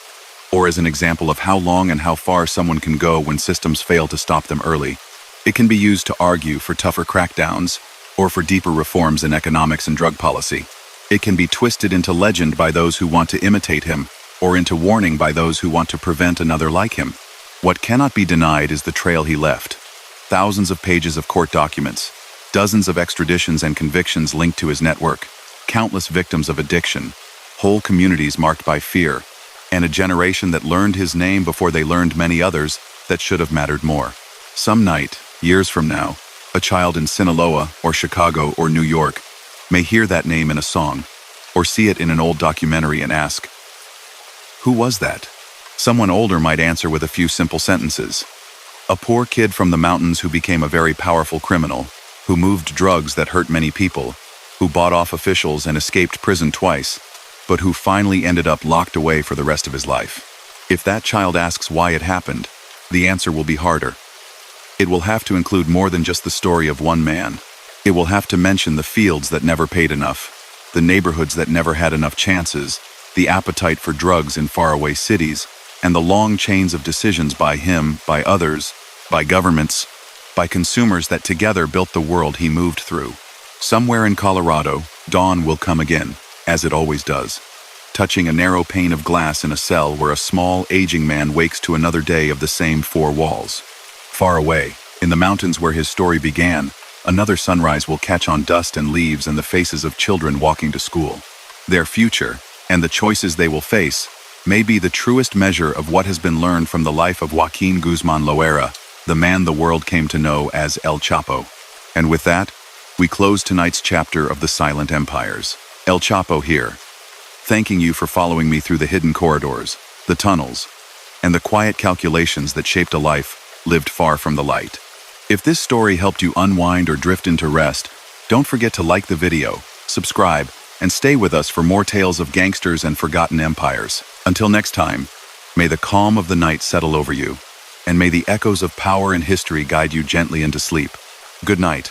or as an example of how long and how far someone can go when systems fail to stop them early. It can be used to argue for tougher crackdowns or for deeper reforms in economics and drug policy. It can be twisted into legend by those who want to imitate him, or into warning by those who want to prevent another like him. What cannot be denied is the trail he left. Thousands of pages of court documents, dozens of extraditions and convictions linked to his network, countless victims of addiction, whole communities marked by fear, and a generation that learned his name before they learned many others that should have mattered more. Some night, years from now, a child in Sinaloa or Chicago or New York may hear that name in a song, or see it in an old documentary and ask, "Who was that?" Someone older might answer with a few simple sentences. A poor kid from the mountains who became a very powerful criminal, who moved drugs that hurt many people, who bought off officials and escaped prison twice, but who finally ended up locked away for the rest of his life. If that child asks why it happened, the answer will be harder. It will have to include more than just the story of one man. It will have to mention the fields that never paid enough, the neighborhoods that never had enough chances, the appetite for drugs in faraway cities, and the long chains of decisions by him, by others, by governments, by consumers that together built the world he moved through. Somewhere in Colorado, dawn will come again, as it always does, touching a narrow pane of glass in a cell where a small, aging man wakes to another day of the same four walls. Far away, in the mountains where his story began, another sunrise will catch on dust and leaves and the faces of children walking to school. Their future, and the choices they will face, may be the truest measure of what has been learned from the life of Joaquín Guzmán Loera, the man the world came to know as El Chapo. And with that, we close tonight's chapter of the Silent Empires. El Chapo here, thanking you for following me through the hidden corridors, the tunnels, and the quiet calculations that shaped a life lived far from the light. If this story helped you unwind or drift into rest, don't forget to like the video, subscribe, and stay with us for more tales of gangsters and forgotten empires. Until next time, may the calm of the night settle over you, and may the echoes of power and history guide you gently into sleep. Good night.